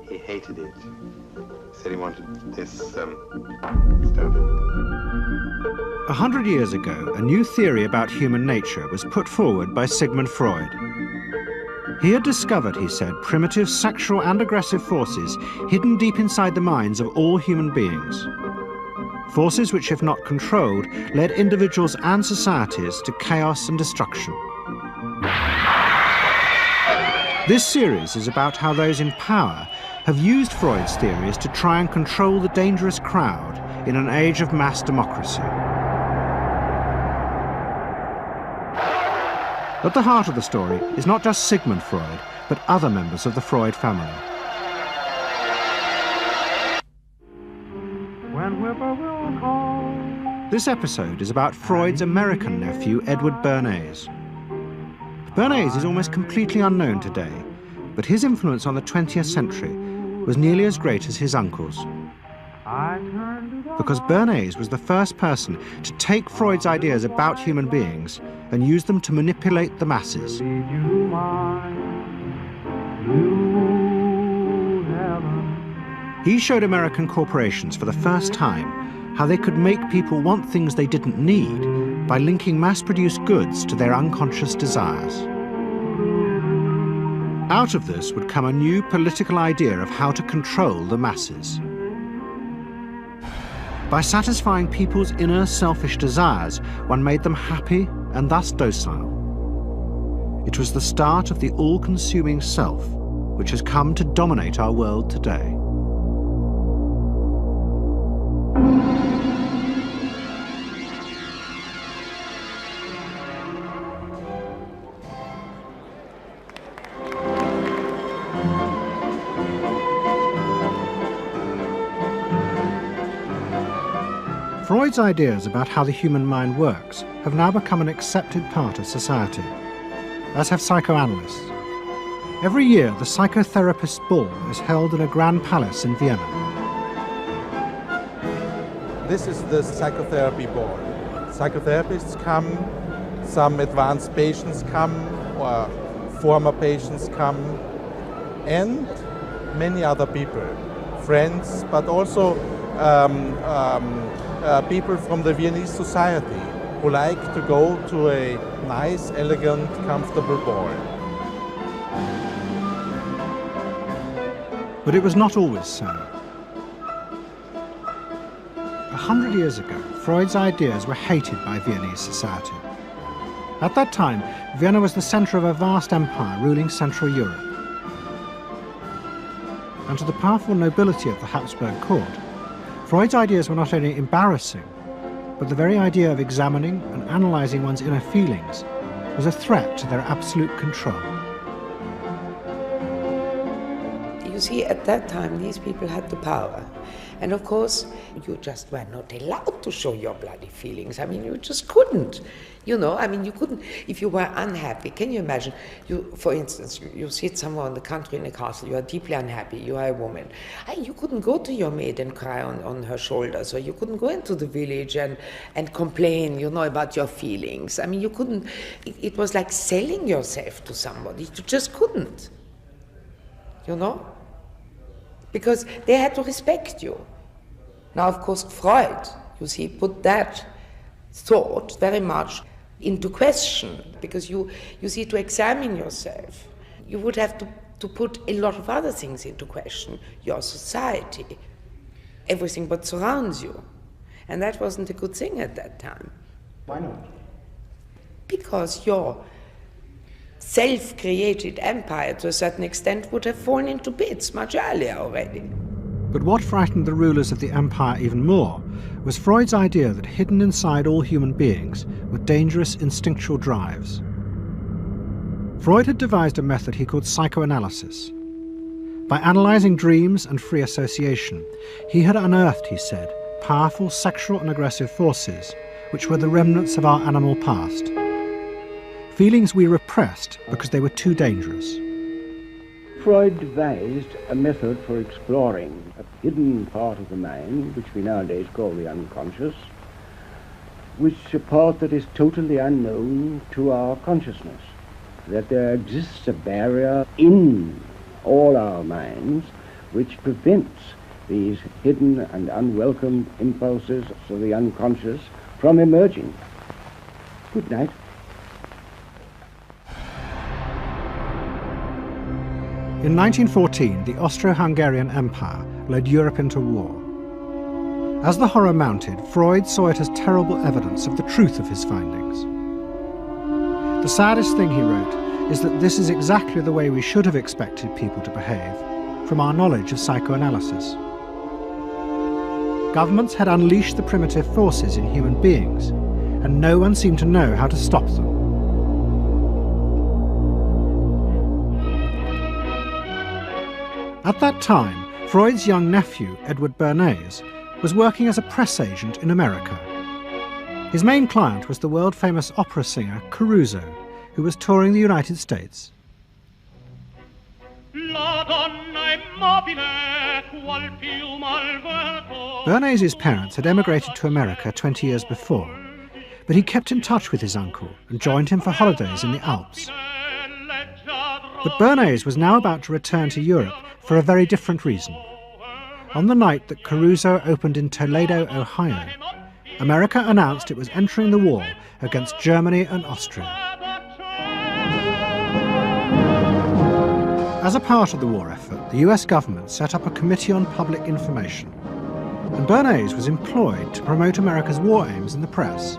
He hated it. He said he wanted this stuff. 100 years ago, a new theory about human nature was put forward by Sigmund Freud. He had discovered, he said, primitive sexual and aggressive forces hidden deep inside the minds of all human beings. Forces which, if not controlled, led individuals and societies to chaos and destruction. This series is about how those in power have used Freud's theories to try and control the dangerous crowd in an age of mass democracy. At the heart of the story is not just Sigmund Freud, but other members of the Freud family. This episode is about Freud's American nephew, Edward Bernays. Bernays is almost completely unknown today, but his influence on the 20th century was nearly as great as his uncle's. Because Bernays was the first person to take Freud's ideas about human beings and use them to manipulate the masses. He showed American corporations for the first time how they could make people want things they didn't need by linking mass-produced goods to their unconscious desires. Out of this would come a new political idea of how to control the masses. By satisfying people's inner selfish desires, one made them happy and thus docile. It was the start of the all-consuming self, which has come to dominate our world today. Freud's ideas about how the human mind works have now become an accepted part of society, as have psychoanalysts. Every year, the psychotherapist's ball is held in a grand palace in Vienna. This is the psychotherapy ball. Psychotherapists come, some advanced patients come, or former patients come, and many other people, friends, but also people from the Viennese society who like to go to a nice, elegant, comfortable ball. But it was not always so. 100 years ago, Freud's ideas were hated by Viennese society. At that time, Vienna was the centre of a vast empire ruling Central Europe. And to the powerful nobility of the Habsburg court, Freud's ideas were not only embarrassing, but the very idea of examining and analysing one's inner feelings was a threat to their absolute control. You see, at that time, these people had the power. And of course, you just were not allowed to show your bloody feelings. I mean, you just couldn't. You know, I mean, you couldn't, if you were unhappy. Can you imagine, you, for instance, you sit somewhere in the country in a castle, you are deeply unhappy, you are a woman. You couldn't go to your maid and cry on her shoulders, or you couldn't go into the village and complain, you know, about your feelings. I mean, you couldn't, it was like selling yourself to somebody. You just couldn't, you know, because they had to respect you. Now, of course, Freud, you see, put that thought very much into question, because you see, to examine yourself, you would have to put a lot of other things into question, your society, everything what surrounds you. And that wasn't a good thing at that time. Why not? Because your self-created empire, to a certain extent, would have fallen into bits much earlier already. But what frightened the rulers of the empire even more was Freud's idea that hidden inside all human beings were dangerous instinctual drives. Freud had devised a method he called psychoanalysis. By analysing dreams and free association, he had unearthed, he said, powerful sexual and aggressive forces which were the remnants of our animal past. Feelings we repressed because they were too dangerous. Freud devised a method for exploring a hidden part of the mind, which we nowadays call the unconscious, which is a part that is totally unknown to our consciousness, that there exists a barrier in all our minds which prevents these hidden and unwelcome impulses of the unconscious from emerging. Good night. In 1914, the Austro-Hungarian Empire led Europe into war. As the horror mounted, Freud saw it as terrible evidence of the truth of his findings. The saddest thing, he wrote, is that this is exactly the way we should have expected people to behave, from our knowledge of psychoanalysis. Governments had unleashed the primitive forces in human beings, and no one seemed to know how to stop them. At that time, Freud's young nephew, Edward Bernays, was working as a press agent in America. His main client was the world-famous opera singer Caruso, who was touring the United States. Bernays' parents had emigrated to America 20 years before, but he kept in touch with his uncle and joined him for holidays in the Alps. But Bernays was now about to return to Europe for a very different reason. On the night that Caruso opened in Toledo, Ohio, America announced it was entering the war against Germany and Austria. As a part of the war effort, the US government set up a Committee on Public Information, and Bernays was employed to promote America's war aims in the press.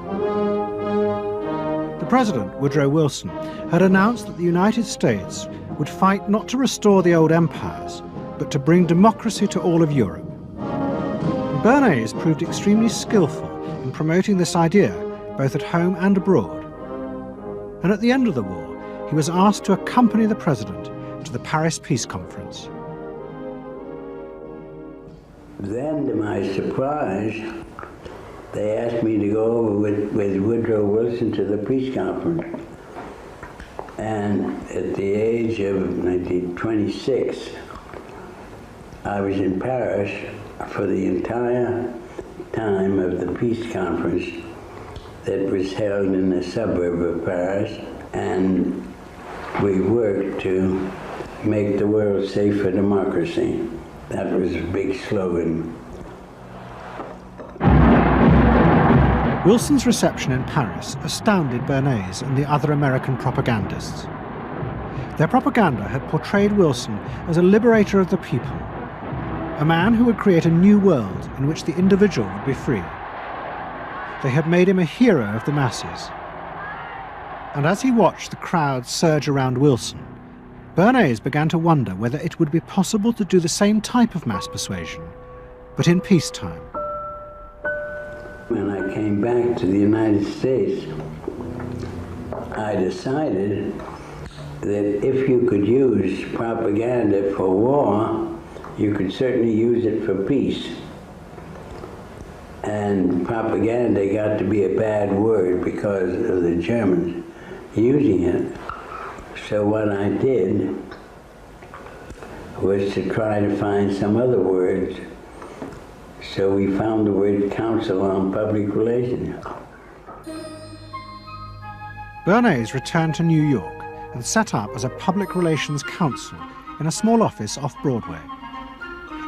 The President, Woodrow Wilson, had announced that the United States would fight not to restore the old empires, but to bring democracy to all of Europe. And Bernays proved extremely skillful in promoting this idea, both at home and abroad. And at the end of the war, he was asked to accompany the President to the Paris Peace Conference. Then, to my surprise, they asked me to go over with Woodrow Wilson to the peace conference. And at the age of 26, I was in Paris for the entire time of the peace conference that was held in the suburb of Paris, and we worked to make the world safe for democracy. That was a big slogan. Wilson's reception in Paris astounded Bernays and the other American propagandists. Their propaganda had portrayed Wilson as a liberator of the people, a man who would create a new world in which the individual would be free. They had made him a hero of the masses. And as he watched the crowd surge around Wilson, Bernays began to wonder whether it would be possible to do the same type of mass persuasion, but in peacetime. When I came back to the United States, I decided that if you could use propaganda for war, you could certainly use it for peace. And propaganda got to be a bad word because of the Germans using it. So what I did was to try to find some other words. So we found the word Council on Public Relations. Bernays returned to New York and set up as a public relations counsel in a small office off Broadway.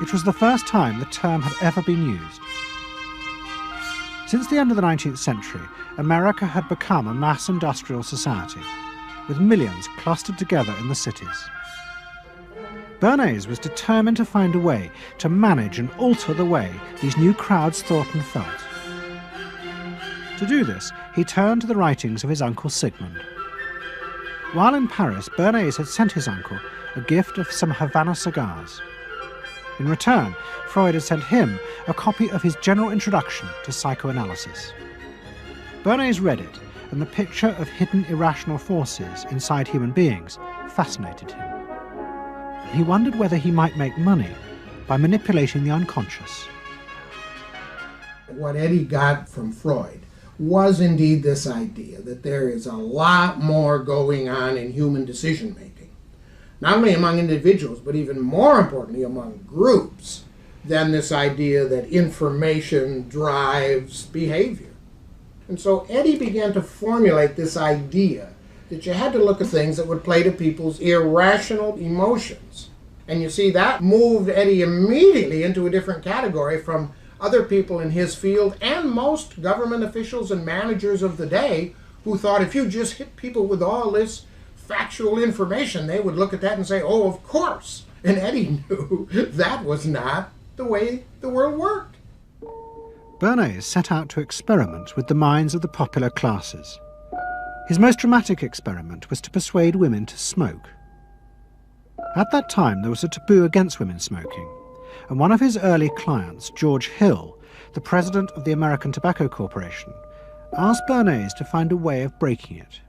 It was the first time the term had ever been used. Since the end of the 19th century, America had become a mass industrial society, with millions clustered together in the cities. Bernays was determined to find a way to manage and alter the way these new crowds thought and felt. To do this, he turned to the writings of his uncle Sigmund. While in Paris, Bernays had sent his uncle a gift of some Havana cigars. In return, Freud had sent him a copy of his general introduction to psychoanalysis. Bernays read it, and the picture of hidden irrational forces inside human beings fascinated him. He wondered whether he might make money by manipulating the unconscious. What Eddie got from Freud was indeed this idea that there is a lot more going on in human decision-making, not only among individuals, but even more importantly among groups, than this idea that information drives behavior. And so Eddie began to formulate this idea that you had to look at things that would play to people's irrational emotions. And you see, that moved Eddie immediately into a different category from other people in his field and most government officials and managers of the day who thought if you just hit people with all this factual information, they would look at that and say, oh, of course. And Eddie knew that was not the way the world worked. Bernays set out to experiment with the minds of the popular classes. His most dramatic experiment was to persuade women to smoke. At that time, there was a taboo against women smoking, and one of his early clients, George Hill, the president of the American Tobacco Corporation, asked Bernays to find a way of breaking it.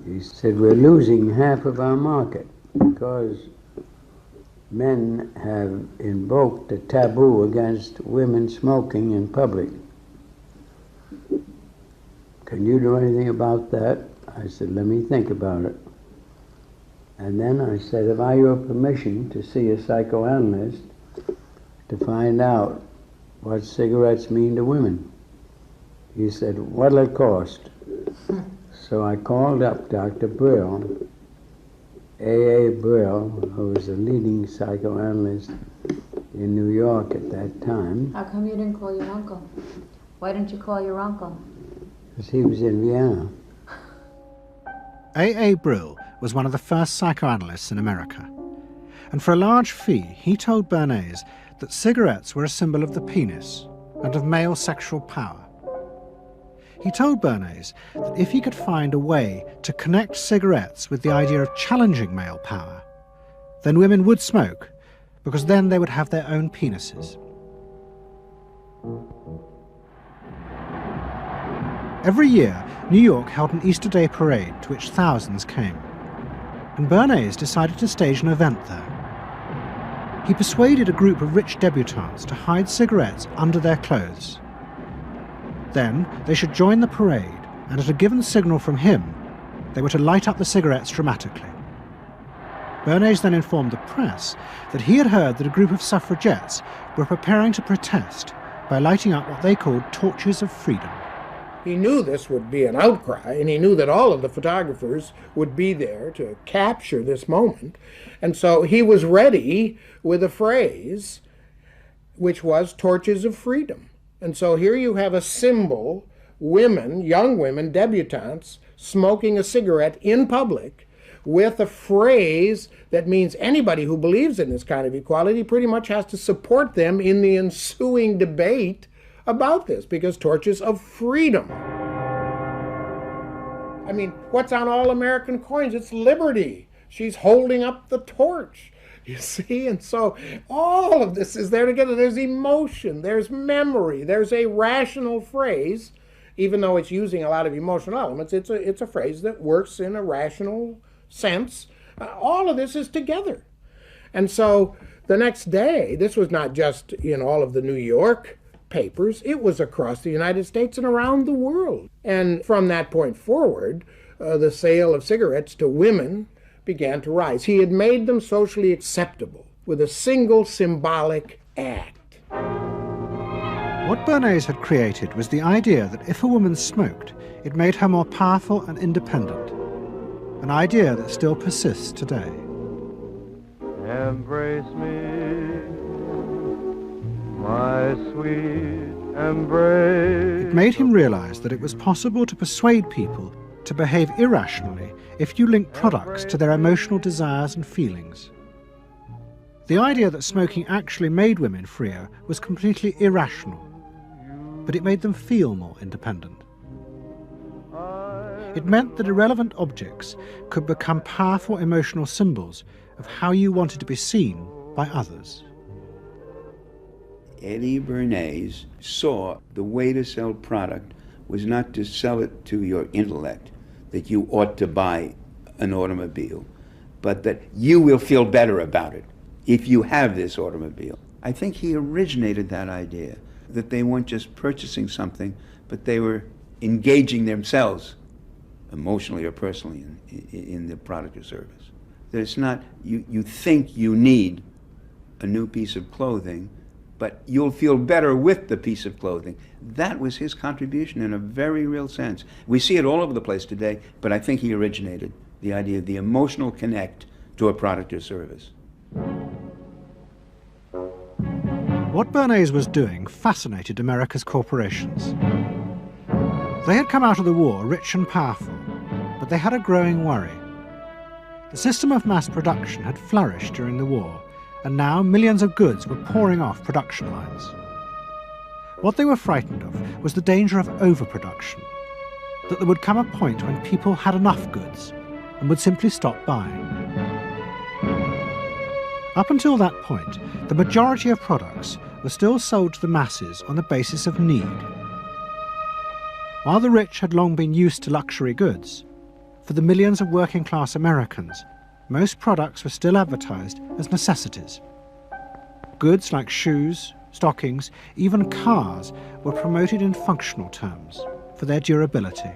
He said, we're losing half of our market because men have invoked a taboo against women smoking in public. Can you do anything about that? I said, let me think about it. And then I said, have I your permission to see a psychoanalyst to find out what cigarettes mean to women? He said, what'll it cost? So I called up Dr. Brill, A.A. Brill, who was a leading psychoanalyst in New York at that time. How come you didn't call your uncle? Why didn't you call your uncle? Because he was in Vienna. A.A. Brill was one of the first psychoanalysts in America, and for a large fee he told Bernays that cigarettes were a symbol of the penis and of male sexual power. He told Bernays that if he could find a way to connect cigarettes with the idea of challenging male power, then women would smoke, because then they would have their own penises. Every year, New York held an Easter Day parade to which thousands came, and Bernays decided to stage an event there. He persuaded a group of rich debutantes to hide cigarettes under their clothes. Then they should join the parade, and at a given signal from him, they were to light up the cigarettes dramatically. Bernays then informed the press that he had heard that a group of suffragettes were preparing to protest by lighting up what they called torches of freedom. He knew this would be an outcry, and he knew that all of the photographers would be there to capture this moment. And so he was ready with a phrase which was torches of freedom. And so here you have a symbol, women, young women, debutantes, smoking a cigarette in public with a phrase that means anybody who believes in this kind of equality pretty much has to support them in the ensuing debate about this, because torches of freedom. I mean, what's on all American coins? It's liberty. She's holding up the torch, you see? And so all of this is there together. There's emotion, there's memory, there's a rational phrase, even though it's using a lot of emotional elements. It's a phrase that works in a rational sense. All of this is together. And so the next day, this was not just in all of the New York papers, it was across the United States and around the world. And from that point forward, the sale of cigarettes to women began to rise. He had made them socially acceptable with a single symbolic act. What Bernays had created was the idea that if a woman smoked, it made her more powerful and independent, an idea that still persists today. Embrace me, my sweet embrace. It made him realize that it was possible to persuade people to behave irrationally if you link products to their emotional desires and feelings. The idea that smoking actually made women freer was completely irrational, but it made them feel more independent. It meant that irrelevant objects could become powerful emotional symbols of how you wanted to be seen by others. Eddie Bernays saw the way to sell product was not to sell it to your intellect, that you ought to buy an automobile, but that you will feel better about it if you have this automobile. I think he originated that idea, that they weren't just purchasing something, but they were engaging themselves emotionally or personally in the product or service. That it's not, you think you need a new piece of clothing, but you'll feel better with the piece of clothing. That was his contribution in a very real sense. We see it all over the place today, but I think he originated the idea of the emotional connect to a product or service. What Bernays was doing fascinated America's corporations. They had come out of the war rich and powerful, but they had a growing worry. The system of mass production had flourished during the war, and now millions of goods were pouring off production lines. What they were frightened of was the danger of overproduction, that there would come a point when people had enough goods and would simply stop buying. Up until that point, the majority of products were still sold to the masses on the basis of need. While the rich had long been used to luxury goods, for the millions of working-class Americans, most products were still advertised as necessities. Goods like shoes, stockings, even cars were promoted in functional terms for their durability.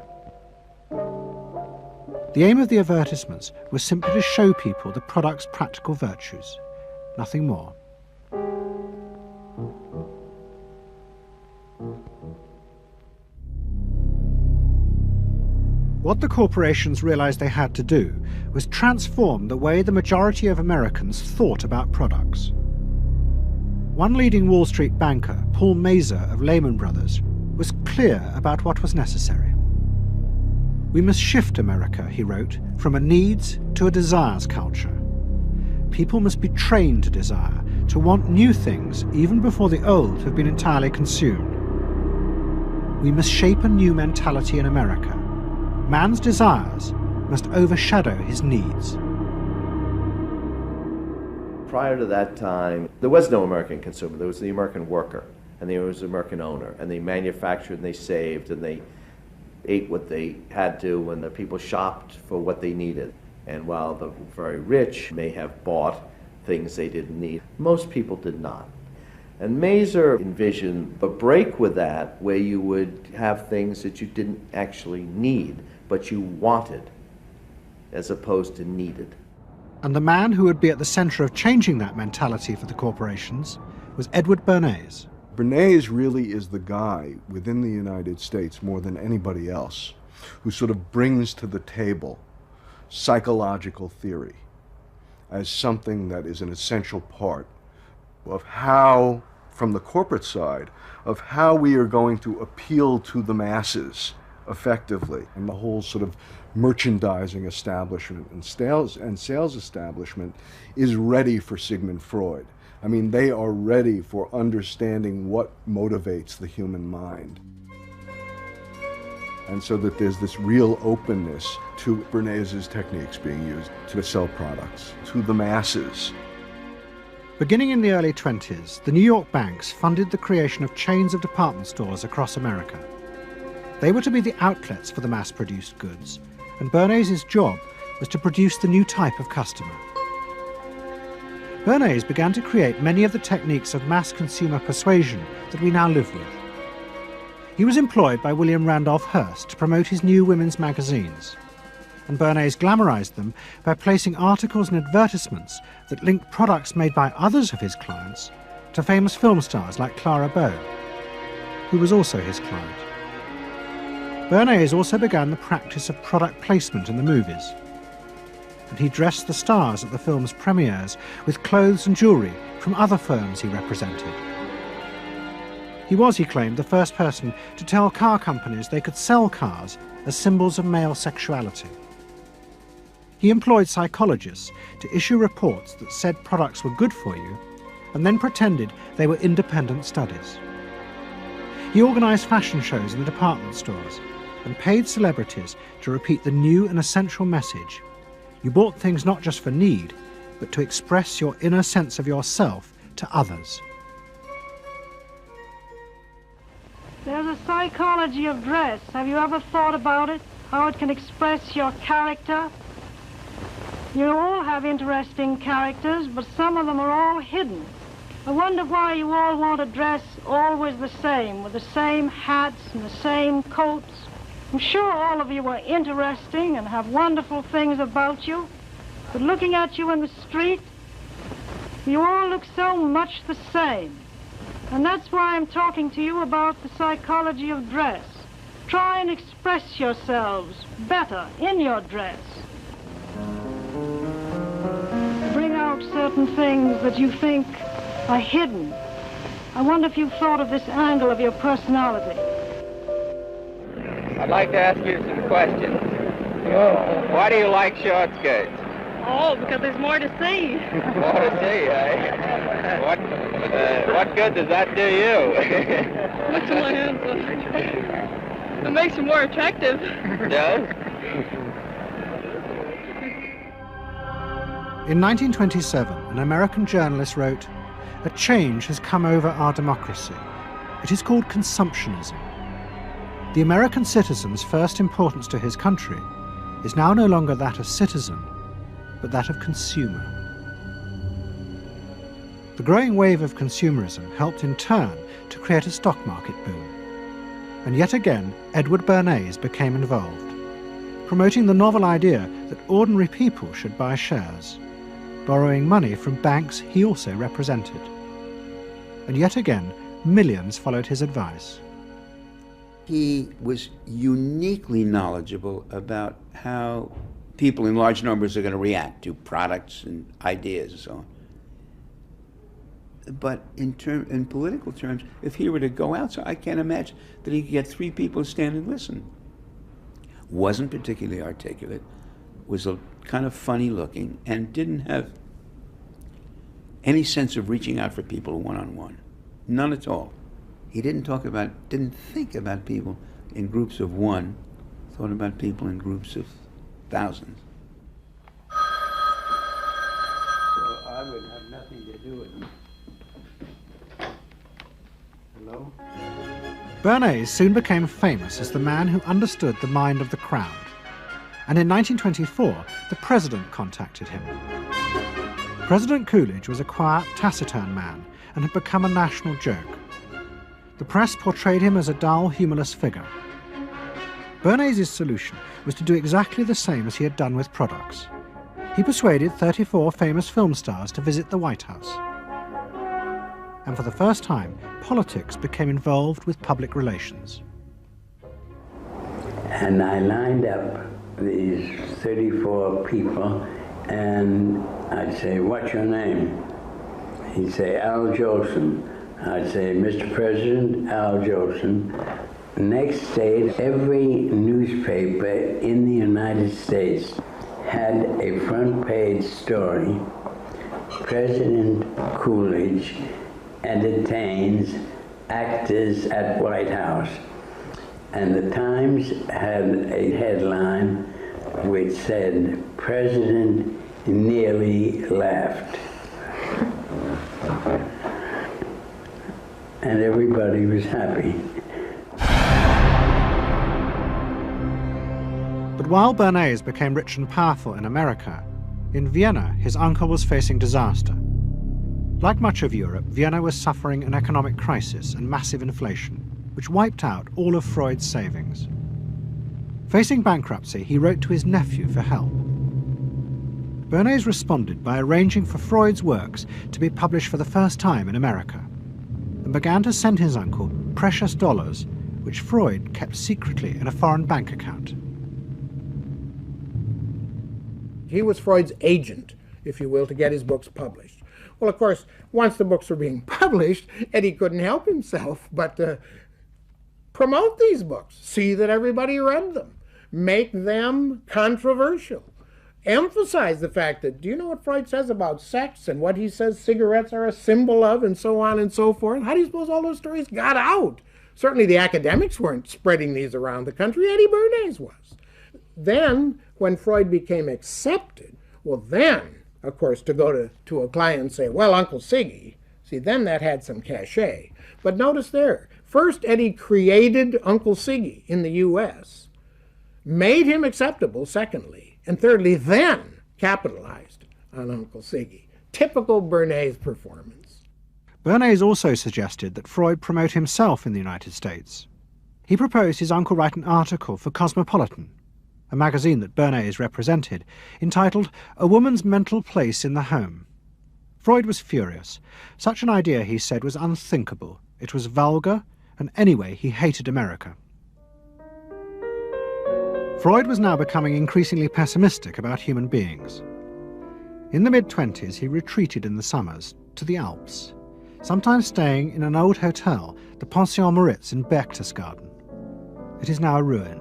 The aim of the advertisements was simply to show people the product's practical virtues, nothing more. What the corporations realized they had to do was transform the way the majority of Americans thought about products. One leading Wall Street banker, Paul Mazur of Lehman Brothers, was clear about what was necessary. We must shift America, he wrote, from a needs to a desires culture. People must be trained to desire, to want new things even before the old have been entirely consumed. We must shape a new mentality in America. Man's desires must overshadow his needs. Prior to that time, there was no American consumer. There was the American worker, and there was the American owner, and they manufactured and they saved and they ate what they had to, and the people shopped for what they needed. And while the very rich may have bought things they didn't need, most people did not. And Mazur envisioned a break with that, where you would have things that you didn't actually need, but you wanted, as opposed to needed. And the man who would be at the center of changing that mentality for the corporations was Edward Bernays. Bernays really is the guy within the United States, more than anybody else, who sort of brings to the table psychological theory as something that is an essential part of how, from the corporate side, of how we are going to appeal to the masses effectively. And the whole sort of merchandising establishment and sales establishment is ready for Sigmund Freud. I mean, they are ready for understanding what motivates the human mind. And so that there's this real openness to Bernays' techniques being used to sell products to the masses. Beginning in the early 20s, the New York banks funded the creation of chains of department stores across America. They were to be the outlets for the mass-produced goods, and Bernays' job was to produce the new type of customer. Bernays began to create many of the techniques of mass consumer persuasion that we now live with. He was employed by William Randolph Hearst to promote his new women's magazines, and Bernays glamorized them by placing articles and advertisements that linked products made by others of his clients to famous film stars like Clara Bow, who was also his client. Bernays also began the practice of product placement in the movies, and he dressed the stars at the film's premieres with clothes and jewellery from other firms he represented. He was, he claimed, the first person to tell car companies they could sell cars as symbols of male sexuality. He employed psychologists to issue reports that said products were good for you, and then pretended they were independent studies. He organised fashion shows in the department stores and paid celebrities to repeat the new and essential message: you bought things not just for need, but to express your inner sense of yourself to others. There's a psychology of dress. Have you ever thought about it? How it can express your character? You all have interesting characters, but some of them are all hidden. I wonder why you all want to dress always the same, with the same hats and the same coats. I'm sure all of you are interesting and have wonderful things about you, but looking at you in the street, you all look so much the same. And that's why I'm talking to you about the psychology of dress. Try and express yourselves better in your dress. Bring out out certain things that you think are hidden. I wonder if you've thought of this angle of your personality. I'd like to ask you some questions. Why do you like short skirts? Oh, because there's more to see. More to see, eh? What good does that do you? Makes my hands. It makes you more attractive. Does? In 1927, an American journalist wrote, "A change has come over our democracy. It is called consumptionism. The American citizen's first importance to his country is now no longer that of citizen, but that of consumer." The growing wave of consumerism helped in turn to create a stock market boom. And yet again, Edward Bernays became involved, promoting the novel idea that ordinary people should buy shares, borrowing money from banks he also represented. And yet again, millions followed his advice. He was uniquely knowledgeable about how people in large numbers are going to react to products and ideas and so on. But in political terms, if he were to go out, so I can't imagine that he could get 3 people to stand and listen. Wasn't particularly articulate, was a kind of funny looking, and didn't have any sense of reaching out for people one-on-one. None at all. He didn't think about people in groups of one, thought about people in groups of thousands. So I would have nothing to do with him. Hello? Bernays soon became famous as the man who understood the mind of the crowd. And in 1924, the president contacted him. President Coolidge was a quiet, taciturn man and had become a national joke. The press portrayed him as a dull, humorless figure. Bernays' solution was to do exactly the same as he had done with products. He persuaded 34 famous film stars to visit the White House. And for the first time, politics became involved with public relations. And I lined up these 34 people, and I'd say, "What's your name?" He'd say, "Al Jolson." I'd say, "Mr. President, Al Jolson." Next day, every newspaper in the United States had a front page story. President Coolidge entertains actors at White House. And the Times had a headline which said, "President nearly laughed." And everybody was happy. But while Bernays became rich and powerful in America, in Vienna his uncle was facing disaster. Like much of Europe, Vienna was suffering an economic crisis and massive inflation, which wiped out all of Freud's savings. Facing bankruptcy, he wrote to his nephew for help. Bernays responded by arranging for Freud's works to be published for the first time in America, and began to send his uncle precious dollars, which Freud kept secretly in a foreign bank account. He was Freud's agent, if you will, to get his books published. Well, of course, once the books were being published, Eddie couldn't help himself but promote these books, see that everybody read them, make them controversial, emphasize the fact that, do you know what Freud says about sex and what he says cigarettes are a symbol of, and so on and so forth? How do you suppose all those stories got out? Certainly the academics weren't spreading these around the country. Eddie Bernays was. Then, when Freud became accepted, well then, of course, to go to a client and say, "Well, Uncle Siggy," see, then that had some cachet. But notice there, first Eddie created Uncle Siggy in the U.S., made him acceptable, secondly, and thirdly, then capitalized on Uncle Siggy. Typical Bernays performance. Bernays also suggested that Freud promote himself in the United States. He proposed his uncle write an article for Cosmopolitan, a magazine that Bernays represented, entitled "A Woman's Mental Place in the Home." Freud was furious. Such an idea, he said, was unthinkable. It was vulgar, and anyway, he hated America. Freud was now becoming increasingly pessimistic about human beings. In the mid-20s, he retreated in the summers to the Alps, sometimes staying in an old hotel, the Pension Moritz in Berchtesgaden. It is now a ruin.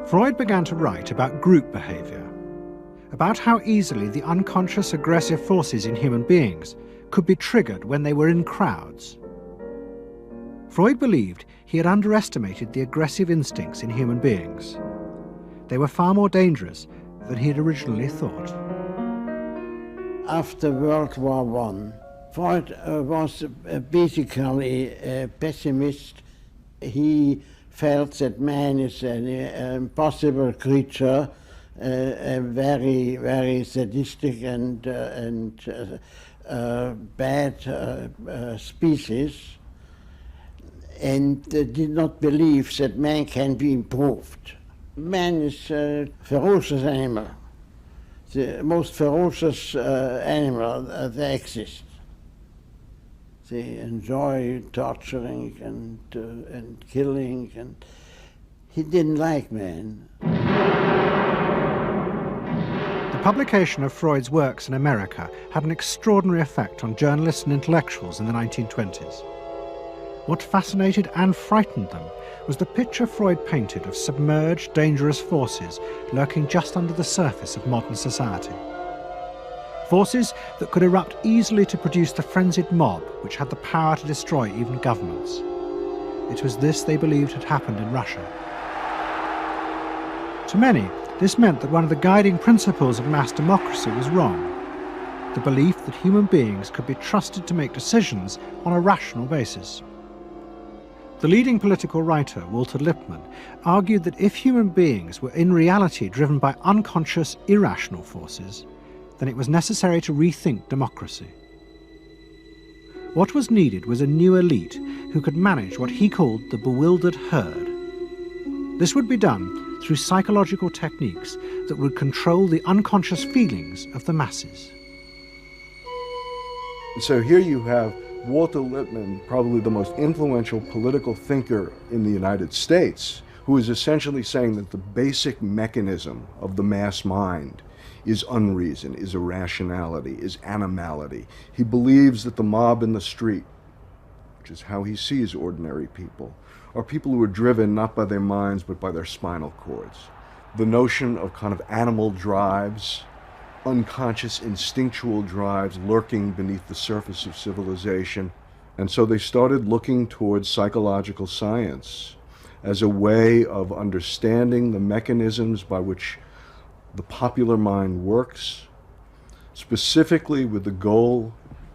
Freud began to write about group behaviour, about how easily the unconscious aggressive forces in human beings could be triggered when they were in crowds. Freud believed he had underestimated the aggressive instincts in human beings. They were far more dangerous than he had originally thought. After World War I, Freud was basically a pessimist. He felt that man is an impossible creature, a very, very sadistic and bad species, and did not believe that man can be improved. Man is a ferocious animal, the most ferocious animal that exists. They enjoy torturing and killing, and he didn't like man. The publication of Freud's works in America had an extraordinary effect on journalists and intellectuals in the 1920s. What fascinated and frightened them was the picture Freud painted of submerged, dangerous forces lurking just under the surface of modern society. Forces that could erupt easily to produce the frenzied mob which had the power to destroy even governments. It was this they believed had happened in Russia. To many, this meant that one of the guiding principles of mass democracy was wrong. The belief that human beings could be trusted to make decisions on a rational basis. The leading political writer, Walter Lippmann, argued that if human beings were in reality driven by unconscious, irrational forces, then it was necessary to rethink democracy. What was needed was a new elite who could manage what he called the bewildered herd. This would be done through psychological techniques that would control the unconscious feelings of the masses. So here you have Walter Lippmann, probably the most influential political thinker in the United States, who is essentially saying that the basic mechanism of the mass mind is unreason, is irrationality, is animality. He believes that the mob in the street, which is how he sees ordinary people, are people who are driven not by their minds but by their spinal cords. The notion of kind of animal drives, unconscious instinctual drives lurking beneath the surface of civilization. And so they started looking towards psychological science as a way of understanding the mechanisms by which the popular mind works, specifically with the goal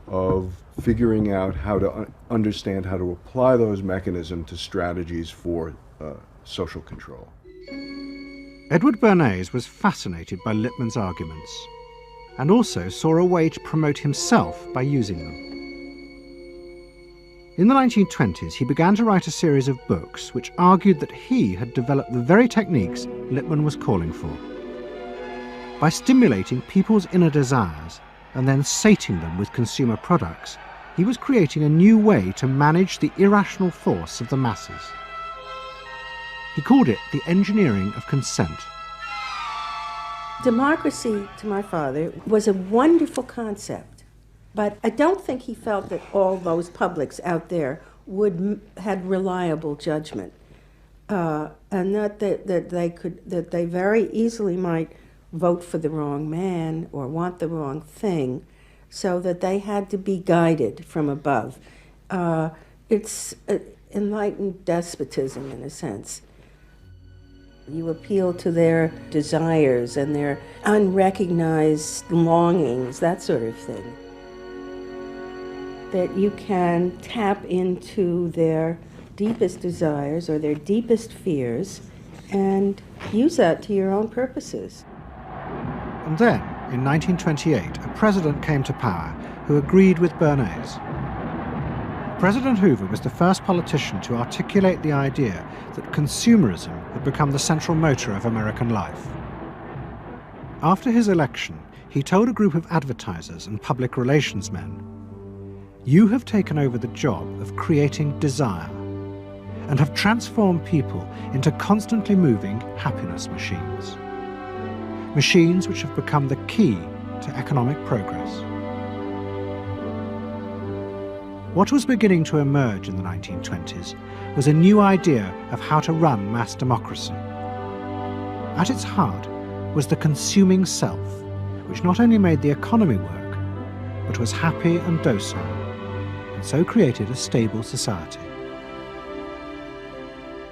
of figuring out how to understand how to apply those mechanisms to strategies for social control. Edward Bernays was fascinated by Lippmann's arguments, and also saw a way to promote himself by using them. In the 1920s, he began to write a series of books which argued that he had developed the very techniques Lippmann was calling for. By stimulating people's inner desires and then sating them with consumer products, he was creating a new way to manage the irrational force of the masses. He called it the engineering of consent. Democracy, to my father, was a wonderful concept, but I don't think he felt that all those publics out there had reliable judgment, and that they very easily might vote for the wrong man or want the wrong thing, so that they had to be guided from above. It's enlightened despotism in a sense. You appeal to their desires and their unrecognized longings, that sort of thing. That you can tap into their deepest desires or their deepest fears and use that to your own purposes. And then, in 1928, a president came to power who agreed with Bernays. President Hoover was the first politician to articulate the idea that consumerism had become the central motor of American life. After his election, he told a group of advertisers and public relations men, "You have taken over the job of creating desire and have transformed people into constantly moving happiness machines. machines which have become the key to economic progress. What was beginning to emerge in the 1920s was a new idea of how to run mass democracy. At its heart was the consuming self, which not only made the economy work, but was happy and docile, and so created a stable society.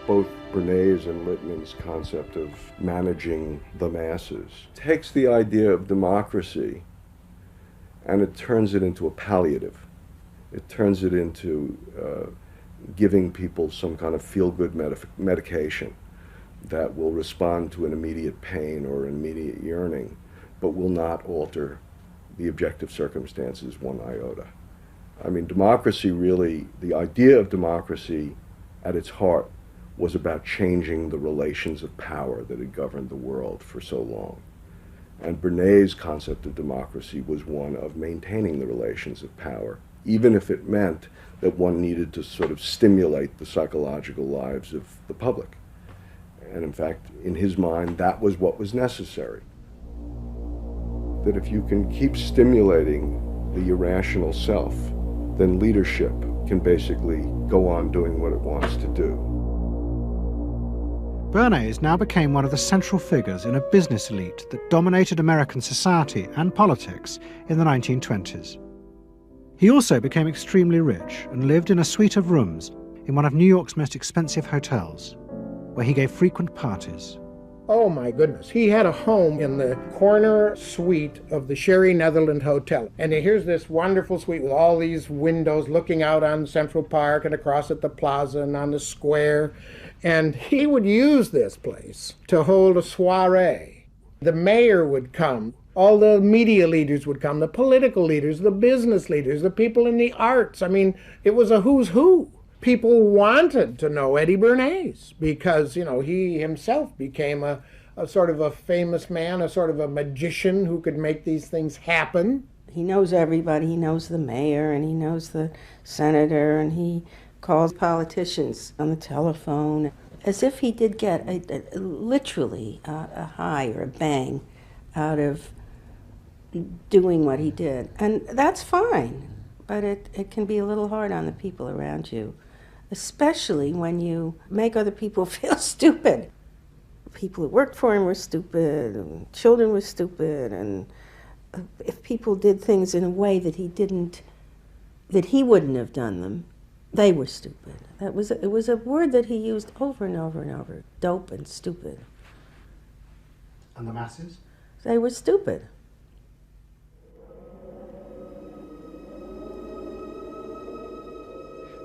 Both Bernays and Littman's concept of managing the masses takes the idea of democracy and it turns it into a palliative. It turns it into giving people some kind of feel-good medication that will respond to an immediate pain or an immediate yearning, but will not alter the objective circumstances one iota. I mean, democracy really, the idea of democracy at its heart was about changing the relations of power that had governed the world for so long. And Bernays' concept of democracy was one of maintaining the relations of power, even if it meant that one needed to sort of stimulate the psychological lives of the public. And in fact, in his mind, that was what was necessary. That if you can keep stimulating the irrational self, then leadership can basically go on doing what it wants to do. Bernays now became one of the central figures in a business elite that dominated American society and politics in the 1920s. He also became extremely rich and lived in a suite of rooms in one of New York's most expensive hotels, where he gave frequent parties. Oh my goodness. He had a home in the corner suite of the Sherry Netherland Hotel. And here's this wonderful suite with all these windows looking out on Central Park and across at the plaza and on the square. And he would use this place to hold a soiree. The mayor would come. All the media leaders would come, the political leaders, the business leaders, the people in the arts. I mean, it was a who's who. People wanted to know Eddie Bernays because, you know, he himself became a sort of a famous man, a sort of a magician who could make these things happen. He knows everybody. He knows the mayor and he knows the senator, and he calls politicians on the telephone, as if he did get literally a high or a bang out of doing what he did. And that's fine, but it can be a little hard on the people around you, especially when you make other people feel stupid. People who worked for him were stupid, and children were stupid, and if people did things in a way that he wouldn't have done them, they were stupid. It was a word that he used over and over and over, dope and stupid. And the masses? They were stupid.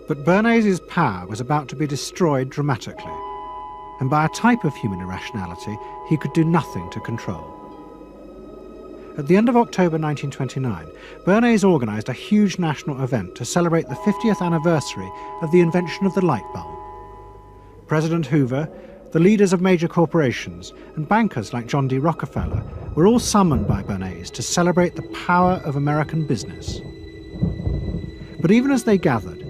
But Bernays' power was about to be destroyed dramatically, and by a type of human irrationality he could do nothing to control. At the end of October 1929, Bernays organised a huge national event to celebrate the 50th anniversary of the invention of the light bulb. President Hoover, the leaders of major corporations, and bankers like John D. Rockefeller were all summoned by Bernays to celebrate the power of American business. But even as they gathered,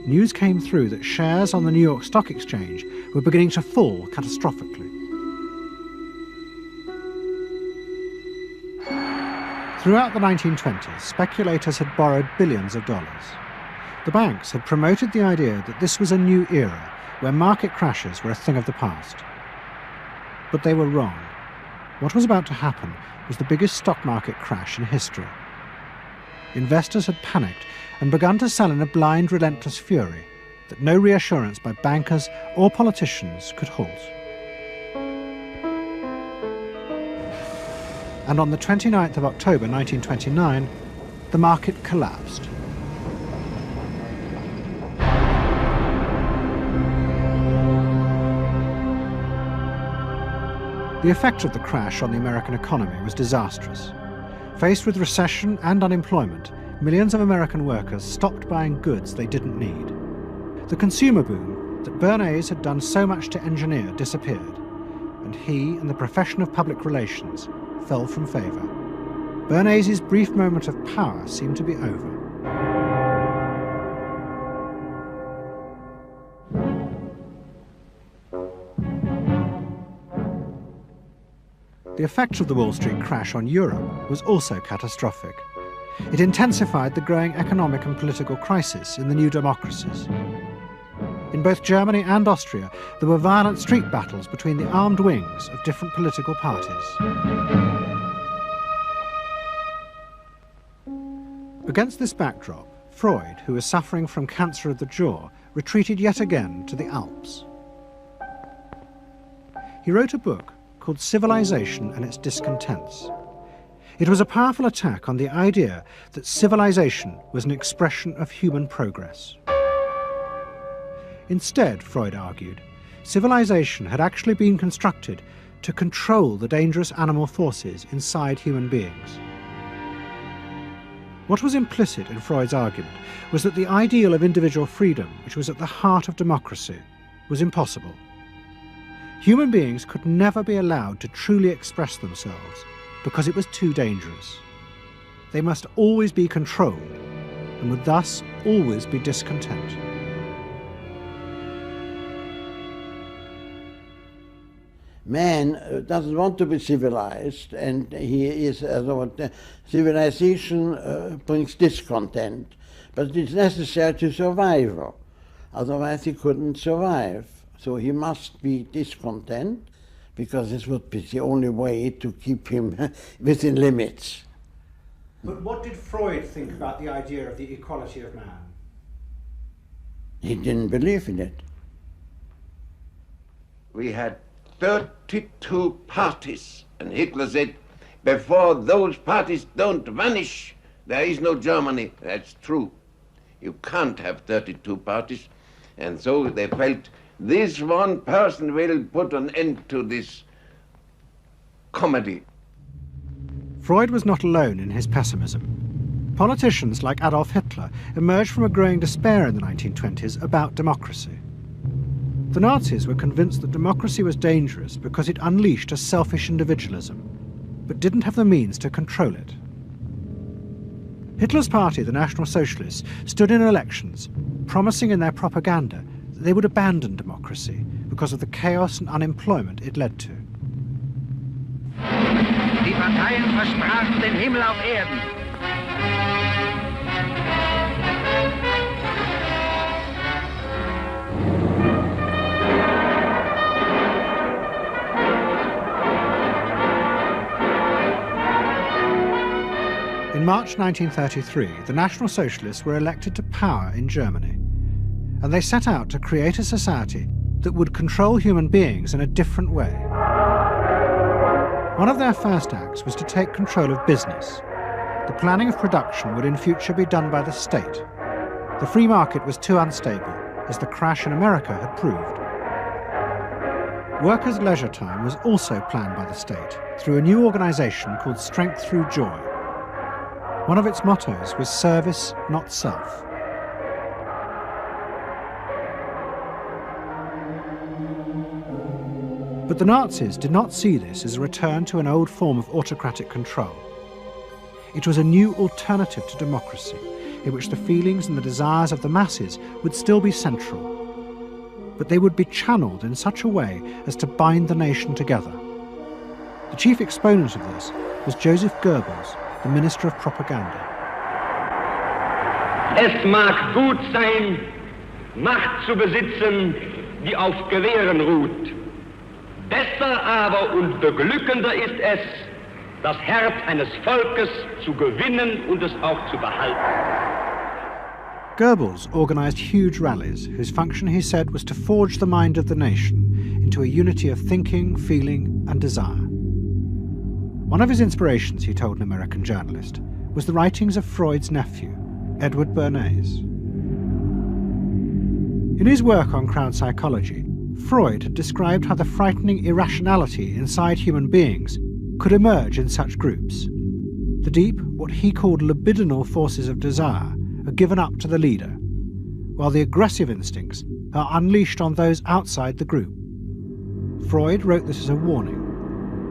news came through that shares on the New York Stock Exchange were beginning to fall catastrophically. Throughout the 1920s, speculators had borrowed billions of dollars. The banks had promoted the idea that this was a new era where market crashes were a thing of the past. But they were wrong. What was about to happen was the biggest stock market crash in history. Investors had panicked and begun to sell in a blind, relentless fury that no reassurance by bankers or politicians could halt. And on the 29th of October 1929, the market collapsed. The effect of the crash on the American economy was disastrous. Faced with recession and unemployment, millions of American workers stopped buying goods they didn't need. The consumer boom that Bernays had done so much to engineer disappeared, and he and the profession of public relations fell from favour. Bernays' brief moment of power seemed to be over. The effect of the Wall Street crash on Europe was also catastrophic. It intensified the growing economic and political crisis in the new democracies. In both Germany and Austria, there were violent street battles between the armed wings of different political parties. Against this backdrop, Freud, who was suffering from cancer of the jaw, retreated yet again to the Alps. He wrote a book called Civilization and Its Discontents. It was a powerful attack on the idea that civilization was an expression of human progress. Instead, Freud argued, civilization had actually been constructed to control the dangerous animal forces inside human beings. What was implicit in Freud's argument was that the ideal of individual freedom, which was at the heart of democracy, was impossible. Human beings could never be allowed to truly express themselves because it was too dangerous. They must always be controlled and would thus always be discontent. Man doesn't want to be civilized, and he is, civilization brings discontent, but it's necessary to survival. Otherwise he couldn't survive. So he must be discontent, because this would be the only way to keep him within limits. But what did Freud think about the idea of the equality of man? He didn't believe in it. We had 32 parties, and Hitler said, before those parties don't vanish, there is no Germany. That's true. You can't have 32 parties, and so they felt this one person will put an end to this comedy. Freud was not alone in his pessimism. Politicians like Adolf Hitler emerged from a growing despair in the 1920s about democracy. The Nazis were convinced that democracy was dangerous because it unleashed a selfish individualism, but didn't have the means to control it. Hitler's party, the National Socialists, stood in elections, promising in their propaganda that they would abandon democracy because of the chaos and unemployment it led to. Die Parteien versprachen den Himmel auf Erden. In March 1933, the National Socialists were elected to power in Germany, and they set out to create a society that would control human beings in a different way. One of their first acts was to take control of business. The planning of production would in future be done by the state. The free market was too unstable, as the crash in America had proved. Workers' leisure time was also planned by the state through a new organization called Strength Through Joy. One of its mottos was service, not self. But the Nazis did not see this as a return to an old form of autocratic control. It was a new alternative to democracy, in which the feelings and the desires of the masses would still be central, but they would be channeled in such a way as to bind the nation together. The chief exponent of this was Joseph Goebbels, the Minister of Propaganda. Es mag gut sein, Macht zu besitzen, die auf Gewehren ruht. Besser aber und beglückender ist es, das Herz eines Volkes zu gewinnen und es auch zu behalten. Goebbels organized huge rallies whose function, he said, was to forge the mind of the nation into a unity of thinking, feeling and desire. One of his inspirations, he told an American journalist, was the writings of Freud's nephew, Edward Bernays. In his work on crowd psychology, Freud had described how the frightening irrationality inside human beings could emerge in such groups. The deep, what he called libidinal forces of desire are given up to the leader, while the aggressive instincts are unleashed on those outside the group. Freud wrote this as a warning,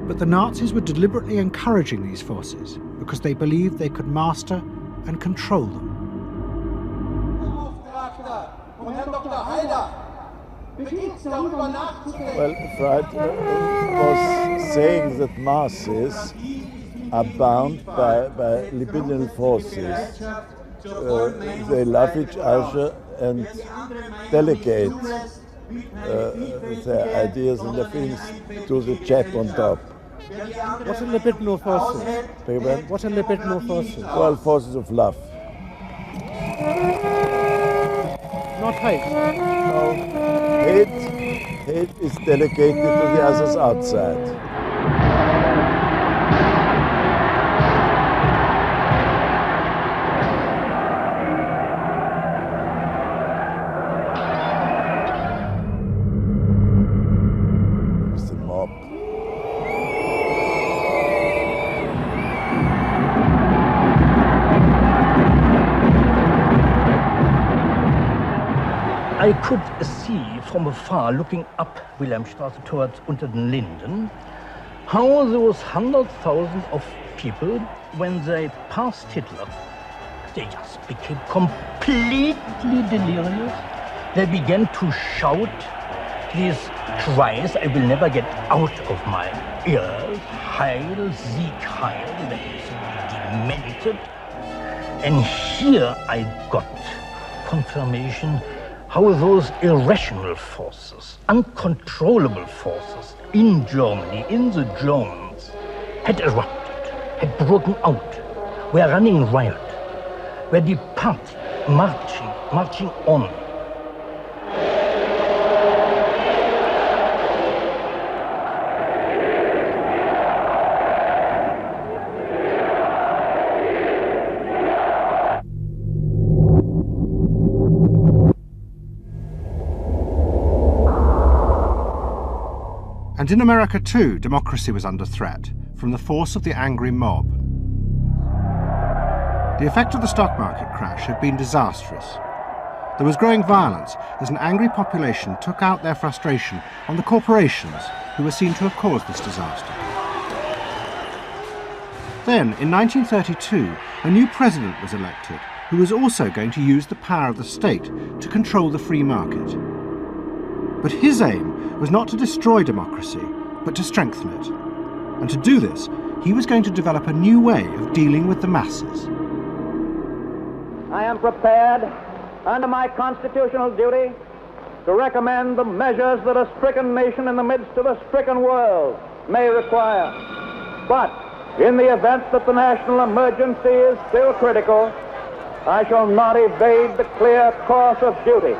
but the Nazis were deliberately encouraging these forces because they believed they could master and control them. Well, Freud was saying that masses are bound by libidinal forces. They love each other and delegate their ideas and their feelings to the chap on top. What are libidinal forces? What are libidinal forces? Well, forces of love. Not hate? No. Hate is delegated to the others outside. It's the mob. I could see from afar, looking up Wilhelmstraße towards unter den Linden, how those 100,000 of people, when they passed Hitler, they just became completely delirious. They began to shout these cries I will never get out of my ears. Heil, Sieg, Heil, that is demented. And here I got confirmation how those irrational forces, uncontrollable forces in Germany, in the Germans, had erupted, had broken out, were running riot, were departing, marching on. And in America too, democracy was under threat from the force of the angry mob. The effect of the stock market crash had been disastrous. There was growing violence as an angry population took out their frustration on the corporations who were seen to have caused this disaster. Then, in 1932, a new president was elected who was also going to use the power of the state to control the free market. But his aim was not to destroy democracy, but to strengthen it. And to do this, he was going to develop a new way of dealing with the masses. I am prepared, under my constitutional duty, to recommend the measures that a stricken nation in the midst of a stricken world may require. But in the event that the national emergency is still critical, I shall not evade the clear course of duty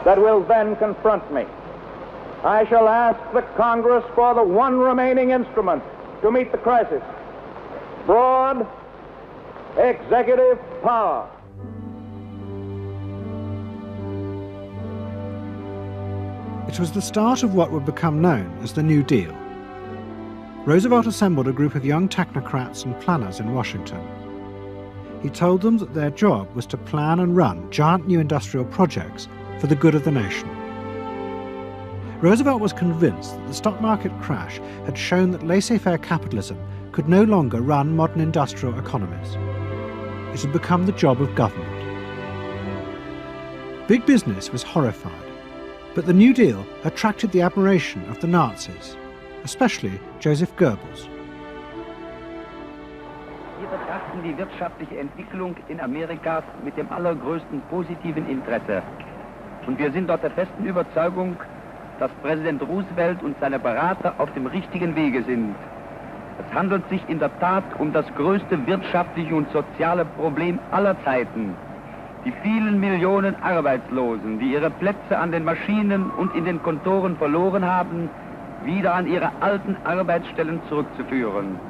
that will then confront me. I shall ask the Congress for the one remaining instrument to meet the crisis: broad executive power. It was the start of what would become known as the New Deal. Roosevelt assembled a group of young technocrats and planners in Washington. He told them that their job was to plan and run giant new industrial projects for the good of the nation. Roosevelt was convinced that the stock market crash had shown that laissez-faire capitalism could no longer run modern industrial economies. It had become the job of government. Big business was horrified, but the New Deal attracted the admiration of the Nazis, especially Joseph Goebbels. Wir betrachten die wirtschaftliche Entwicklung in Amerika mit dem allergrößten positiven Interesse. Und wir sind dort der festen Überzeugung, dass Präsident Roosevelt und seine Berater auf dem richtigen Wege sind. Es handelt sich in der Tat um das größte wirtschaftliche und soziale Problem aller Zeiten. Die vielen Millionen Arbeitslosen, die ihre Plätze an den Maschinen und in den Kontoren verloren haben, wieder an ihre alten Arbeitsstellen zurückzuführen.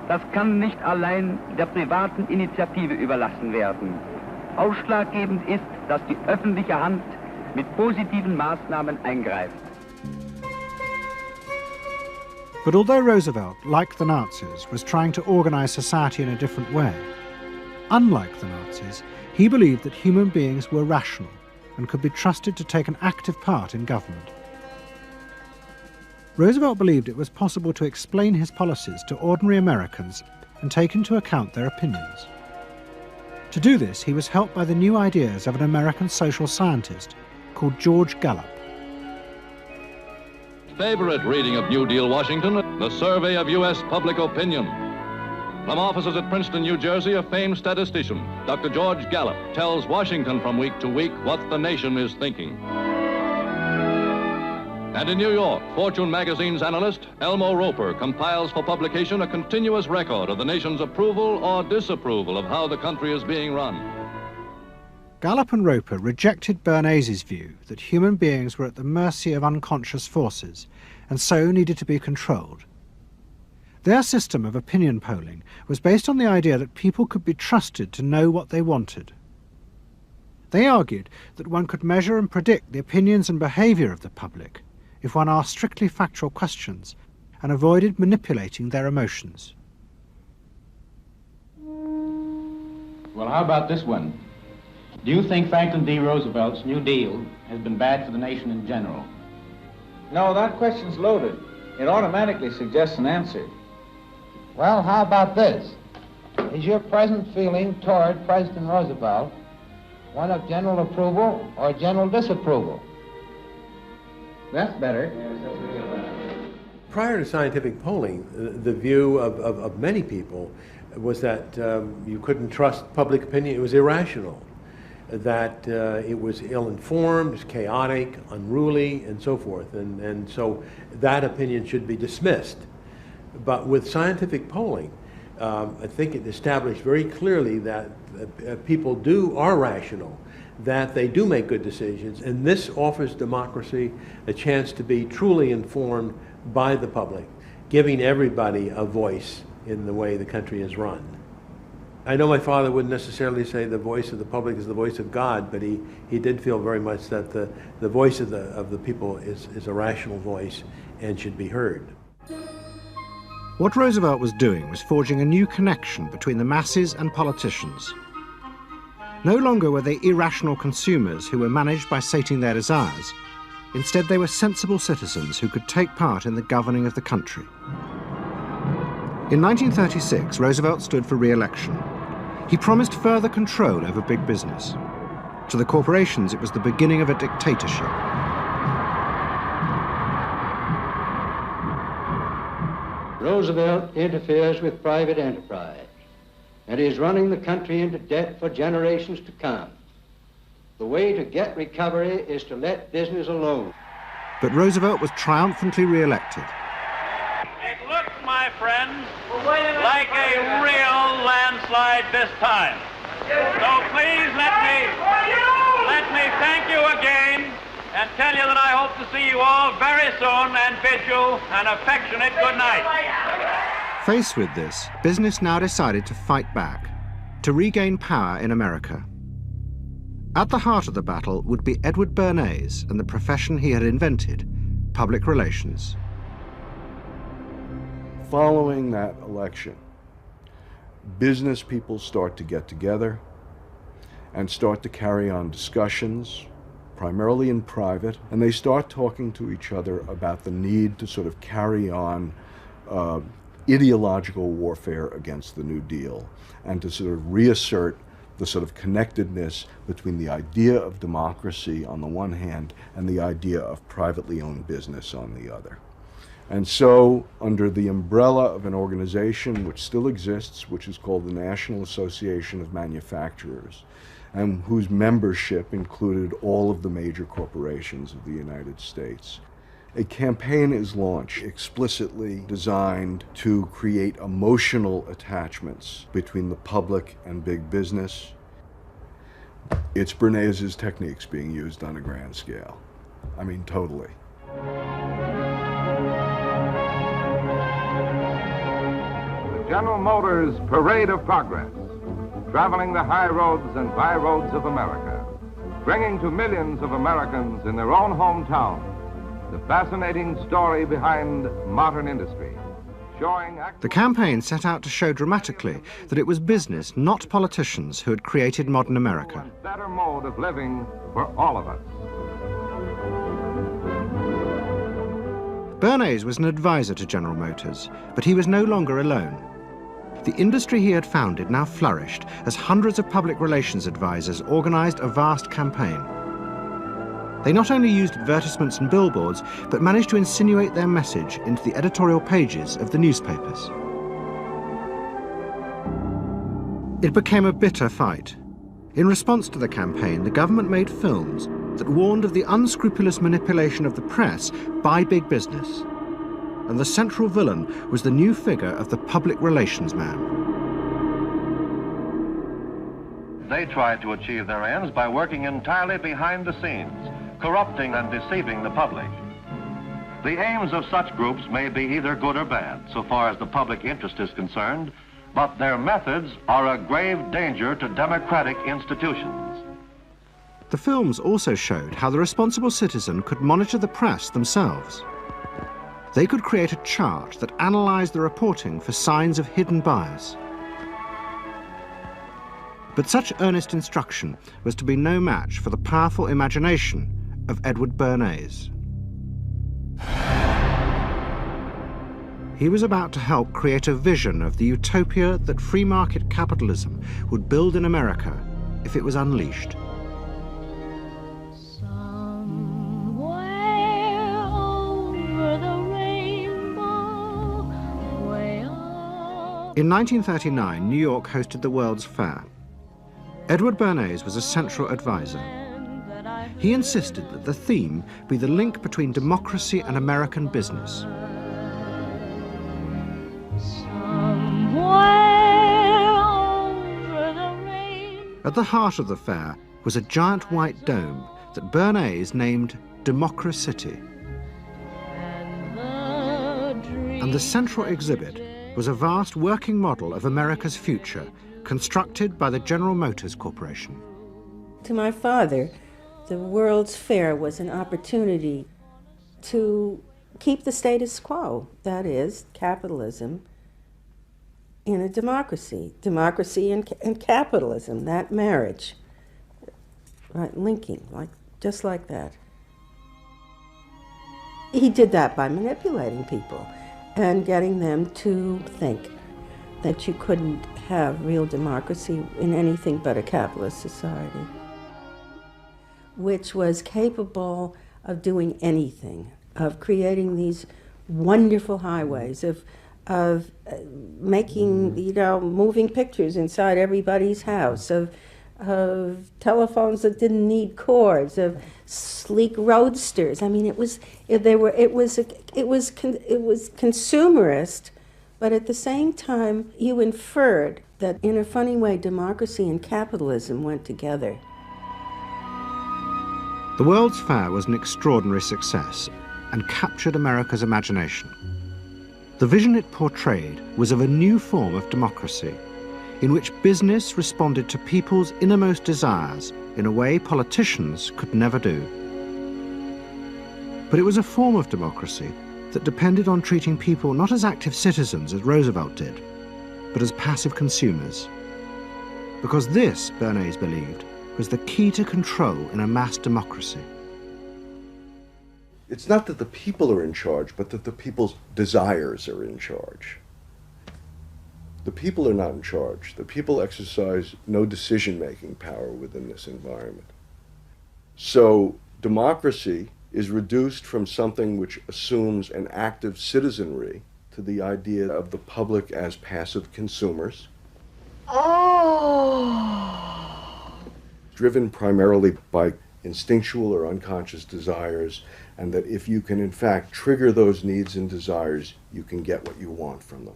Das kann nicht allein der privaten Initiative überlassen werden. Ausschlaggebend ist, dass die öffentliche Hand mit positiven Maßnahmen eingreift. But although Roosevelt, like the Nazis, was trying to organize society in a different way, unlike the Nazis, he believed that human beings were rational and could be trusted to take an active part in government. Roosevelt believed it was possible to explain his policies to ordinary Americans and take into account their opinions. To do this, he was helped by the new ideas of an American social scientist called George Gallup. favorite reading of New Deal Washington, the survey of U.S. public opinion. From offices at Princeton, New Jersey, a famed statistician, Dr. George Gallup, tells Washington from week to week what the nation is thinking. And in New York, Fortune magazine's analyst, Elmo Roper, compiles for publication a continuous record of the nation's approval or disapproval of how the country is being run. Gallup and Roper rejected Bernays' view that human beings were at the mercy of unconscious forces and so needed to be controlled. Their system of opinion polling was based on the idea that people could be trusted to know what they wanted. They argued that one could measure and predict the opinions and behaviour of the public if one asked strictly factual questions and avoided manipulating their emotions. Well, how about this one? Do you think Franklin D. Roosevelt's New Deal has been bad for the nation in general? No, that question's loaded. It automatically suggests an answer. Well, how about this? Is your present feeling toward President Roosevelt one of general approval or general disapproval? That's better. Prior to scientific polling, the view of many people was that you couldn't trust public opinion. It was irrational, that it was ill-informed, chaotic, unruly, and so forth. And so that opinion should be dismissed. But with scientific polling, I think it established very clearly that people are rational, that they do make good decisions, and this offers democracy a chance to be truly informed by the public, giving everybody a voice in the way the country is run. I know my father wouldn't necessarily say the voice of the public is the voice of God, but he did feel very much that the voice of the people is a rational voice and should be heard. What Roosevelt was doing was forging a new connection between the masses and politicians. No longer were they irrational consumers who were managed by sating their desires. Instead, they were sensible citizens who could take part in the governing of the country. In 1936, Roosevelt stood for re-election. He promised further control over big business. To the corporations, it was the beginning of a dictatorship. Roosevelt interferes with private enterprise and is running the country into debt for generations to come. The way to get recovery is to let business alone. But Roosevelt was triumphantly re-elected. It looks, my friends, like a real landslide this time. So please let me thank you again and tell you that I hope to see you all very soon and bid you an affectionate good night. Faced with this, business now decided to fight back, to regain power in America. At the heart of the battle would be Edward Bernays and the profession he had invented, public relations. Following that election, business people start to get together and start to carry on discussions, primarily in private, and they start talking to each other about the need to sort of carry on ideological warfare against the New Deal and to sort of reassert the sort of connectedness between the idea of democracy on the one hand and the idea of privately owned business on the other. And so, under the umbrella of an organization which still exists, which is called the National Association of Manufacturers, and whose membership included all of the major corporations of the United States, a campaign is launched explicitly designed to create emotional attachments between the public and big business. It's Bernays' techniques being used on a grand scale. I mean, totally. General Motors Parade of Progress, traveling the high roads and by roads of America, bringing to millions of Americans in their own hometown the fascinating story behind modern industry, showing... The campaign set out to show dramatically that it was business, not politicians, who had created modern America. A better mode of living for all of us. Bernays was an advisor to General Motors, but he was no longer alone. The industry he had founded now flourished as hundreds of public relations advisors organized a vast campaign. They not only used advertisements and billboards, but managed to insinuate their message into the editorial pages of the newspapers. It became a bitter fight. In response to the campaign, the government made films that warned of the unscrupulous manipulation of the press by big business. And the central villain was the new figure of the public relations man. They tried to achieve their ends by working entirely behind the scenes, corrupting and deceiving the public. The aims of such groups may be either good or bad, so far as the public interest is concerned, but their methods are a grave danger to democratic institutions. The films also showed how the responsible citizen could monitor the press themselves. They could create a chart that analyzed the reporting for signs of hidden bias. But such earnest instruction was to be no match for the powerful imagination of Edward Bernays. He was about to help create a vision of the utopia that free market capitalism would build in America if it was unleashed. In 1939, New York hosted the World's Fair. Edward Bernays was a central advisor. He insisted that the theme be the link between democracy and American business. At the heart of the fair was a giant white dome that Bernays named Democracy. And the central exhibit was a vast working model of America's future, constructed by the General Motors Corporation. To my father, the World's Fair was an opportunity to keep the status quo, that is, capitalism, in a democracy. Democracy and capitalism, that marriage, right, linking, just like that. He did that by manipulating people and getting them to think that you couldn't have real democracy in anything but a capitalist society, which was capable of doing anything, of creating these wonderful highways, of making, moving pictures inside everybody's house, of telephones that didn't need cords, of sleek roadsters. I mean, it was consumerist, but at the same time, you inferred that in a funny way, democracy and capitalism went together. The World's Fair was an extraordinary success and captured America's imagination. The vision it portrayed was of a new form of democracy, in which business responded to people's innermost desires in a way politicians could never do. But it was a form of democracy that depended on treating people not as active citizens, as Roosevelt did, but as passive consumers. Because this, Bernays believed, was the key to control in a mass democracy. It's not that the people are in charge, but that the people's desires are in charge. The people are not in charge. The people exercise no decision-making power within this environment. So democracy is reduced from something which assumes an active citizenry to the idea of the public as passive consumers. Driven primarily by instinctual or unconscious desires, and that if you can in fact trigger those needs and desires, you can get what you want from them.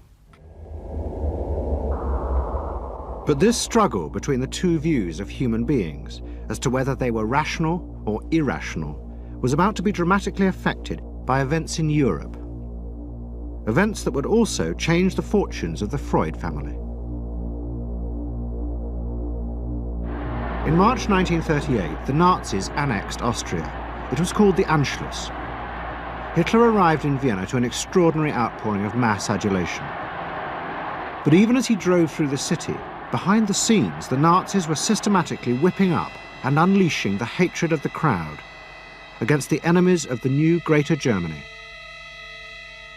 But this struggle between the two views of human beings as to whether they were rational or irrational was about to be dramatically affected by events in Europe. Events that would also change the fortunes of the Freud family. In March 1938, the Nazis annexed Austria. It was called the Anschluss. Hitler arrived in Vienna to an extraordinary outpouring of mass adulation. But even as he drove through the city, behind the scenes, the Nazis were systematically whipping up and unleashing the hatred of the crowd against the enemies of the new Greater Germany.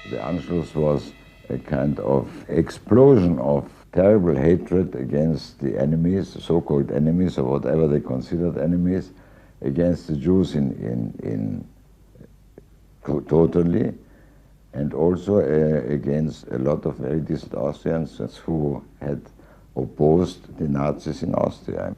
The Anschluss was a kind of explosion of terrible hatred against the enemies, so-called enemies, or whatever they considered enemies, against the Jews totally, and also against a lot of very decent Austrians who had opposed the Nazis in Austria.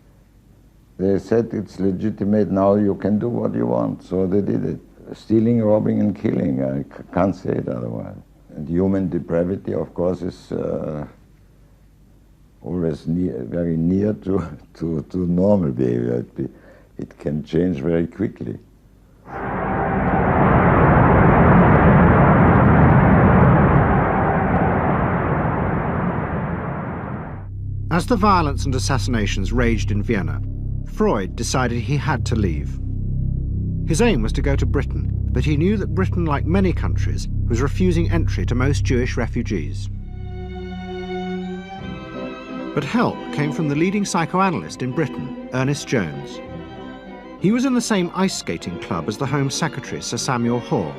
They said it's legitimate now, you can do what you want, so they did it. Stealing, robbing and killing, I can't say it otherwise. And human depravity, of course, is always very near to normal behavior. It can change very quickly. As the violence and assassinations raged in Vienna, Freud decided he had to leave. His aim was to go to Britain, but he knew that Britain, like many countries, was refusing entry to most Jewish refugees. But help came from the leading psychoanalyst in Britain, Ernest Jones. He was in the same ice skating club as the Home Secretary, Sir Samuel Hoare,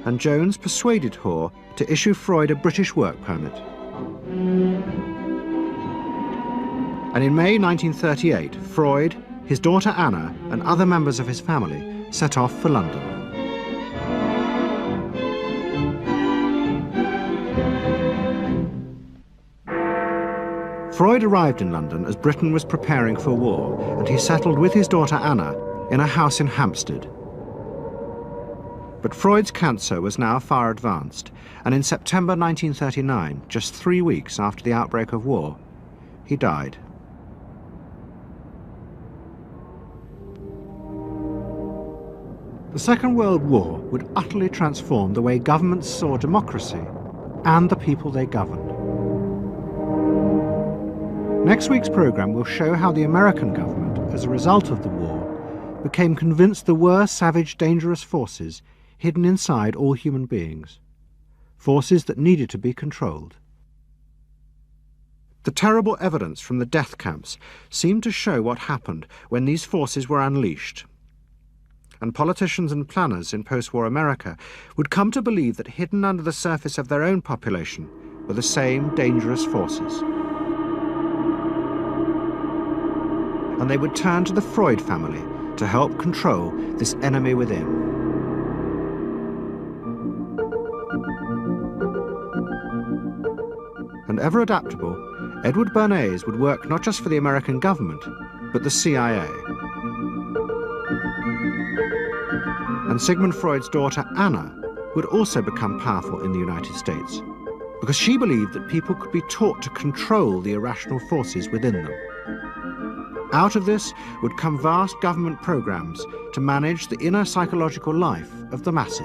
and Jones persuaded Hoare to issue Freud a British work permit. And in May 1938, Freud, his daughter Anna, and other members of his family set off for London. Freud arrived in London as Britain was preparing for war, and he settled with his daughter Anna in a house in Hampstead. But Freud's cancer was now far advanced, and in September 1939, just 3 weeks after the outbreak of war, he died. The Second World War would utterly transform the way governments saw democracy and the people they governed. Next week's programme will show how the American government, as a result of the war, became convinced there were savage, dangerous forces hidden inside all human beings, forces that needed to be controlled. The terrible evidence from the death camps seemed to show what happened when these forces were unleashed, and politicians and planners in post-war America would come to believe that hidden under the surface of their own population were the same dangerous forces. And they would turn to the Freud family to help control this enemy within. And ever adaptable, Edward Bernays would work not just for the American government, but the CIA. And Sigmund Freud's daughter Anna would also become powerful in the United States, because she believed that people could be taught to control the irrational forces within them. Out of this would come vast government programs to manage the inner psychological life of the masses.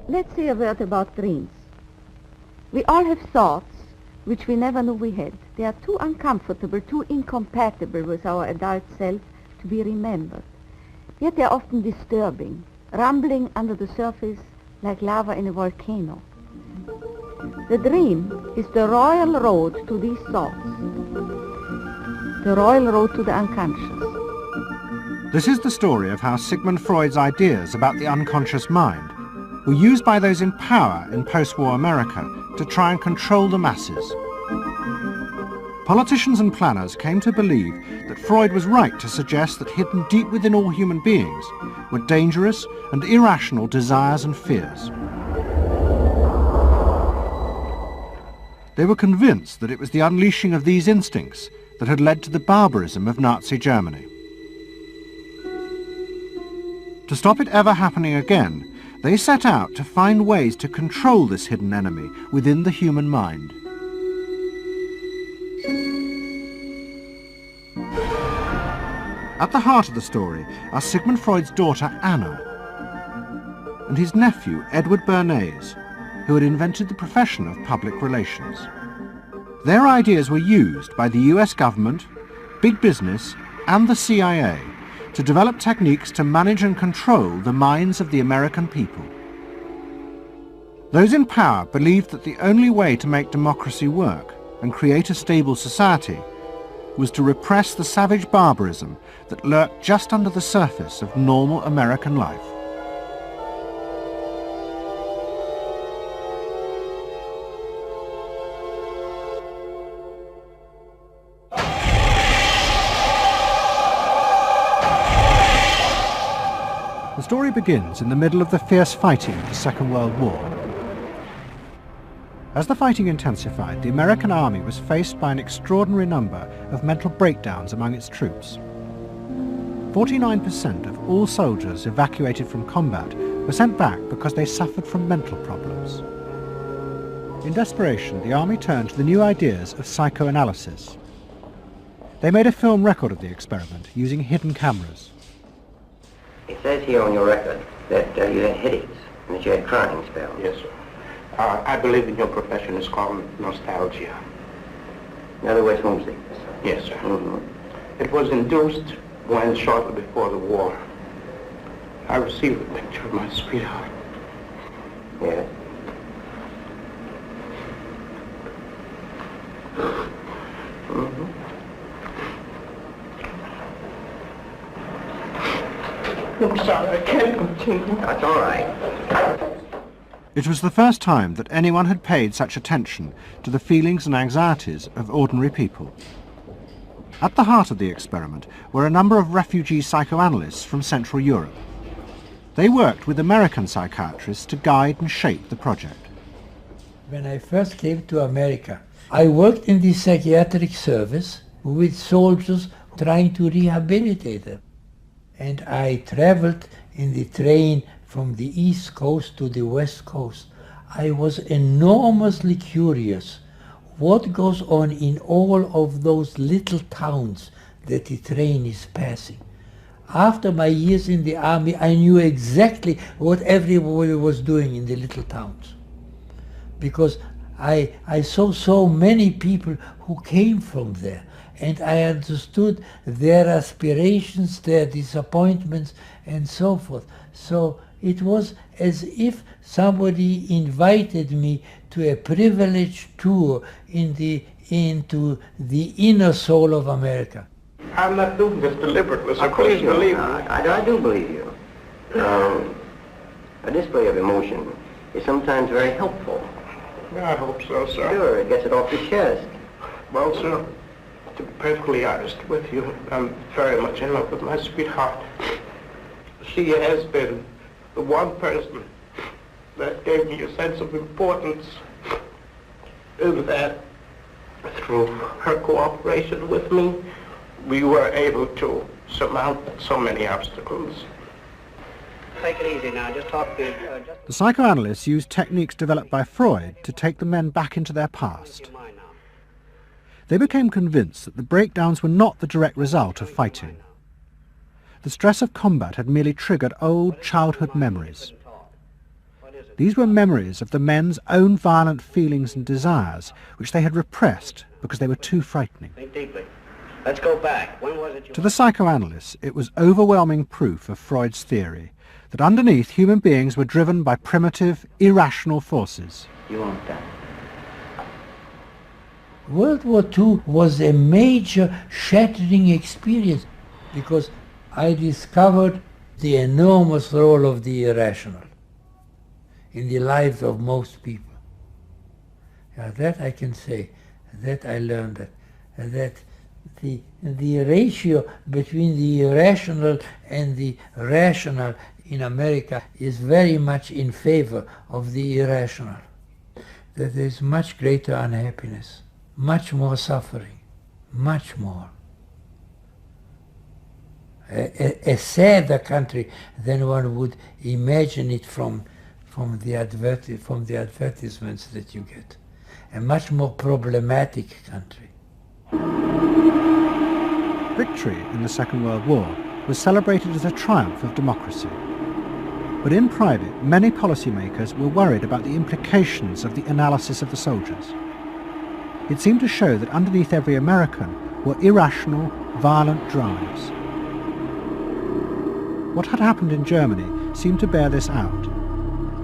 Let's say a word about dreams. We all have thoughts which we never knew we had. They are too uncomfortable, too incompatible with our adult self to be remembered. Yet they are often disturbing, rumbling under the surface like lava in a volcano. The dream is the royal road to these thoughts, the royal road to the unconscious. This is the story of how Sigmund Freud's ideas about the unconscious mind were used by those in power in post-war America to try and control the masses. Politicians and planners came to believe that Freud was right to suggest that hidden deep within all human beings were dangerous and irrational desires and fears. They were convinced that it was the unleashing of these instincts that had led to the barbarism of Nazi Germany. To stop it ever happening again, they set out to find ways to control this hidden enemy within the human mind. At the heart of the story are Sigmund Freud's daughter Anna and his nephew Edward Bernays, who had invented the profession of public relations. Their ideas were used by the US government, big business and the CIA to develop techniques to manage and control the minds of the American people. Those in power believed that the only way to make democracy work and create a stable society was to repress the savage barbarism that lurked just under the surface of normal American life. story begins in the middle of the fierce fighting of the Second World War. As the fighting intensified, the American army was faced by an extraordinary number of mental breakdowns among its troops. 49% of all soldiers evacuated from combat were sent back because they suffered from mental problems. In desperation, the army turned to the new ideas of psychoanalysis. They made a film record of the experiment using hidden cameras. It says here on your record that you had headaches and that you had crying spells. Yes, sir. I believe in your profession is called nostalgia. In other words, homesickness. Yes, sir. It was induced when, shortly before the war, I received a picture of my sweetheart. Yes. I'm sorry, I can't continue. That's all right. It was the first time that anyone had paid such attention to the feelings and anxieties of ordinary people. At the heart of the experiment were a number of refugee psychoanalysts from Central Europe. They worked with American psychiatrists to guide and shape the project. When I first came to America, I worked in the psychiatric service with soldiers trying to rehabilitate them. And I traveled in the train from the East Coast to the West Coast. I was enormously curious what goes on in all of those little towns that the train is passing. After my years in the army, I knew exactly what everybody was doing in the little towns, because I saw so many people who came from there, and I understood their aspirations, their disappointments, and so forth. So it was as if somebody invited me to a privileged tour into the inner soul of America. I'm not doing this deliberately, so please believe me. I do believe you. A display of emotion is sometimes very helpful. I hope so, sir. Sure, it gets it off the chest. Well, sir, to be perfectly honest with you, I'm very much in love with my sweetheart. She has been the one person that gave me a sense of importance, and that through her cooperation with me, we were able to surmount so many obstacles. Take it easy now, just talk to... The psychoanalysts used techniques developed by Freud to take the men back into their past. They became convinced that the breakdowns were not the direct result of fighting. The stress of combat had merely triggered old childhood memories. These were memories of the men's own violent feelings and desires, which they had repressed because they were too frightening. Think deeply. Let's go back. When was it you... To the psychoanalysts, it was overwhelming proof of Freud's theory that underneath human beings were driven by primitive, irrational forces. You want that? World War II was a major shattering experience because I discovered the enormous role of the irrational in the lives of most people. That I can say, that I learned that the ratio between the irrational and the rational in America is very much in favor of the irrational. That there is much greater unhappiness, much more suffering, much more. A sadder country than one would imagine it from the advertisements that you get. A much more problematic country. Victory in the Second World War was celebrated as a triumph of democracy. But in private, many policymakers were worried about the implications of the analysis of the soldiers. It seemed to show that underneath every American were irrational, violent drives. What had happened in Germany seemed to bear this out.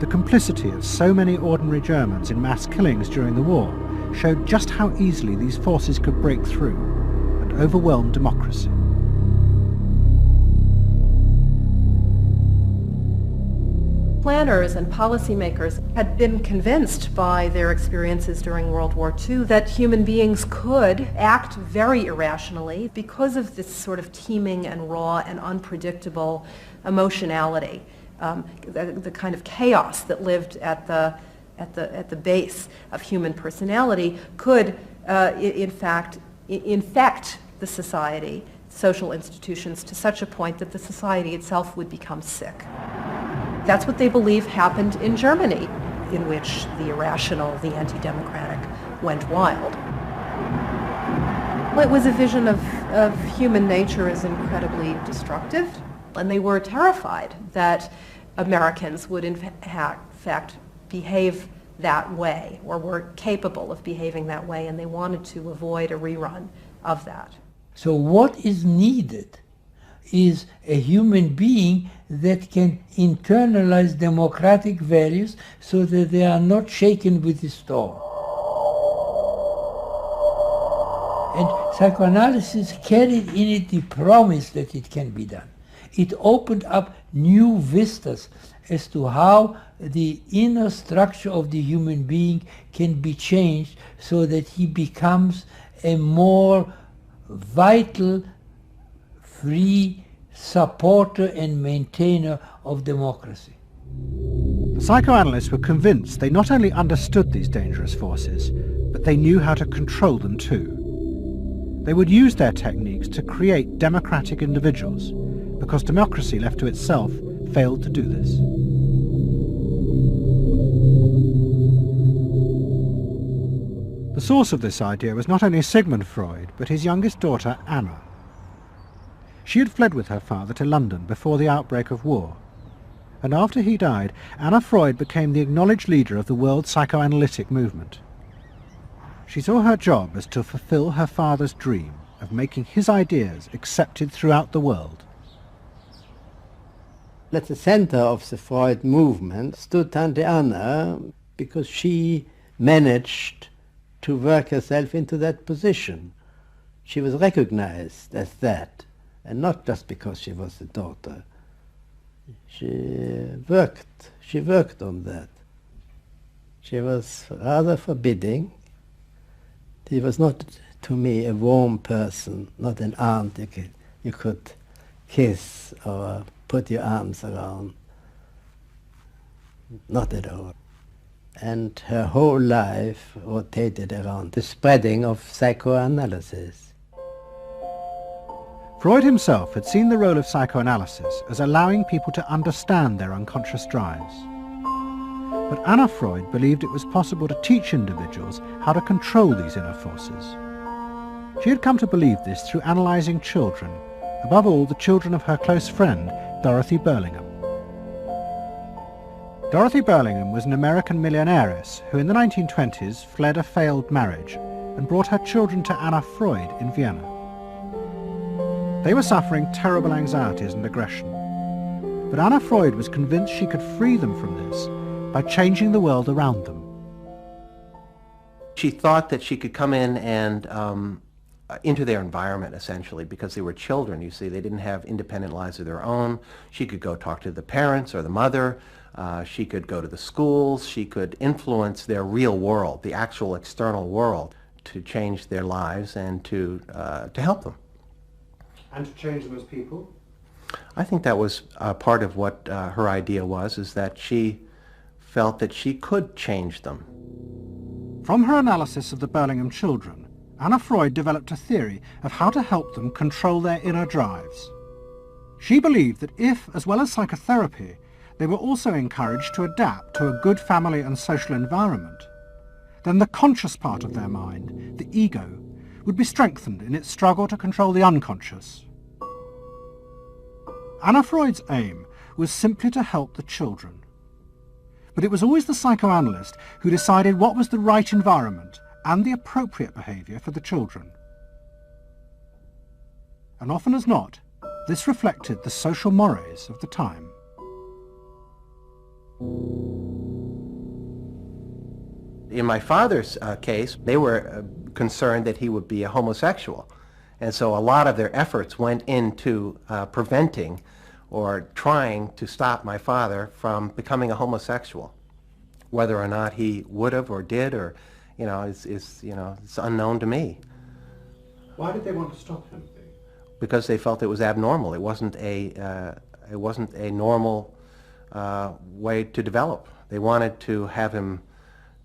The complicity of so many ordinary Germans in mass killings during the war showed just how easily these forces could break through and overwhelm democracy. Planners and policymakers had been convinced by their experiences during World War II that human beings could act very irrationally because of this sort of teeming and raw and unpredictable emotionality the kind of chaos that lived at the base of human personality could, in fact, infect the society, social institutions, to such a point that the society itself would become sick. That's what they believe happened in Germany, in which the irrational, the anti-democratic, went wild. It was a vision of human nature as incredibly destructive, and they were terrified that Americans would in fact behave that way, or were capable of behaving that way, and they wanted to avoid a rerun of that. So what is needed is a human being that can internalize democratic values so that they are not shaken with the storm. And psychoanalysis carried in it the promise that it can be done. It opened up new vistas as to how the inner structure of the human being can be changed so that he becomes a more vital, free supporter and maintainer of democracy. The psychoanalysts were convinced they not only understood these dangerous forces, but they knew how to control them too. They would use their techniques to create democratic individuals, because democracy left to itself failed to do this. The source of this idea was not only Sigmund Freud, but his youngest daughter, Anna. She had fled with her father to London before the outbreak of war, and after he died, Anna Freud became the acknowledged leader of the world psychoanalytic movement. She saw her job as to fulfill her father's dream of making his ideas accepted throughout the world. At the center of the Freud movement stood Tante Anna, because she managed to work herself into that position. She was recognized as that, and not just because she was the daughter. She worked on that. She was rather forbidding. She was not, to me, a warm person, not an aunt you could kiss or put your arms around. Not at all. And her whole life rotated around the spreading of psychoanalysis. Freud himself had seen the role of psychoanalysis as allowing people to understand their unconscious drives. But Anna Freud believed it was possible to teach individuals how to control these inner forces. She had come to believe this through analysing children, above all the children of her close friend, Dorothy Burlingham. Dorothy Burlingham was an American millionairess who in the 1920s fled a failed marriage and brought her children to Anna Freud in Vienna. They were suffering terrible anxieties and aggression, but Anna Freud was convinced she could free them from this by changing the world around them. She thought that she could come in and into their environment, essentially, because they were children, you see. They didn't have independent lives of their own. She could go talk to the parents or the mother. She could go to the schools. She could influence their real world, the actual external world, to change their lives and to help them. And to change them as people? I think that was part of what her idea was, is that she felt that she could change them. From her analysis of the Burlingham children, Anna Freud developed a theory of how to help them control their inner drives. She believed that if, as well as psychotherapy, they were also encouraged to adapt to a good family and social environment, then the conscious part of their mind, the ego, would be strengthened in its struggle to control the unconscious. Anna Freud's aim was simply to help the children. But it was always the psychoanalyst who decided what was the right environment and the appropriate behaviour for the children. And often as not, this reflected the social mores of the time. In my father's case, they were concerned that he would be a homosexual. And so a lot of their efforts went into preventing or trying to stop my father from becoming a homosexual. Whether or not he would have or did, or it's unknown to me. Why did they want to stop him? Because they felt it was abnormal. It wasn't a normal way to develop. They wanted to have him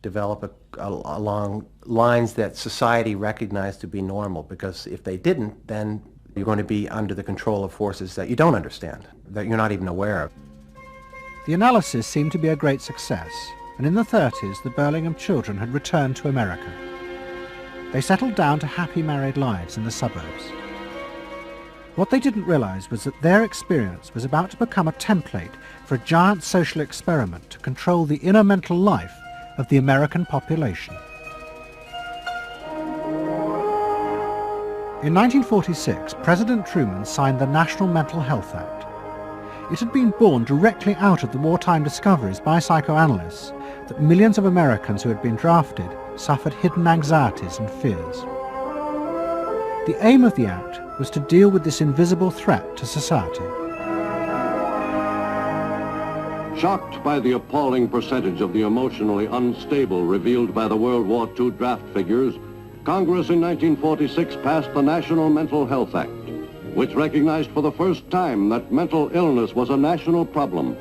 develop along lines that society recognized to be normal, because if they didn't, then you're going to be under the control of forces that you don't understand, that you're not even aware of. The analysis seemed to be a great success, and in the 30s the Burlingham children had returned to America. They settled down to happy married lives in the suburbs. What they didn't realize was that their experience was about to become a template for a giant social experiment to control the inner mental life of the American population. In 1946, President Truman signed the National Mental Health Act. It had been born directly out of the wartime discoveries by psychoanalysts that millions of Americans who had been drafted suffered hidden anxieties and fears. The aim of the Act was to deal with this invisible threat to society. Shocked by the appalling percentage of the emotionally unstable revealed by the World War II draft figures, Congress in 1946 passed the National Mental Health Act, which recognized for the first time that mental illness was a national problem.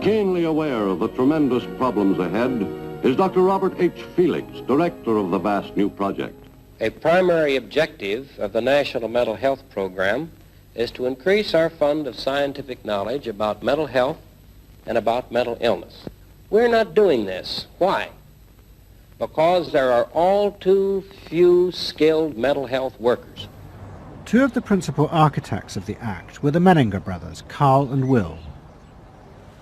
Keenly aware of the tremendous problems ahead is Dr. Robert H. Felix, director of the vast new project. A primary objective of the National Mental Health Program is to increase our fund of scientific knowledge about mental health and about mental illness. We're not doing this. Why? Because there are all too few skilled mental health workers. Two of the principal architects of the Act were the Menninger brothers, Carl and Will.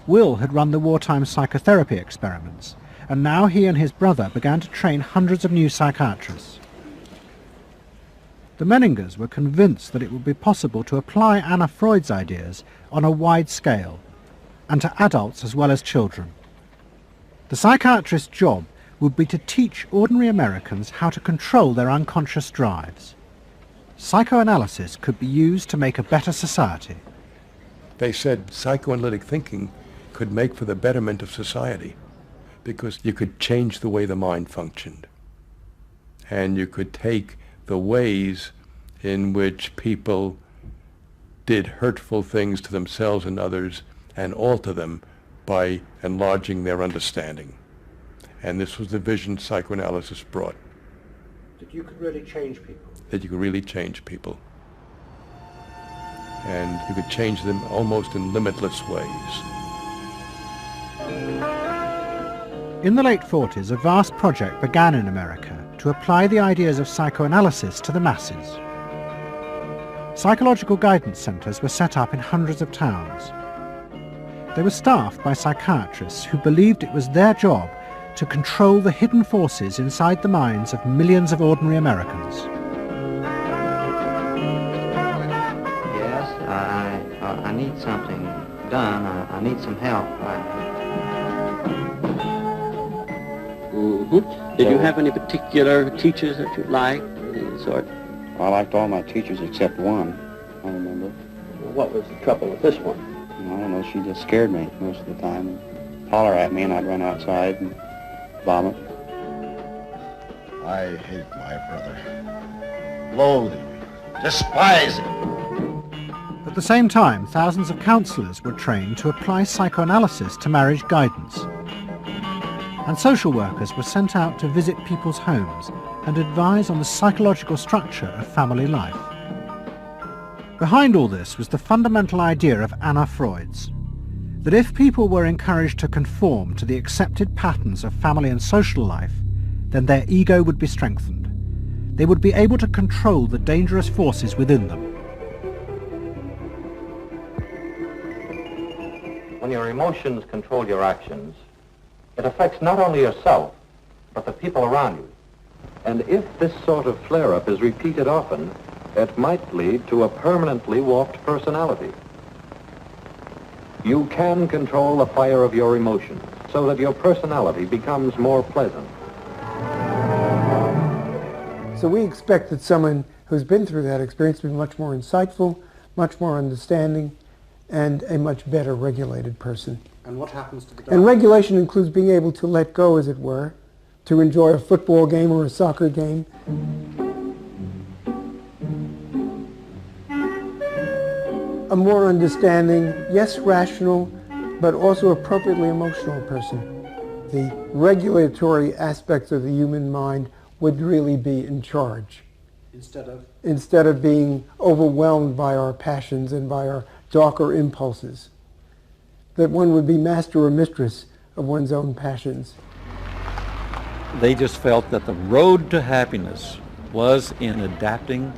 Will had run the wartime psychotherapy experiments, and now he and his brother began to train hundreds of new psychiatrists. The Menningers were convinced that it would be possible to apply Anna Freud's ideas on a wide scale, and to adults as well as children. The psychiatrist's job would be to teach ordinary Americans how to control their unconscious drives. Psychoanalysis could be used to make a better society. They said psychoanalytic thinking could make for the betterment of society, because you could change the way the mind functioned. And you could take the ways in which people did hurtful things to themselves and others and alter them by enlarging their understanding. And this was the vision psychoanalysis brought. That you could really change people. That you could really change people. And you could change them almost in limitless ways. In the late 40s, a vast project began in America to apply the ideas of psychoanalysis to the masses. Psychological guidance centres were set up in hundreds of towns. They were staffed by psychiatrists who believed it was their job to control the hidden forces inside the minds of millions of ordinary Americans. Yes, I need something done. I need some help. Did you have any particular teachers that you liked, any sort? I liked all my teachers except one, I remember. What was the trouble with this one? I don't know, she just scared me most of the time. Holler at me and I'd run outside and vomit. I hate my brother. Loathe him. Despise him. At the same time, thousands of counsellors were trained to apply psychoanalysis to marriage guidance. And social workers were sent out to visit people's homes and advise on the psychological structure of family life. Behind all this was the fundamental idea of Anna Freud's, that if people were encouraged to conform to the accepted patterns of family and social life, then their ego would be strengthened. They would be able to control the dangerous forces within them. When your emotions control your actions, it affects not only yourself, but the people around you. And if this sort of flare-up is repeated often, it might lead to a permanently warped personality. You can control the fire of your emotions so that your personality becomes more pleasant. So we expect that someone who's been through that experience to be much more insightful, much more understanding, and a much better regulated person. And what happens to the guy? And regulation includes being able to let go, as it were, to enjoy a football game or a soccer game. a more understanding, yes, rational, but also appropriately emotional person. The regulatory aspects of the human mind would really be in charge. Instead of being overwhelmed by our passions and by our darker impulses. That one would be master or mistress of one's own passions. They just felt that the road to happiness was in adapting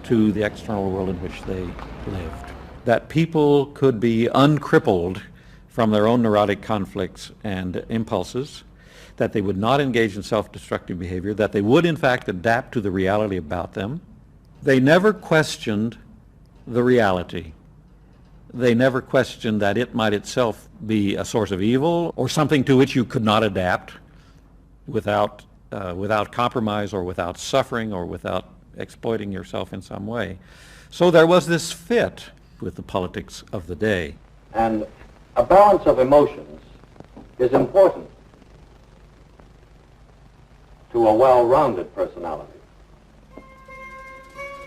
to the external world in which they lived. That people could be uncrippled from their own neurotic conflicts and impulses, that they would not engage in self-destructive behavior, that they would in fact adapt to the reality about them. They never questioned the reality. They never questioned that it might itself be a source of evil or something to which you could not adapt without compromise or without suffering or without exploiting yourself in some way. So there was this fit with the politics of the day. And a balance of emotions is important to a well-rounded personality.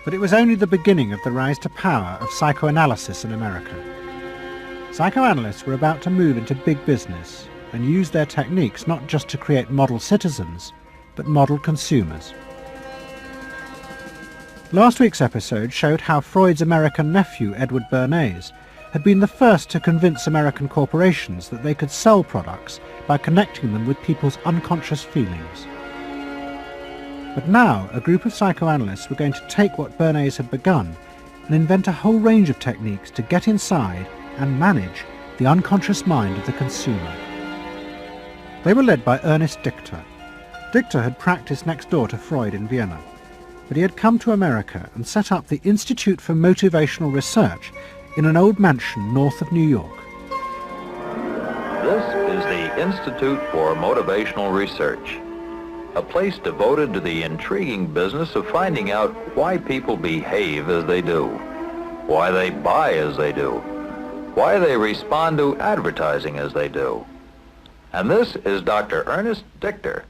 But it was only the beginning of the rise to power of psychoanalysis in America. Psychoanalysts were about to move into big business and use their techniques not just to create model citizens, but model consumers. Last week's episode showed how Freud's American nephew, Edward Bernays, had been the first to convince American corporations that they could sell products by connecting them with people's unconscious feelings. But now, a group of psychoanalysts were going to take what Bernays had begun and invent a whole range of techniques to get inside and manage the unconscious mind of the consumer. They were led by Ernest Dichter. Dichter had practiced next door to Freud in Vienna, but he had come to America and set up the Institute for Motivational Research in an old mansion north of New York. This is the Institute for Motivational Research, a place devoted to the intriguing business of finding out why people behave as they do, why they buy as they do, why they respond to advertising as they do. And this is Dr. Ernest Dichter.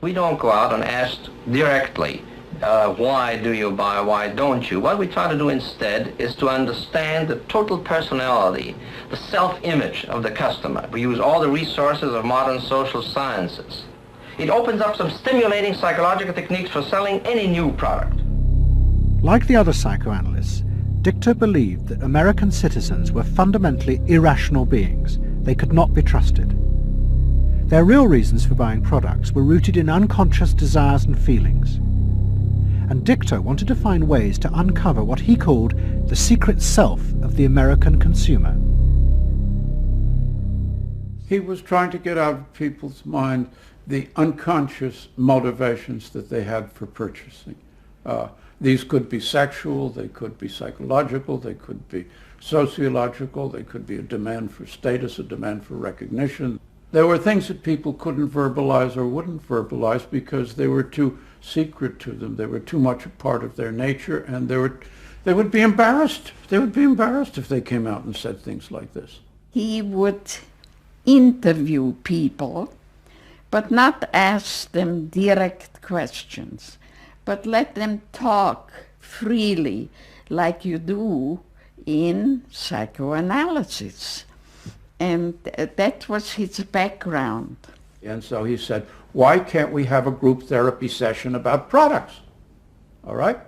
We don't go out and ask directly, why do you buy, why don't you? What we try to do instead is to understand the total personality, the self-image of the customer. We use all the resources of modern social sciences. It opens up some stimulating psychological techniques for selling any new product. Like the other psychoanalysts, Dichter believed that American citizens were fundamentally irrational beings. They could not be trusted. Their real reasons for buying products were rooted in unconscious desires and feelings. And Dichter wanted to find ways to uncover what he called the secret self of the American consumer. He was trying to get out of people's mind the unconscious motivations that they had for purchasing. These could be sexual, they could be psychological, they could be sociological, they could be a demand for status, a demand for recognition. There were things that people couldn't verbalize or wouldn't verbalize because they were too secret to them. They were too much a part of their nature, and they would be embarrassed. They would be embarrassed if they came out and said things like this. He would interview people, but not ask them direct questions, but let them talk freely like you do in psychoanalysis. And that was his background. And so he said, why can't we have a group therapy session about products? All right?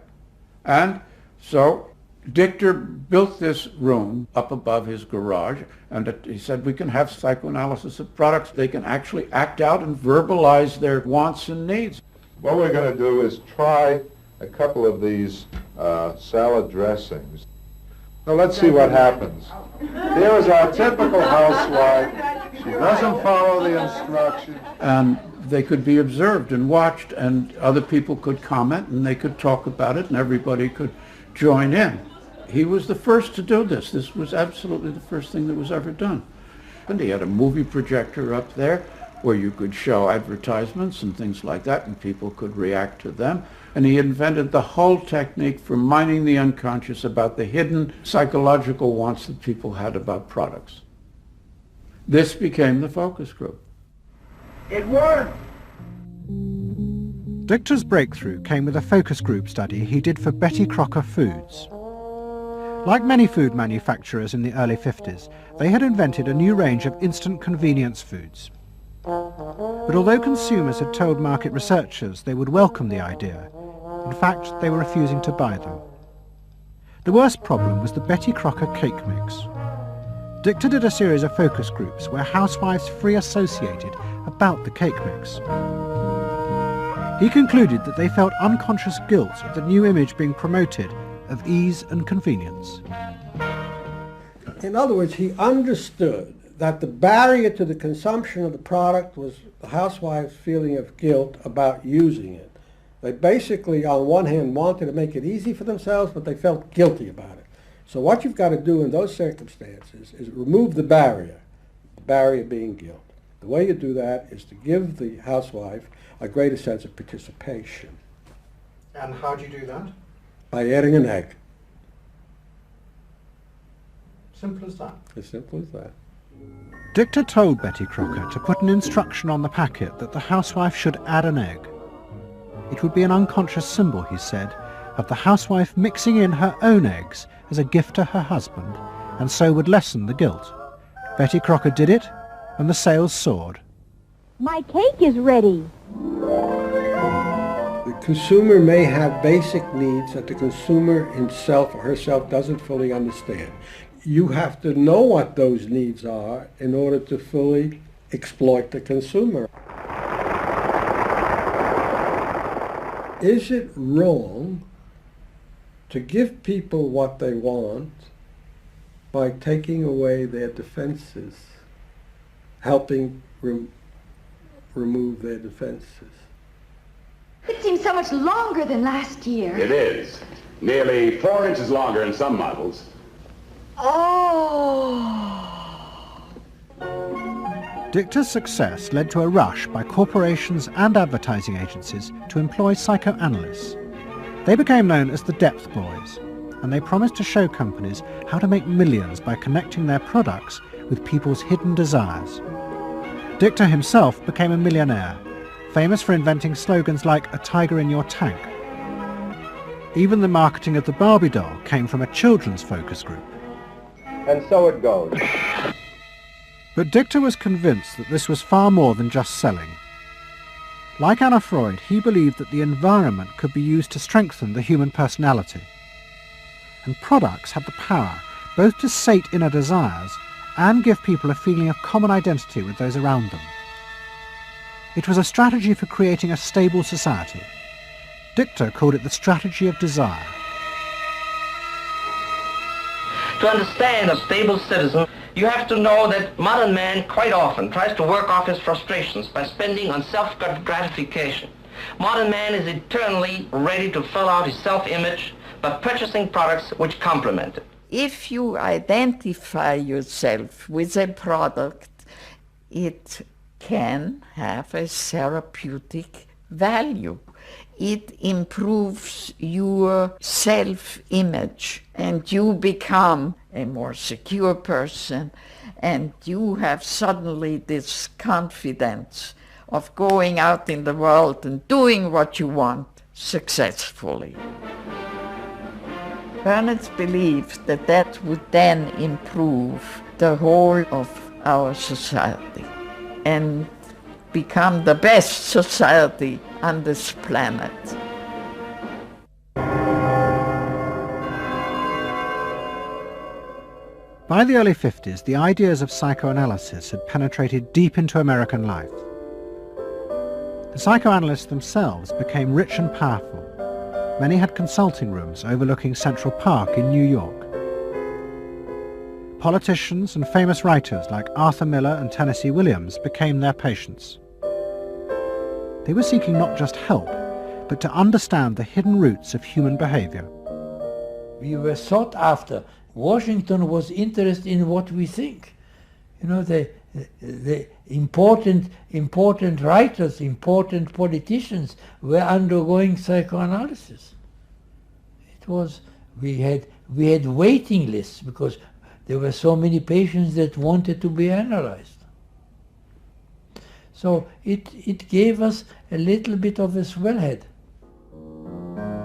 And so Dichter built this room up above his garage, and he said we can have psychoanalysis of products. They can actually act out and verbalize their wants and needs. What we're going to do is try a couple of these salad dressings. Now let's see what happens. Here is our typical housewife. She doesn't follow the instructions. And they could be observed and watched, and other people could comment, and they could talk about it, and everybody could join in. He was the first to do this. This was absolutely the first thing that was ever done. And he had a movie projector up there where you could show advertisements and things like that, and people could react to them. And he invented the whole technique for mining the unconscious about the hidden psychological wants that people had about products. This became the focus group. It worked! Dichter's breakthrough came with a focus group study he did for Betty Crocker Foods. Like many food manufacturers in the early 50s, they had invented a new range of instant convenience foods. But although consumers had told market researchers they would welcome the idea, in fact they were refusing to buy them. The worst problem was the Betty Crocker cake mix. Dichter did a series of focus groups where housewives free associated about the cake mix. He concluded that they felt unconscious guilt at the new image being promoted of ease and convenience. In other words, he understood that the barrier to the consumption of the product was the housewife's feeling of guilt about using it. They basically, on one hand, wanted to make it easy for themselves, but they felt guilty about it. So what you've got to do in those circumstances is remove the barrier being guilt. The way you do that is to give the housewife a greater sense of participation. And how do you do that? By adding an egg. Simple as that. As simple as that. Dichter told Betty Crocker to put an instruction on the packet that the housewife should add an egg. It would be an unconscious symbol, he said, of the housewife mixing in her own eggs as a gift to her husband, and so would lessen the guilt. Betty Crocker did it, and the sales soared. My cake is ready. The consumer may have basic needs that the consumer himself or herself doesn't fully understand. You have to know what those needs are in order to fully exploit the consumer. Is it wrong to give people what they want by taking away their defenses, helping remove their defenses? It seems so much longer than last year. It is. Nearly 4 inches longer in some models. Oh! Dichter's success led to a rush by corporations and advertising agencies to employ psychoanalysts. They became known as the Depth Boys, and they promised to show companies how to make millions by connecting their products with people's hidden desires. Dichter himself became a millionaire, famous for inventing slogans like "a tiger in your tank." Even the marketing of the Barbie doll came from a children's focus group. And so it goes. But Dichter was convinced that this was far more than just selling. Like Anna Freud, he believed that the environment could be used to strengthen the human personality. And products had the power both to sate inner desires and give people a feeling of common identity with those around them. It was a strategy for creating a stable society. Dichter called it the strategy of desire. To understand a stable citizen, you have to know that modern man quite often tries to work off his frustrations by spending on self-gratification. Modern man is eternally ready to fill out his self-image by purchasing products which complement it. If you identify yourself with a product, it can have a therapeutic value. It improves your self-image and you become a more secure person and you have suddenly this confidence of going out in the world and doing what you want successfully. Bernard believed that that would then improve the whole of our society and become the best society on this planet. By the early 50s, the ideas of psychoanalysis had penetrated deep into American life. The psychoanalysts themselves became rich and powerful. Many had consulting rooms overlooking Central Park in New York. Politicians and famous writers like Arthur Miller and Tennessee Williams became their patients. They were seeking not just help, but to understand the hidden roots of human behavior. We were sought after. Washington was interested in what we think. You know, the important writers, important politicians were undergoing psychoanalysis. It was, we had waiting lists because there were so many patients that wanted to be analyzed. So it gave us a little bit of a swellhead.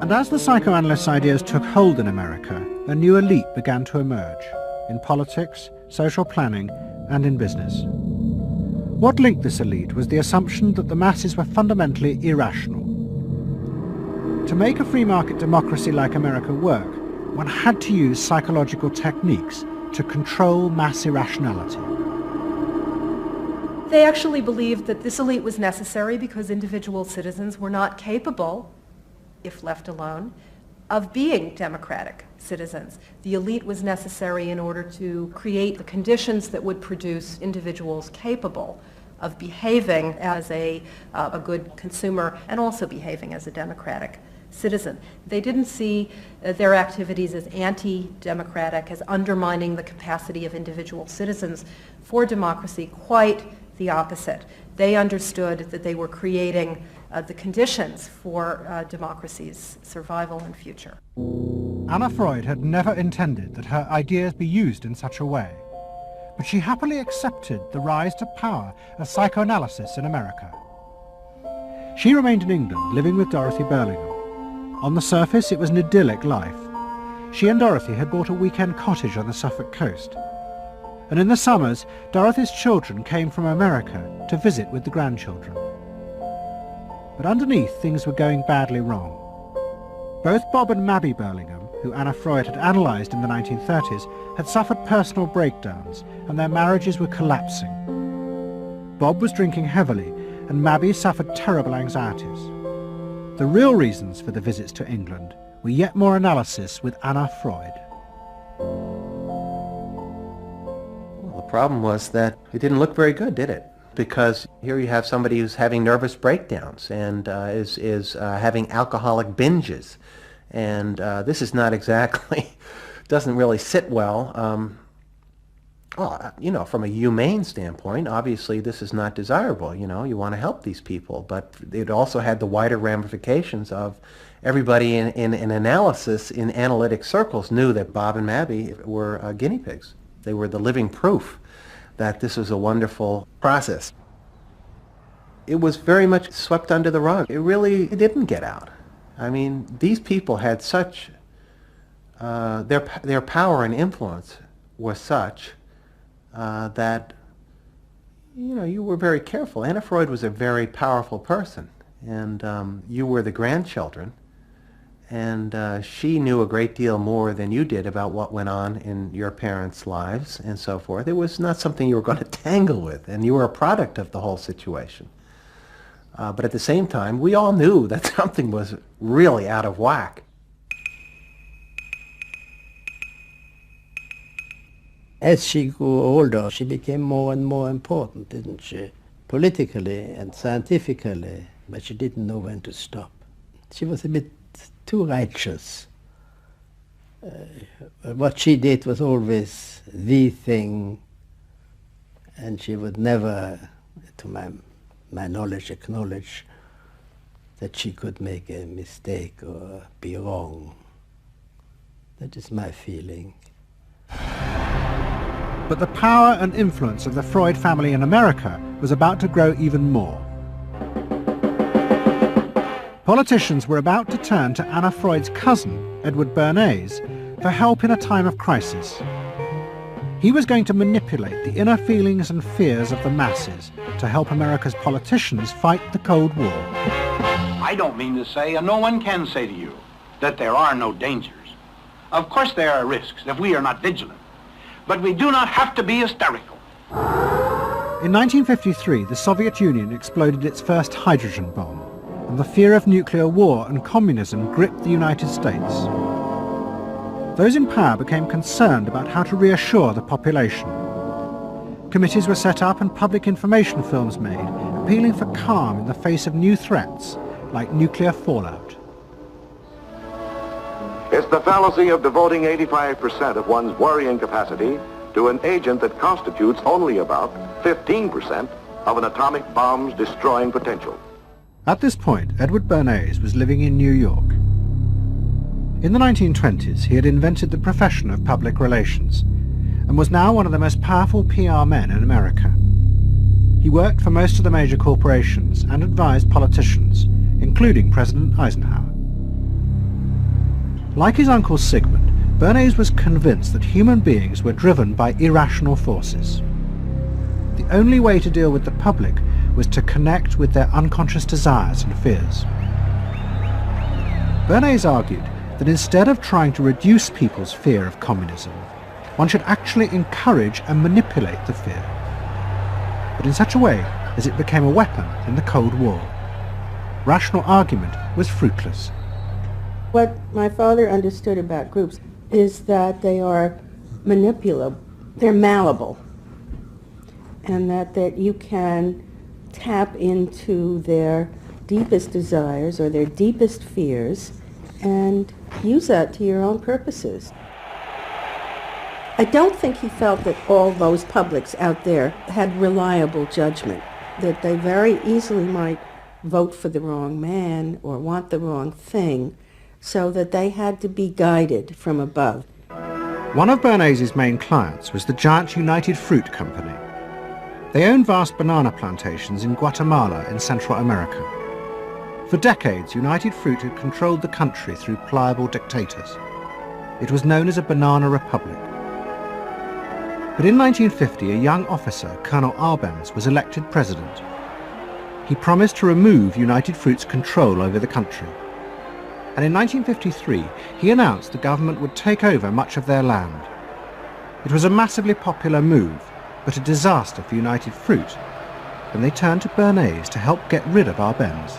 And And as the psychoanalysts' ideas took hold in America, a new elite began to emerge, in politics, social planning, and in business. What linked this elite was the assumption that the masses were fundamentally irrational. To make a free market democracy like America work, one had to use psychological techniques to control mass irrationality. They actually believed that this elite was necessary because individual citizens were not capable, if left alone, of being democratic citizens. The elite was necessary in order to create the conditions that would produce individuals capable of behaving as a good consumer and also behaving as a democratic citizen. They didn't see their activities as anti-democratic, as undermining the capacity of individual citizens for democracy. Quite the opposite. They understood that they were creating the conditions for democracy's survival and future. Anna Freud had never intended that her ideas be used in such a way, but she happily accepted the rise to power of psychoanalysis in America. She remained in England, living with Dorothy Burlingham. On the surface, it was an idyllic life. She and Dorothy had bought a weekend cottage on the Suffolk coast. And in the summers, Dorothy's children came from America to visit with the grandchildren. But underneath, things were going badly wrong. Both Bob and Mabby Burlingham, who Anna Freud had analysed in the 1930s, had suffered personal breakdowns, and their marriages were collapsing. Bob was drinking heavily, and Mabby suffered terrible anxieties. The real reasons for the visits to England were yet more analysis with Anna Freud. Well, the problem was that it didn't look very good, did it? Because here you have somebody who's having nervous breakdowns and is having alcoholic binges. And this is not exactly, doesn't really sit well. Well, you know, from a humane standpoint, obviously this is not desirable. You know, you want to help these people, but it also had the wider ramifications of everybody in analysis, in analytic circles, knew that Bob and Mabby were guinea pigs. They were the living proof that this was a wonderful process. It was very much swept under the rug. It really didn't get out. I mean, these people had such, their power and influence was such that, you know, you were very careful. Anna Freud was a very powerful person, and you were the grandchildren, and she knew a great deal more than you did about what went on in your parents' lives and so forth. It was not something you were going to tangle with, and you were a product of the whole situation. But at the same time, we all knew that something was really out of whack. As she grew older, she became more and more important, didn't she? Politically and scientifically, but she didn't know when to stop. She was a bit too righteous. What she did was always the thing, and she would never, to my knowledge, acknowledge that she could make a mistake or be wrong. That is my feeling. But the power and influence of the Freud family in America was about to grow even more. Politicians were about to turn to Anna Freud's cousin, Edward Bernays, for help in a time of crisis. He was going to manipulate the inner feelings and fears of the masses to help America's politicians fight the Cold War. I don't mean to say, and no one can say to you, that there are no dangers. Of course there are risks if we are not vigilant. But we do not have to be hysterical. In 1953, the Soviet Union exploded its first hydrogen bomb, and the fear of nuclear war and communism gripped the United States. Those in power became concerned about how to reassure the population. Committees were set up and public information films made, appealing for calm in the face of new threats, like nuclear fallout. It's the fallacy of devoting 85% of one's worrying capacity to an agent that constitutes only about 15% of an atomic bomb's destroying potential. At this point, Edward Bernays was living in New York. In the 1920s, he had invented the profession of public relations and was now one of the most powerful PR men in America. He worked for most of the major corporations and advised politicians, including President Eisenhower. Like his uncle Sigmund, Bernays was convinced that human beings were driven by irrational forces. The only way to deal with the public was to connect with their unconscious desires and fears. Bernays argued that instead of trying to reduce people's fear of communism, one should actually encourage and manipulate the fear, but in such a way as it became a weapon in the Cold War. Rational argument was fruitless. What my father understood about groups is that they are manipulable, they're malleable, and that you can tap into their deepest desires or their deepest fears and use that to your own purposes. I don't think he felt that all those publics out there had reliable judgment, that they very easily might vote for the wrong man or want the wrong thing, so that they had to be guided from above. One of Bernays' main clients was the giant United Fruit Company. They owned vast banana plantations in Guatemala in Central America. For decades, United Fruit had controlled the country through pliable dictators. It was known as a banana republic. But in 1950, a young officer, Colonel Arbenz, was elected president. He promised to remove United Fruit's control over the country. And in 1953, he announced the government would take over much of their land. It was a massively popular move, but a disaster for United Fruit, and they turned to Bernays to help get rid of Arbenz.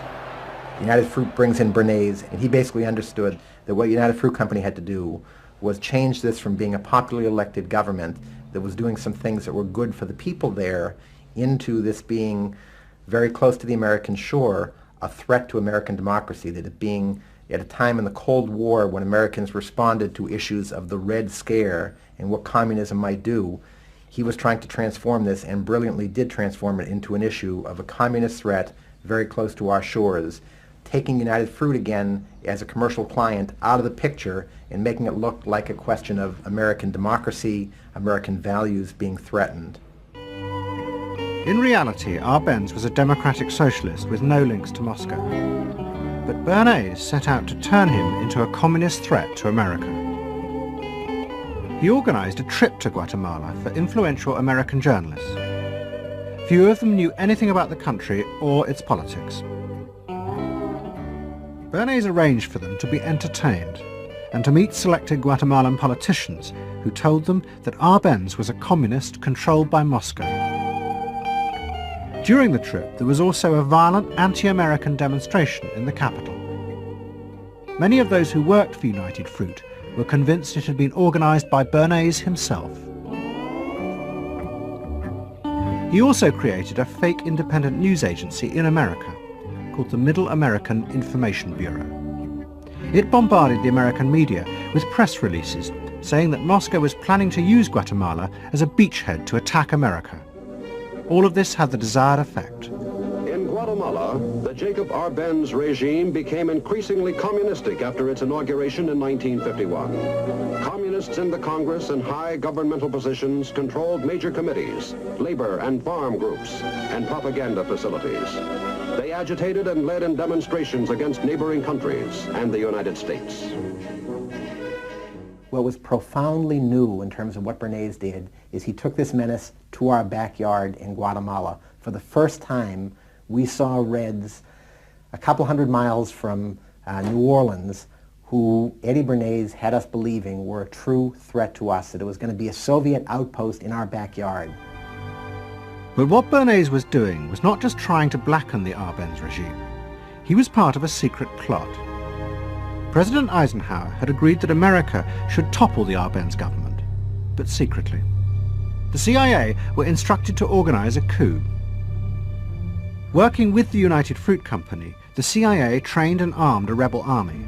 United Fruit brings in Bernays, and he basically understood that what United Fruit Company had to do was change this from being a popularly elected government that was doing some things that were good for the people there into this being very close to the American shore, a threat to American democracy, that it being at a time in the Cold War when Americans responded to issues of the Red Scare and what communism might do, he was trying to transform this and brilliantly did transform it into an issue of a communist threat very close to our shores, taking United Fruit again as a commercial client out of the picture and making it look like a question of American democracy, American values being threatened. In reality, Arbenz was a democratic socialist with no links to Moscow. But Bernays set out to turn him into a communist threat to America. He organized a trip to Guatemala for influential American journalists. Few of them knew anything about the country or its politics. Bernays arranged for them to be entertained and to meet selected Guatemalan politicians who told them that Arbenz was a communist controlled by Moscow. During the trip, there was also a violent anti-American demonstration in the capital. Many of those who worked for United Fruit were convinced it had been organized by Bernays himself. He also created a fake independent news agency in America called the Middle American Information Bureau. It bombarded the American media with press releases saying that Moscow was planning to use Guatemala as a beachhead to attack America. All of this had the desired effect. In Guatemala, the Jacob Arbenz regime became increasingly communistic after its inauguration in 1951. Communists in the Congress and high governmental positions controlled major committees, labor and farm groups, and propaganda facilities. They agitated and led in demonstrations against neighboring countries and the United States. What was profoundly new in terms of what Bernays did is he took this menace to our backyard in Guatemala. For the first time, we saw Reds a couple hundred miles from New Orleans who Eddie Bernays had us believing were a true threat to us, that it was going to be a Soviet outpost in our backyard. But what Bernays was doing was not just trying to blacken the Arbenz regime. He was part of a secret plot. President Eisenhower had agreed that America should topple the Arbenz government, but secretly. The CIA were instructed to organize a coup. Working with the United Fruit Company, the CIA trained and armed a rebel army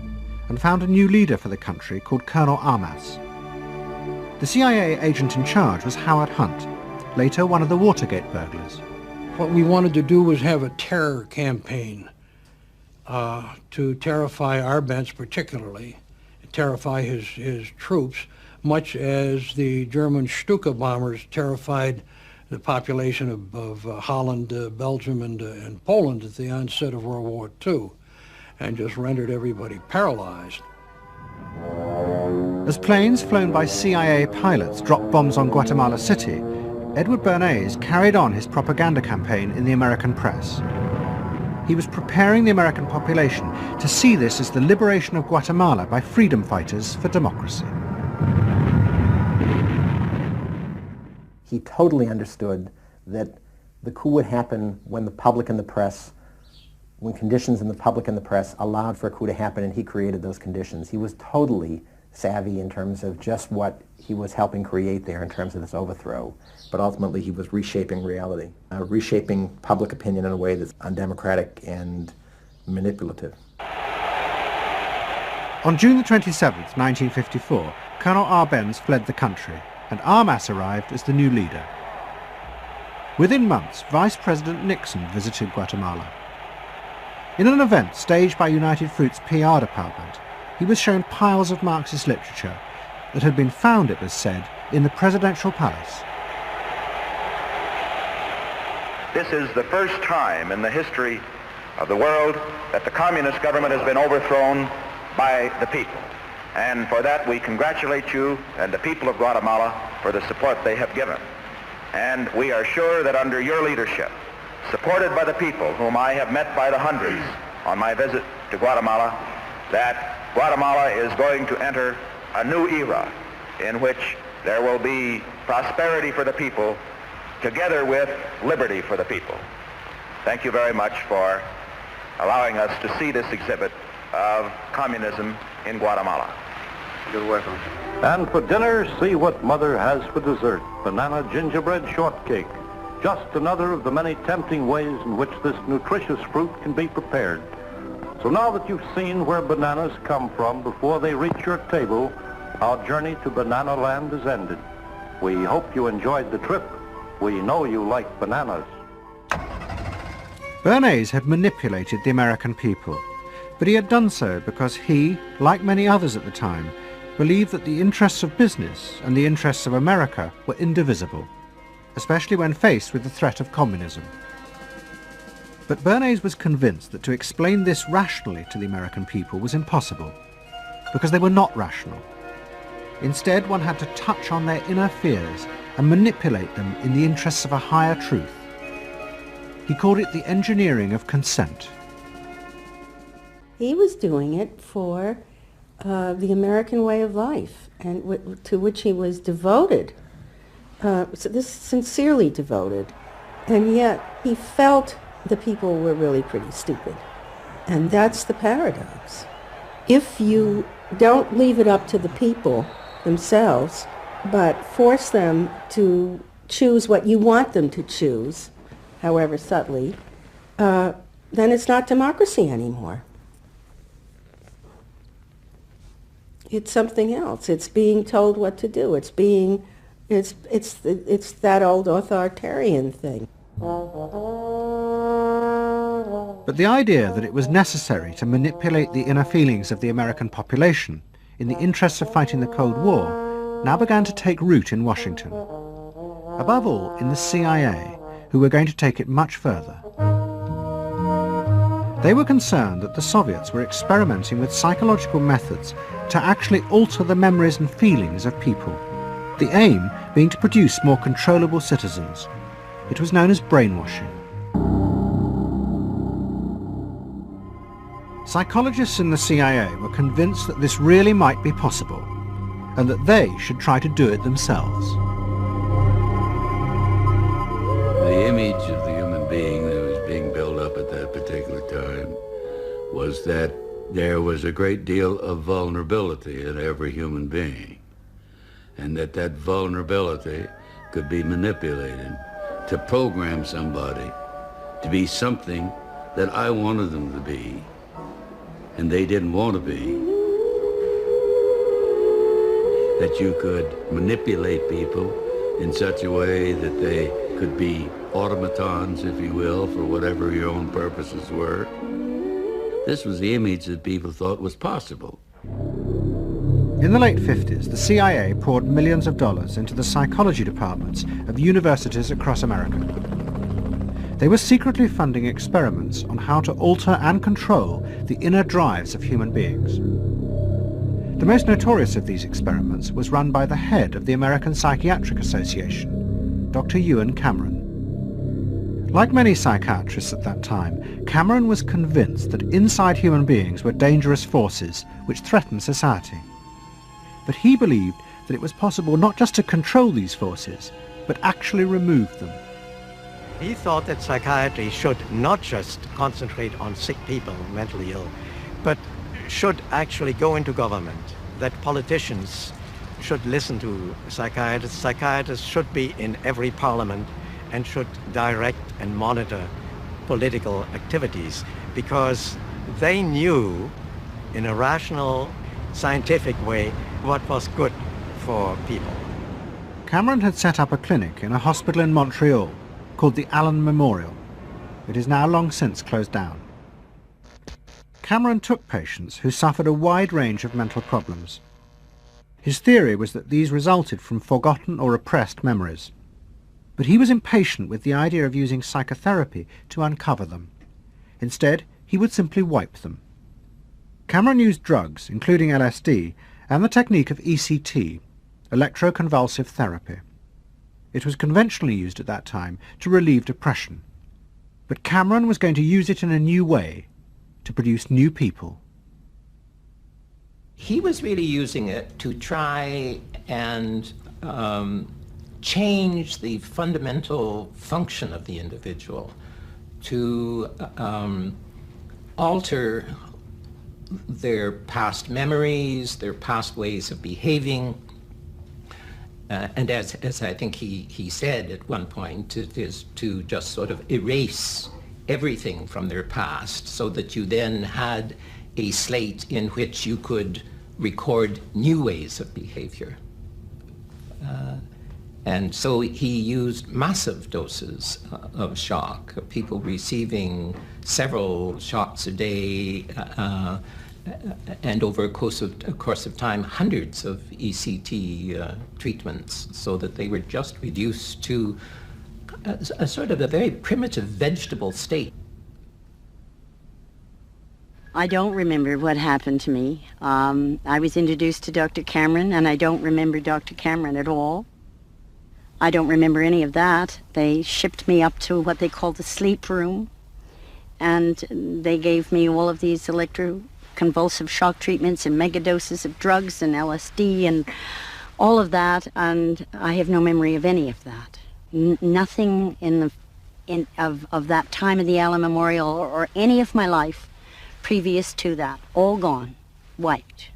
and found a new leader for the country called Colonel Armas. The CIA agent in charge was Howard Hunt, later one of the Watergate burglars. What we wanted to do was have a terror campaign to terrify Arbenz particularly, terrify his troops, much as the German Stuka bombers terrified the population of Holland, Belgium, and Poland at the onset of World War II, and just rendered everybody paralyzed. As planes flown by CIA pilots dropped bombs on Guatemala City, Edward Bernays carried on his propaganda campaign in the American press. He was preparing the American population to see this as the liberation of Guatemala by freedom fighters for democracy. He totally understood that the coup would happen when the public and the press, when conditions in the public and the press allowed for a coup to happen, and he created those conditions. He was totally savvy in terms of just what he was helping create there in terms of this overthrow. But ultimately he was reshaping reality, reshaping public opinion in a way that's undemocratic and manipulative. On June the 27th, 1954, Colonel Arbenz fled the country, and Armas arrived as the new leader. Within months, Vice President Nixon visited Guatemala. In an event staged by United Fruit's PR department, he was shown piles of Marxist literature that had been found, it was said, in the presidential palace. This is the first time in the history of the world that the communist government has been overthrown by the people. And for that we congratulate you and the people of Guatemala for the support they have given. And we are sure that under your leadership, supported by the people whom I have met by the hundreds on my visit to Guatemala, that Guatemala is going to enter a new era in which there will be prosperity for the people together with liberty for the people. Thank you very much for allowing us to see this exhibit of communism in Guatemala. You're welcome. And for dinner, see what Mother has for dessert. Banana gingerbread shortcake. Just another of the many tempting ways in which this nutritious fruit can be prepared. So now that you've seen where bananas come from before they reach your table, our journey to Banana Land is ended. We hope you enjoyed the trip. We know you like bananas. Bernays had manipulated the American people, but he had done so because he, like many others at the time, believed that the interests of business and the interests of America were indivisible, especially when faced with the threat of communism. But Bernays was convinced that to explain this rationally to the American people was impossible, because they were not rational. Instead, one had to touch on their inner fears and manipulate them in the interests of a higher truth. He called it the engineering of consent. He was doing it for the American way of life, and to which he was devoted, sincerely devoted, and yet he felt the people were really pretty stupid. And that's the paradox. If you don't leave it up to the people themselves, but force them to choose what you want them to choose, however subtly, then it's not democracy anymore. It's something else. It's being told what to do. It's that old authoritarian thing. But the idea that it was necessary to manipulate the inner feelings of the American population in the interests of fighting the Cold War now began to take root in Washington. Above all, in the CIA, who were going to take it much further. They were concerned that the Soviets were experimenting with psychological methods to actually alter the memories and feelings of people, the aim being to produce more controllable citizens. It was known as brainwashing. Psychologists in the CIA were convinced that this really might be possible, and that they should try to do it themselves. The image of the human being that was being built up at that particular time was that there was a great deal of vulnerability in every human being, and that vulnerability could be manipulated to program somebody to be something that I wanted them to be, and they didn't want to be. That you could manipulate people in such a way that they could be automatons, if you will, for whatever your own purposes were. This was the image that people thought was possible. In the late 50s, the CIA poured millions of dollars into the psychology departments of universities across America. They were secretly funding experiments on how to alter and control the inner drives of human beings. The most notorious of these experiments was run by the head of the American Psychiatric Association, Dr. Ewan Cameron. Like many psychiatrists at that time, Cameron was convinced that inside human beings were dangerous forces which threatened society. But he believed that it was possible not just to control these forces, but actually remove them. He thought that psychiatry should not just concentrate on sick people, mentally ill, but should actually go into government, that politicians should listen to psychiatrists. Psychiatrists should be in every parliament and should direct and monitor political activities, because they knew in a rational, scientific way what was good for people. Cameron had set up a clinic in a hospital in Montreal called the Allen Memorial. It is now long since closed down. Cameron took patients who suffered a wide range of mental problems. His theory was that these resulted from forgotten or repressed memories. But he was impatient with the idea of using psychotherapy to uncover them. Instead, he would simply wipe them. Cameron used drugs, including LSD, and the technique of ECT, electroconvulsive therapy. It was conventionally used at that time to relieve depression. But Cameron was going to use it in a new way, to produce new people. He was really using it to try and change the fundamental function of the individual, to alter their past memories, their past ways of behaving. And as I think he said at one point, it is to just sort of erase everything from their past so that you then had a slate in which you could record new ways of behavior. And so he used massive doses of shock, people receiving several shots a day, and over a course of time, hundreds of ECT treatments, so that they were just reduced to a sort of a very primitive vegetable state. I don't remember what happened to me. I was introduced to Dr. Cameron, and I don't remember Dr. Cameron at all. I don't remember any of that. They shipped me up to what they called the sleep room, and they gave me all of these electroconvulsive shock treatments and megadoses of drugs and LSD and all of that, and I have no memory of any of that. Nothing of that time of the Allen Memorial or any of my life previous to that, all gone, wiped.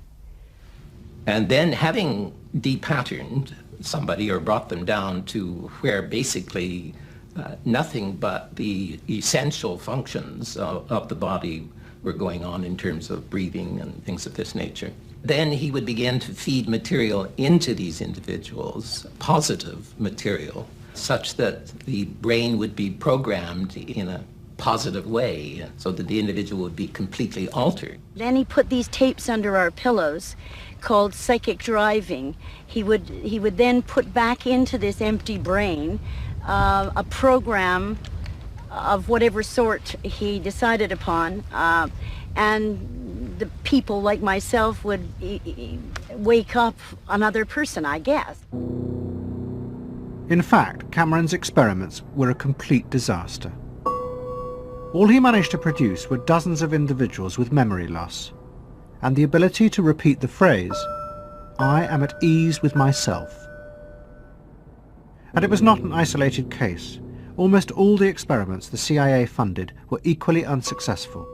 And then having depatterned somebody or brought them down to where basically nothing but the essential functions of the body were going on in terms of breathing and things of this nature, then he would begin to feed material into these individuals, positive material, such that the brain would be programmed in a positive way, so that the individual would be completely altered. Then he put these tapes under our pillows called psychic driving. He would then put back into this empty brain a program of whatever sort he decided upon, and the people like myself would wake up another person, I guess. In fact, Cameron's experiments were a complete disaster. All he managed to produce were dozens of individuals with memory loss, and the ability to repeat the phrase, "I am at ease with myself." And it was not an isolated case. Almost all the experiments the CIA funded were equally unsuccessful.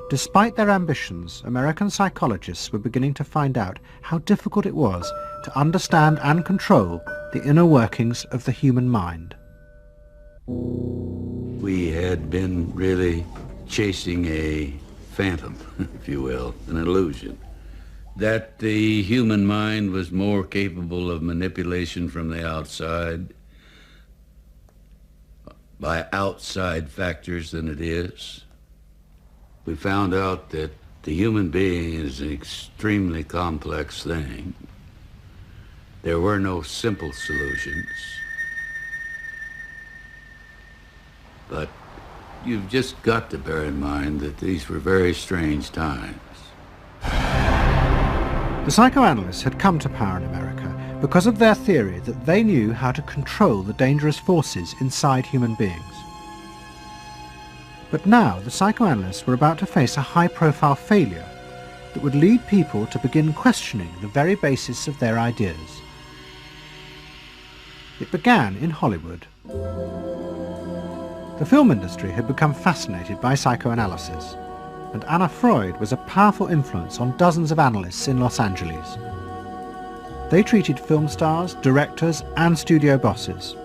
Despite their ambitions, American psychologists were beginning to find out how difficult it was to understand and control the inner workings of the human mind. We had been really chasing a phantom, if you will, an illusion, that the human mind was more capable of manipulation from the outside by outside factors than it is. We found out that the human being is an extremely complex thing. There were no simple solutions. But you've just got to bear in mind that these were very strange times. The psychoanalysts had come to power in America because of their theory that they knew how to control the dangerous forces inside human beings. But now the psychoanalysts were about to face a high-profile failure that would lead people to begin questioning the very basis of their ideas. It began in Hollywood. The film industry had become fascinated by psychoanalysis, and Anna Freud was a powerful influence on dozens of analysts in Los Angeles. They treated film stars, directors, and studio bosses.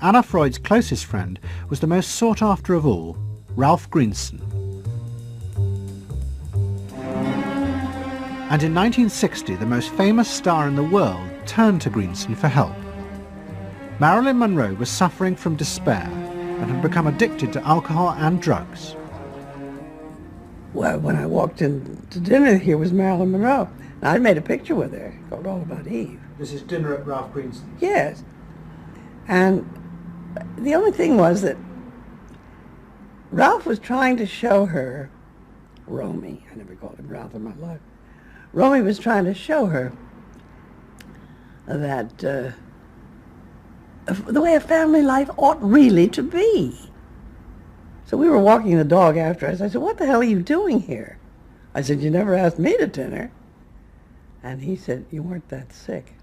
Anna Freud's closest friend was the most sought after of all, Ralph Greenson. And in 1960, the most famous star in the world turned to Greenson for help. Marilyn Monroe was suffering from despair and had become addicted to alcohol and drugs. Well, when I walked in to dinner, here was Marilyn Monroe. And I'd made a picture with her called All About Eve. This is dinner at Ralph Greenson's? Yes. And the only thing was that Ralph was trying to show her, Romy, I never called him Ralph in my life, Romy was trying to show her that the way a family life ought really to be. So we were walking the dog after us. I said, "What the hell are you doing here?" I said, "You never asked me to dinner." And he said, "You weren't that sick."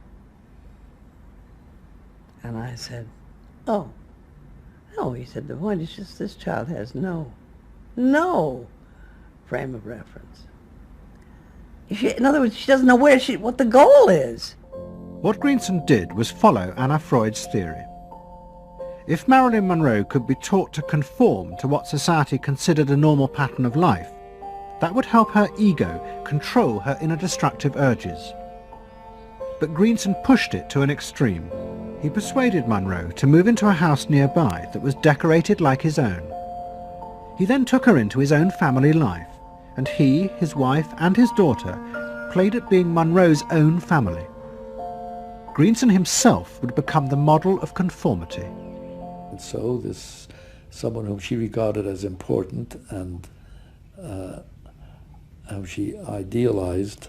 And I said, "Oh, no." He said, "The point is just this child has no frame of reference. In other words, she doesn't know what the goal is." What Greenson did was follow Anna Freud's theory. If Marilyn Monroe could be taught to conform to what society considered a normal pattern of life, that would help her ego control her inner destructive urges. But Greenson pushed it to an extreme. He persuaded Monroe to move into a house nearby that was decorated like his own. He then took her into his own family life, and he, his wife, and his daughter played at being Monroe's own family. Greenson himself would become the model of conformity. And so this someone whom she regarded as important and whom she idealized,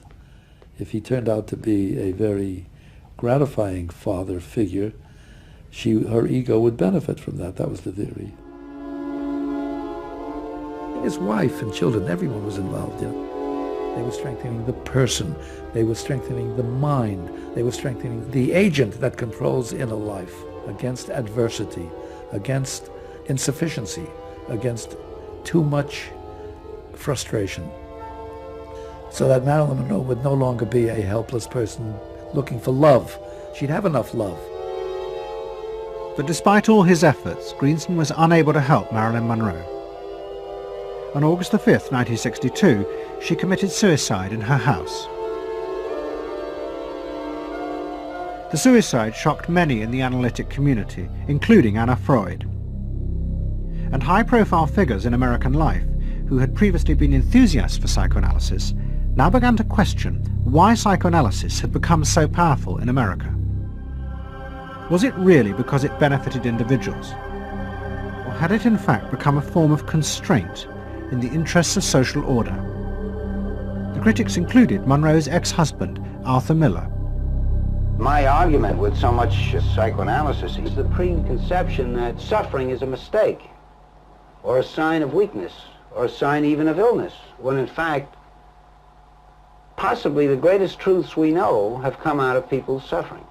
if he turned out to be a very gratifying father figure, her ego would benefit from that. That was the theory. His wife and children, everyone was involved in it. They were strengthening the person. They were strengthening the mind. They were strengthening the agent that controls inner life against adversity, against insufficiency, against too much frustration. So that Marilyn Monroe would no longer be a helpless person looking for love. She'd have enough love. But despite all his efforts, Greenson was unable to help Marilyn Monroe. On August the 5th, 1962, she committed suicide in her house. The suicide shocked many in the analytic community, including Anna Freud. And high-profile figures in American life, who had previously been enthusiasts for psychoanalysis, now began to question why psychoanalysis had become so powerful in America. Was it really because it benefited individuals? Or had it in fact become a form of constraint in the interests of social order? The critics included Monroe's ex-husband, Arthur Miller. My argument with so much psychoanalysis is the preconception that suffering is a mistake, or a sign of weakness, or a sign even of illness, when in fact, possibly the greatest truths we know have come out of people's suffering.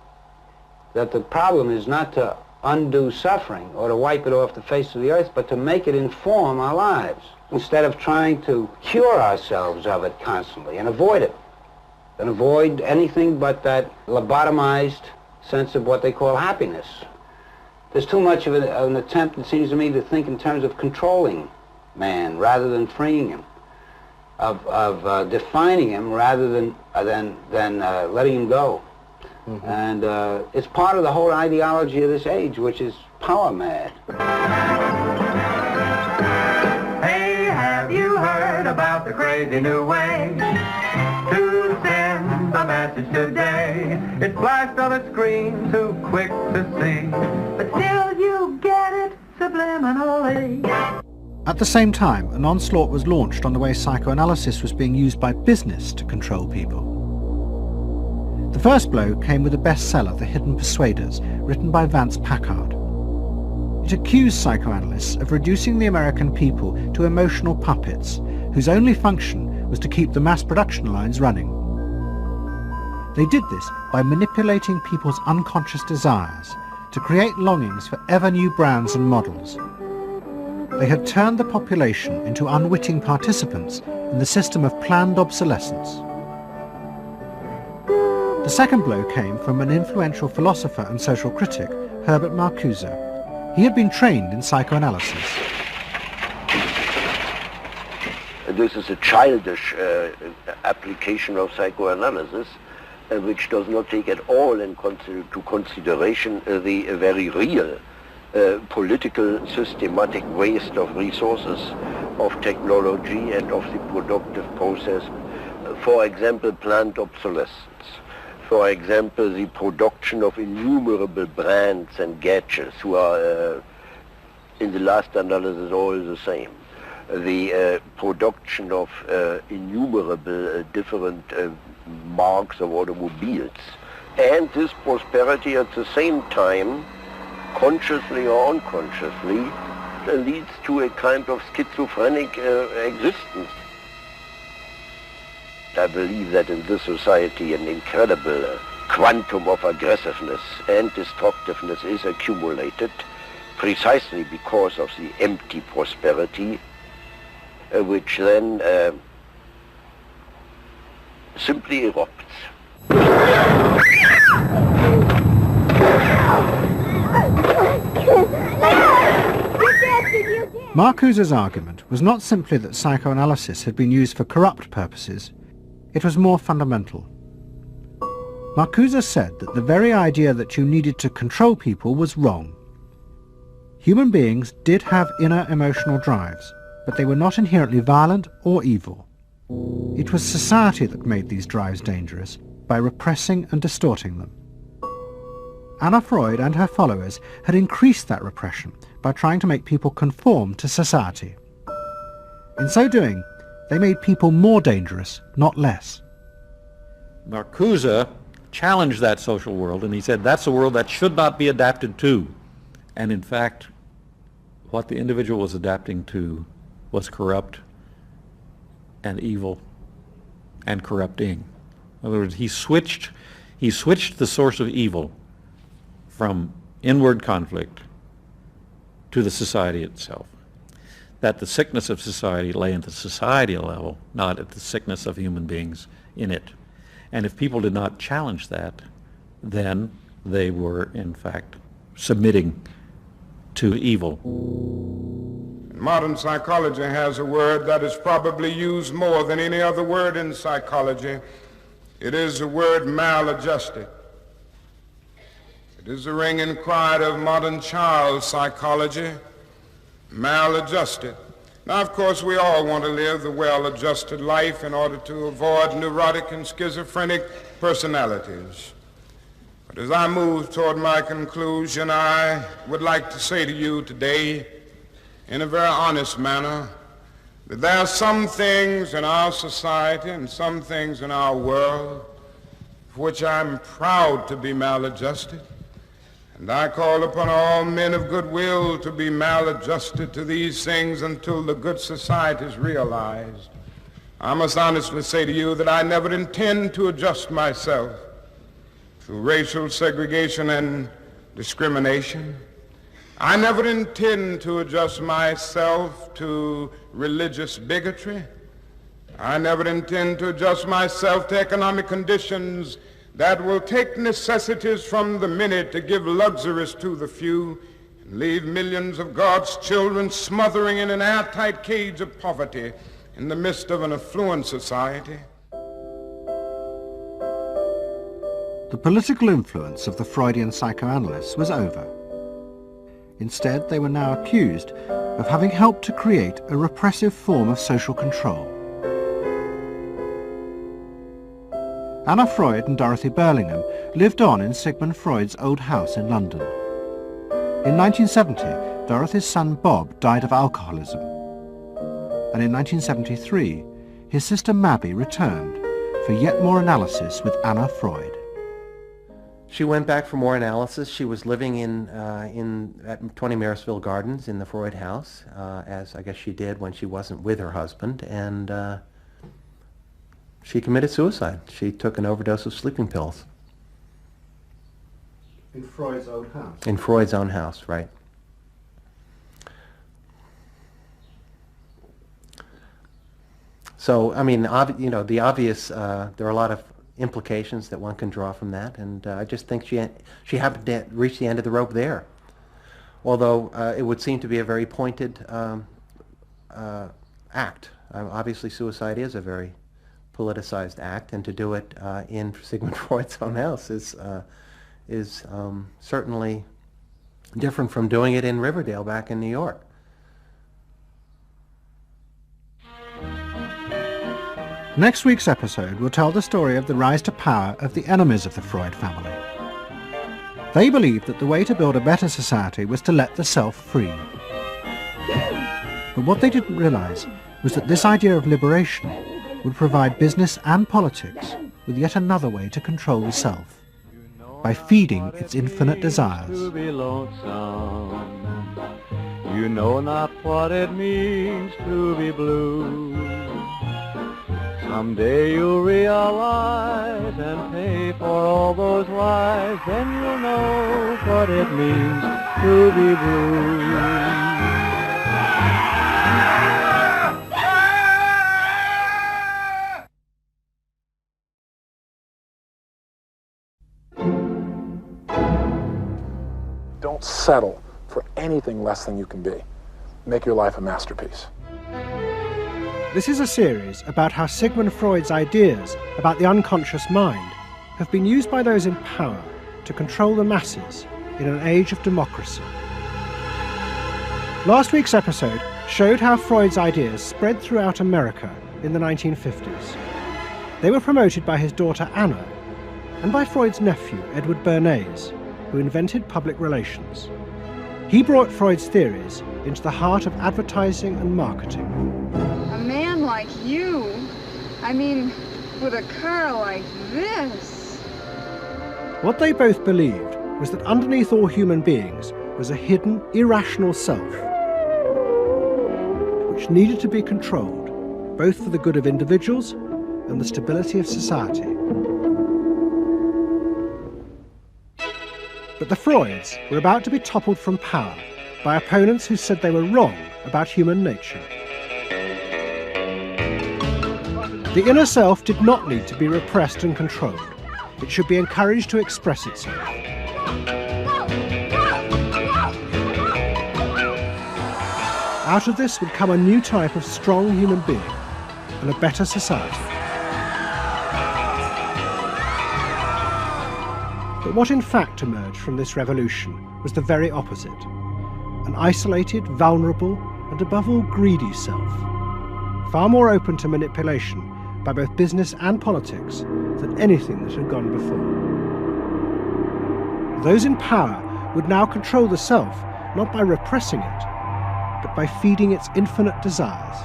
That the problem is not to undo suffering or to wipe it off the face of the earth, but to make it inform our lives, instead of trying to cure ourselves of it constantly and avoid it, and avoid anything but that lobotomized sense of what they call happiness. There's too much of an attempt, it seems to me, to think in terms of controlling man rather than freeing him, of defining him rather than letting him go. Mm-hmm. And it's part of the whole ideology of this age, which is power mad. Hey, have you heard about the crazy new way to send a message today? It's flashed on a screen too quick to see, but still you get it subliminally. At the same time, an onslaught was launched on the way psychoanalysis was being used by business to control people. The first blow came with the bestseller The Hidden Persuaders, written by Vance Packard. It accused psychoanalysts of reducing the American people to emotional puppets, whose only function was to keep the mass production lines running. They did this by manipulating people's unconscious desires to create longings for ever new brands and models. They had turned the population into unwitting participants in the system of planned obsolescence. The second blow came from an influential philosopher and social critic, Herbert Marcuse. He had been trained in psychoanalysis. This is a childish application of psychoanalysis, which does not take at all into consideration the very real political systematic waste of resources, of technology and of the productive process. For example, planned obsolescence. For example, the production of innumerable brands and gadgets who are, in the last analysis, all the same. The production of innumerable different marks of automobiles. And this prosperity at the same time, consciously or unconsciously, leads to a kind of schizophrenic existence. I believe that in this society an incredible quantum of aggressiveness and destructiveness is accumulated precisely because of the empty prosperity, which then simply erupts. Marcuse's argument was not simply that psychoanalysis had been used for corrupt purposes. It was more fundamental. Marcuse said that the very idea that you needed to control people was wrong. Human beings did have inner emotional drives, but they were not inherently violent or evil. It was society that made these drives dangerous by repressing and distorting them. Anna Freud and her followers had increased that repression by trying to make people conform to society. In so doing, they made people more dangerous, not less. Marcuse challenged that social world, and he said that's a world that should not be adapted to. And in fact, what the individual was adapting to was corrupt and evil and corrupting. In other words, he switched the source of evil from inward conflict to the society itself. That the sickness of society lay at the societal level, not at the sickness of human beings in it. And if people did not challenge that, then they were, in fact, submitting to evil. Modern psychology has a word that is probably used more than any other word in psychology. It is the word maladjusted. It is the ringing cry of modern child psychology, maladjusted. Now, of course, we all want to live the well-adjusted life in order to avoid neurotic and schizophrenic personalities. But as I move toward my conclusion, I would like to say to you today, in a very honest manner, that there are some things in our society and some things in our world for which I'm proud to be maladjusted. And I call upon all men of goodwill to be maladjusted to these things until the good society is realized. I must honestly say to you that I never intend to adjust myself to racial segregation and discrimination. I never intend to adjust myself to religious bigotry. I never intend to adjust myself to economic conditions that will take necessities from the many to give luxuries to the few and leave millions of God's children smothering in an airtight cage of poverty in the midst of an affluent society. The political influence of the Freudian psychoanalysts was over. Instead, they were now accused of having helped to create a repressive form of social control. Anna Freud and Dorothy Burlingham lived on in Sigmund Freud's old house in London. In 1970, Dorothy's son Bob died of alcoholism. And in 1973, his sister Mabby returned for yet more analysis with Anna Freud. She went back for more analysis. She was living at 20 Marisville Gardens in the Freud house, as I guess she did when she wasn't with her husband, and she committed suicide. She took an overdose of sleeping pills. In Freud's own house? In Freud's own house, right. So, I mean, the obvious, there are a lot of implications that one can draw from that, and I just think she happened to reach the end of the rope there. Although it would seem to be a very pointed act. Obviously, suicide is a very politicized act, and to do it in Sigmund Freud's own house is certainly different from doing it in Riverdale back in New York. Next week's episode will tell the story of the rise to power of the enemies of the Freud family. They believed that the way to build a better society was to let the self free. But what they didn't realize was that this idea of liberation would provide business and politics with yet another way to control the self, by feeding its infinite desires. You know not what it means to be blue. Someday you'll realize and pay for all those lies, then you'll know what it means to be blue. Don't settle for anything less than you can be. Make your life a masterpiece. This is a series about how Sigmund Freud's ideas about the unconscious mind have been used by those in power to control the masses in an age of democracy. Last week's episode showed how Freud's ideas spread throughout America in the 1950s. They were promoted by his daughter Anna and by Freud's nephew Edward Bernays, who invented public relations. He brought Freud's theories into the heart of advertising and marketing. A man like you, I mean, with a car like this. What they both believed was that underneath all human beings was a hidden, irrational self, which needed to be controlled, both for the good of individuals and the stability of society. But the Freuds were about to be toppled from power by opponents who said they were wrong about human nature. The inner self did not need to be repressed and controlled. It should be encouraged to express itself. Out of this would come a new type of strong human being and a better society. But what in fact emerged from this revolution was the very opposite. An isolated, vulnerable, and above all greedy self, far more open to manipulation by both business and politics than anything that had gone before. Those in power would now control the self, not by repressing it, but by feeding its infinite desires.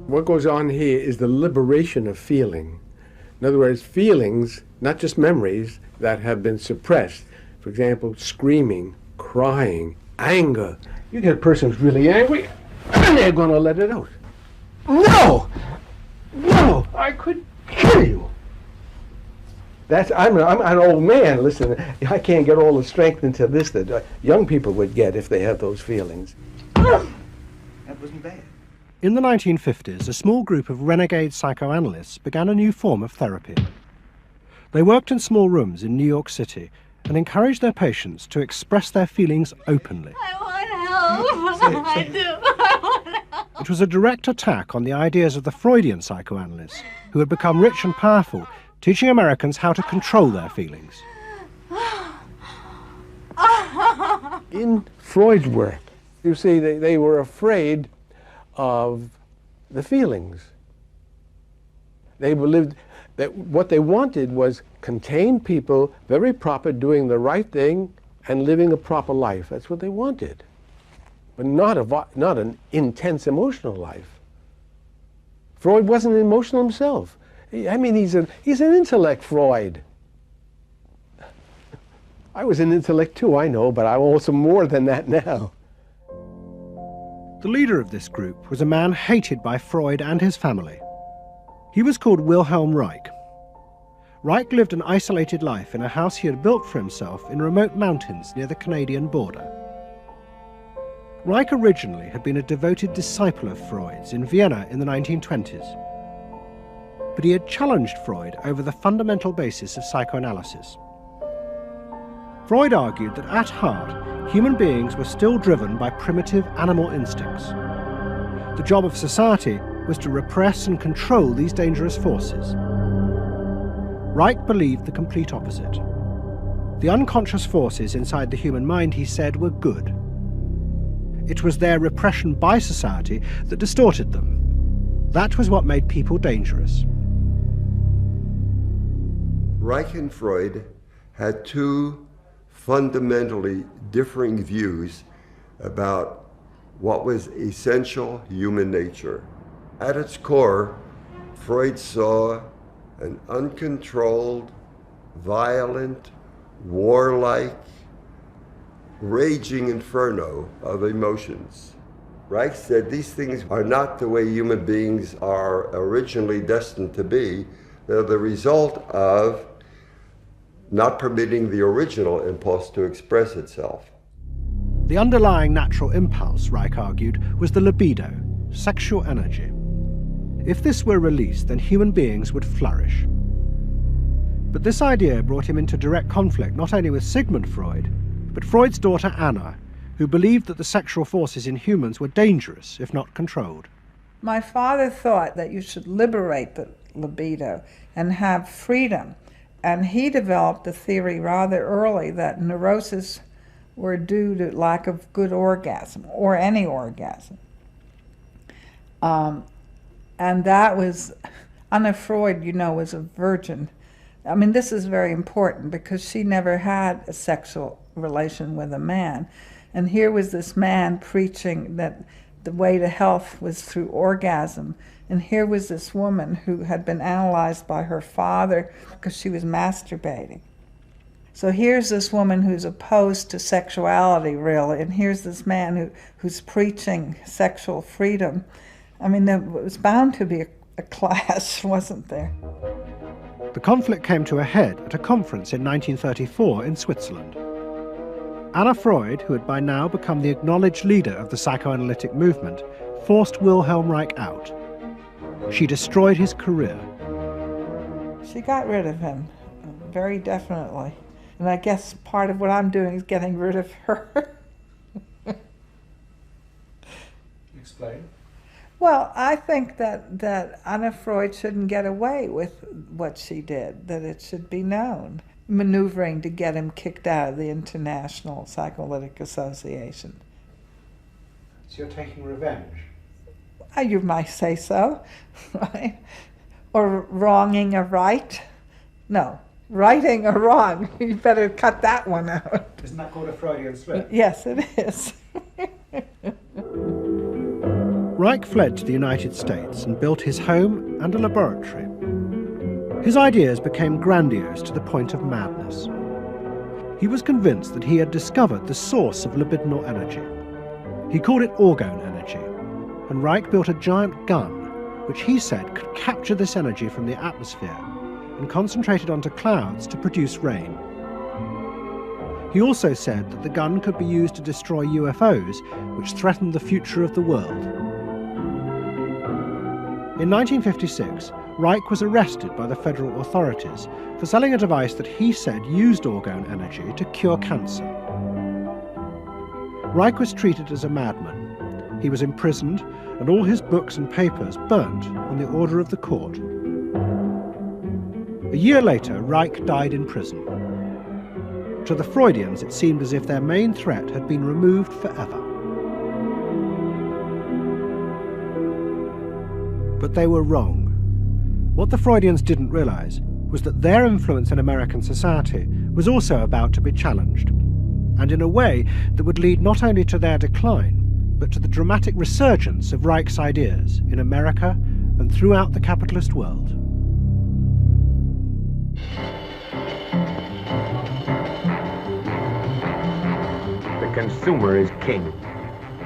What goes on here is the liberation of feeling. In other words, feelings, not just memories, that have been suppressed. For example, screaming, crying, anger. You get a person who's really angry, and they're going to let it out. No! No! I could kill you! I'm an old man, listen, I can't get all the strength into this that young people would get if they had those feelings. That wasn't bad. In the 1950s, a small group of renegade psychoanalysts began a new form of therapy. They worked in small rooms in New York City and encouraged their patients to express their feelings openly. I want help. I do. I want help. It was a direct attack on the ideas of the Freudian psychoanalysts, who had become rich and powerful, teaching Americans how to control their feelings. In Freud's work, you see, they were afraid of the feelings. They believed that what they wanted was contained people, very proper, doing the right thing and living a proper life. That's what they wanted. But not an intense emotional life. Freud wasn't emotional himself. I mean, he's an intellect, Freud. I was an intellect too, I know, but I'm also more than that now. The leader of this group was a man hated by Freud and his family. He was called Wilhelm Reich. Reich lived an isolated life in a house he had built for himself in remote mountains near the Canadian border. Reich originally had been a devoted disciple of Freud's in Vienna in the 1920s. But he had challenged Freud over the fundamental basis of psychoanalysis. Freud argued that at heart, human beings were still driven by primitive animal instincts. The job of society was to repress and control these dangerous forces. Reich believed the complete opposite. The unconscious forces inside the human mind, he said, were good. It was their repression by society that distorted them. That was what made people dangerous. Reich and Freud had two fundamentally differing views about what was essential human nature. At its core, Freud saw an uncontrolled, violent, warlike, raging inferno of emotions. Reich said these things are not the way human beings are originally destined to be. They're the result of not permitting the original impulse to express itself. The underlying natural impulse, Reich argued, was the libido, sexual energy. If this were released, then human beings would flourish. But this idea brought him into direct conflict not only with Sigmund Freud, but Freud's daughter Anna, who believed that the sexual forces in humans were dangerous if not controlled. My father thought that you should liberate the libido and have freedom. And he developed a theory rather early that neuroses were due to lack of good orgasm, or any orgasm. And that was, Anna Freud, you know, was a virgin. I mean, this is very important because she never had a sexual relation with a man. And here was this man preaching that the way to health was through orgasm. And here was this woman who had been analyzed by her father because she was masturbating. So here's this woman who's opposed to sexuality, really, and here's this man who's preaching sexual freedom. I mean, there was bound to be a clash, wasn't there? The conflict came to a head at a conference in 1934 in Switzerland. Anna Freud, who had by now become the acknowledged leader of the psychoanalytic movement, forced Wilhelm Reich out. She destroyed his career. She got rid of him, very definitely. And I guess part of what I'm doing is getting rid of her. Explain. Well, I think that Anna Freud shouldn't get away with what she did, that it should be known. Maneuvering to get him kicked out of the International Psychoanalytic Association. So you're taking revenge? You might say so, right? Or wronging a right? No, righting a wrong. You better cut that one out. Isn't that called a Freudian slip? Yes, it is. Reich fled to the United States and built his home and a laboratory. His ideas became grandiose to the point of madness. He was convinced that he had discovered the source of libidinal energy. He called it orgone energy, and Reich built a giant gun, which he said could capture this energy from the atmosphere and concentrate it onto clouds to produce rain. He also said that the gun could be used to destroy UFOs, which threatened the future of the world. In 1956, Reich was arrested by the federal authorities for selling a device that he said used orgone energy to cure cancer. Reich was treated as a madman. He was imprisoned, and all his books and papers burnt on the order of the court. A year later, Reich died in prison. To the Freudians, it seemed as if their main threat had been removed forever. But they were wrong. What the Freudians didn't realize was that their influence in American society was also about to be challenged, and in a way that would lead not only to their decline, but to the dramatic resurgence of Reich's ideas in America and throughout the capitalist world. The consumer is king.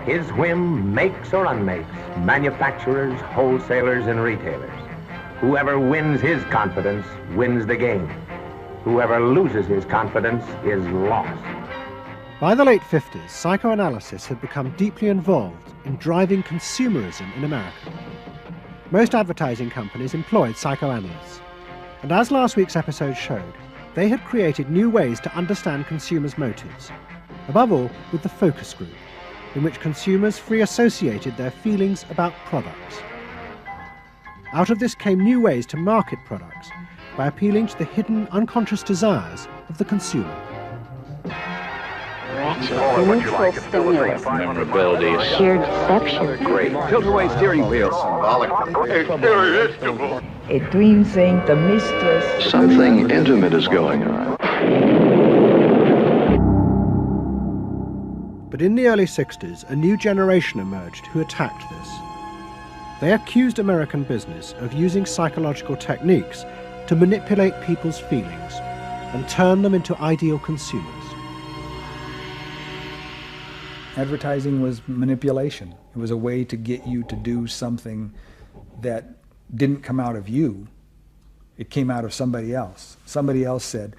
His whim makes or unmakes manufacturers, wholesalers, and retailers. Whoever wins his confidence wins the game. Whoever loses his confidence is lost. By the late 50s, psychoanalysis had become deeply involved in driving consumerism in America. Most advertising companies employed psychoanalysts, and as last week's episode showed, they had created new ways to understand consumers' motives, above all with the focus group, in which consumers free associated their feelings about products. Out of this came new ways to market products by appealing to the hidden, unconscious desires of the consumer. Neutral stimulus. Memorability. Sheer deception. Great. Tilt-away steering wheel. Symbolic. A twin saying the mistress. Something intimate is going on. But in the early 60s, a new generation emerged who attacked this. They accused American business of using psychological techniques to manipulate people's feelings and turn them into ideal consumers. Advertising was manipulation. It was a way to get you to do something that didn't come out of you. It came out of somebody else. Somebody else said,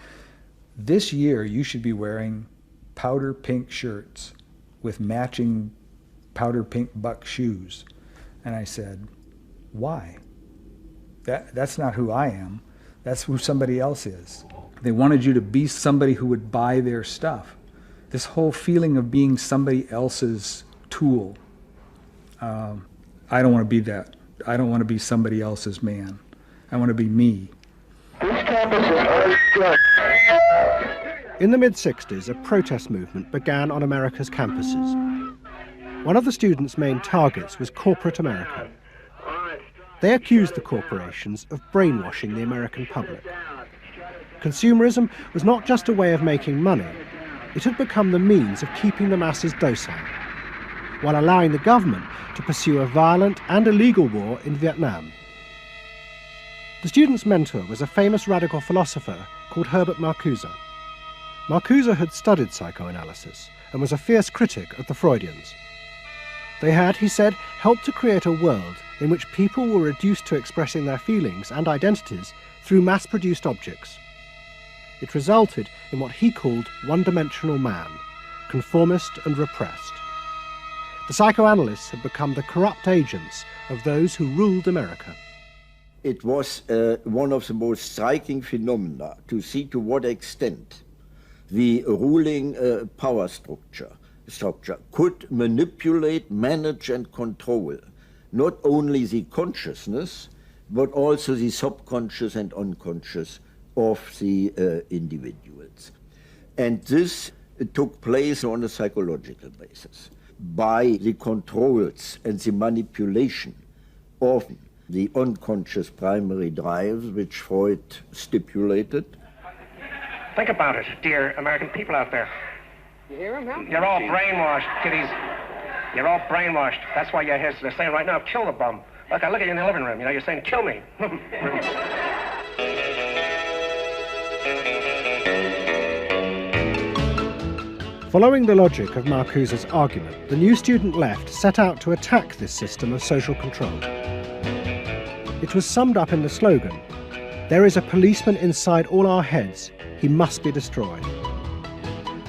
this year you should be wearing powder pink shirts with matching powder pink buck shoes. And I said, why? That's not who I am. That's who somebody else is. They wanted you to be somebody who would buy their stuff. This whole feeling of being somebody else's tool. I don't want to be that. I don't want to be somebody else's man. I want to be me. In the mid-60s, a protest movement began on America's campuses. One of the students' main targets was corporate America. They accused the corporations of brainwashing the American public. Consumerism was not just a way of making money, it had become the means of keeping the masses docile, while allowing the government to pursue a violent and illegal war in Vietnam. The student's mentor was a famous radical philosopher called Herbert Marcuse. Marcuse had studied psychoanalysis and was a fierce critic of the Freudians. They had, he said, helped to create a world in which people were reduced to expressing their feelings and identities through mass-produced objects. It resulted in what he called one-dimensional man, conformist and repressed. The psychoanalysts had become the corrupt agents of those who ruled America. It was one of the most striking phenomena to see to what extent the ruling power structure could manipulate, manage and control not only the consciousness but also the subconscious and unconscious of the individuals. And this took place on a psychological basis by the controls and the manipulation of the unconscious primary drives which Freud stipulated. Think about it, dear American people out there. You hear him, huh? You're all brainwashed, kiddies. You're all brainwashed. That's why you're here. They're saying right now, kill the bum. Look, I look at you in the living room. You know, you're saying, kill me. Following the logic of Marcuse's argument, the new student left set out to attack this system of social control. It was summed up in the slogan, "There is a policeman inside all our heads. He must be destroyed."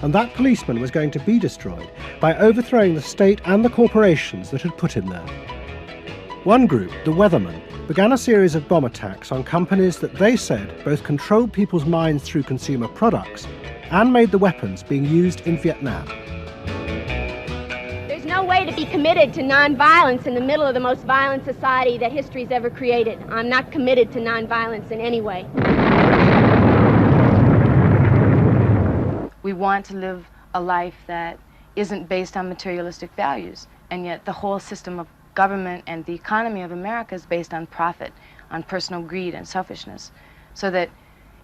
And that policeman was going to be destroyed by overthrowing the state and the corporations that had put him there. One group, the Weathermen, began a series of bomb attacks on companies that they said both controlled people's minds through consumer products and made the weapons being used in Vietnam. There's no way to be committed to nonviolence in the middle of the most violent society that history's ever created. I'm not committed to nonviolence in any way. We want to live a life that isn't based on materialistic values, and yet the whole system of government and the economy of America is based on profit, on personal greed and selfishness. So that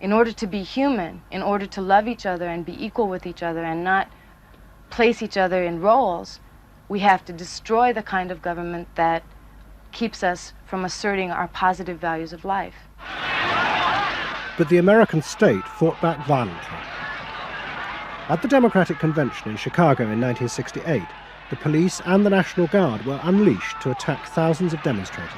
in order to be human, in order to love each other and be equal with each other and not place each other in roles, we have to destroy the kind of government that keeps us from asserting our positive values of life. But the American state fought back violently. At the Democratic Convention in Chicago in 1968, the police and the National Guard were unleashed to attack thousands of demonstrators.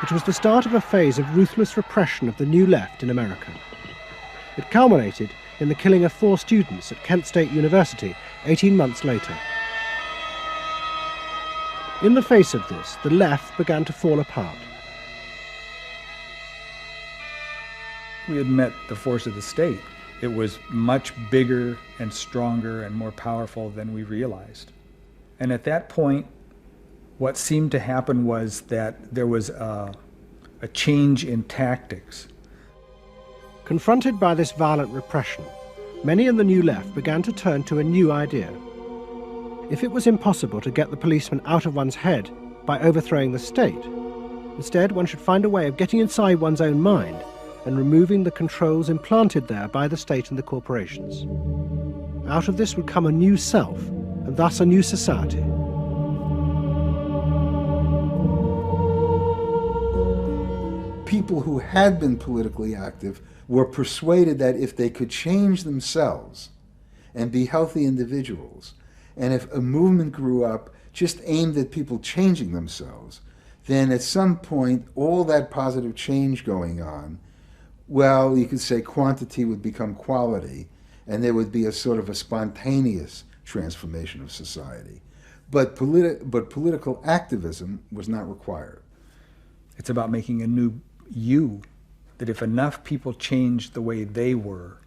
It was the start of a phase of ruthless repression of the New Left in America. It culminated in the killing of 4 students at Kent State University 18 months later. In the face of this, the left began to fall apart. We had met the force of the state. It was much bigger and stronger and more powerful than we realized. And at that point, what seemed to happen was that there was a change in tactics. Confronted by this violent repression, many in the New Left began to turn to a new idea. If it was impossible to get the policeman out of one's head by overthrowing the state, instead one should find a way of getting inside one's own mind and removing the controls implanted there by the state and the corporations. Out of this would come a new self, and thus a new society. People who had been politically active were persuaded that if they could change themselves and be healthy individuals, and if a movement grew up just aimed at people changing themselves, then at some point all that positive change going on, well, you could say quantity would become quality, and there would be a sort of a spontaneous transformation of society. But political activism was not required. It's about making a new you, that if enough people changed the way they were,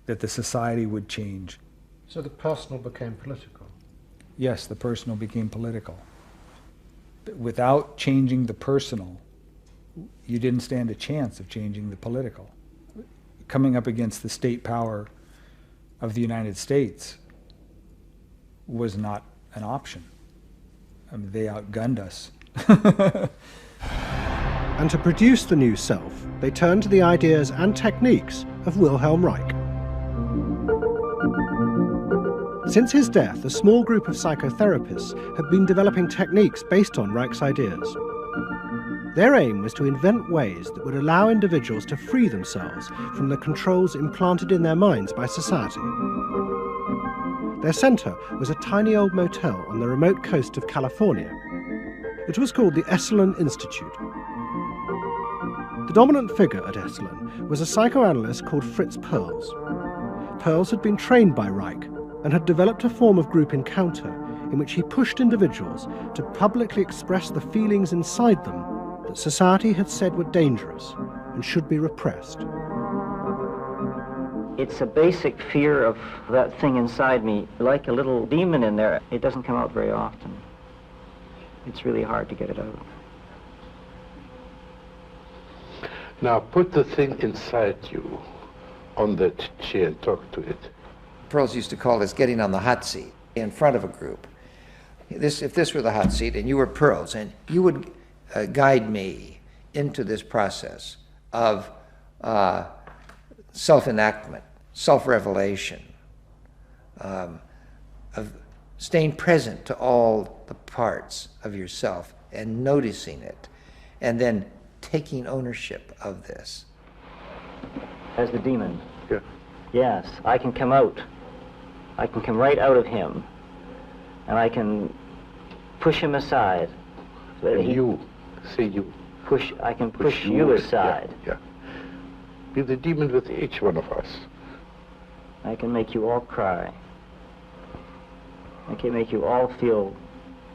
that the society would change. So the personal became political? Yes, the personal became political. Without changing the personal, you didn't stand a chance of changing the political. Coming up against the state power of the United States was not an option. I mean, they outgunned us. And to produce the new self, they turned to the ideas and techniques of Wilhelm Reich. Since his death, a small group of psychotherapists had been developing techniques based on Reich's ideas. Their aim was to invent ways that would allow individuals to free themselves from the controls implanted in their minds by society. Their center was a tiny old motel on the remote coast of California. It was called the Esalen Institute. The dominant figure at Esalen was a psychoanalyst called Fritz Perls. Perls had been trained by Reich and had developed a form of group encounter in which he pushed individuals to publicly express the feelings inside them that society had said were dangerous and should be repressed. It's a basic fear of that thing inside me, like a little demon in there. It doesn't come out very often. It's really hard to get it out. Now put the thing inside you on that chair and talk to it. Perls used to call this getting on the hot seat in front of a group. If this were the hot seat and you were Perls, and you would guide me into this process of self-enactment, self-revelation, of staying present to all the parts of yourself and noticing it, and then taking ownership of this. As the demon? Yeah. Yes, I can come out. I can come right out of him, and I can push him aside. You, say you. I can push you aside. Yeah. Be the demon with each one of us. I can make you all cry. I can make you all feel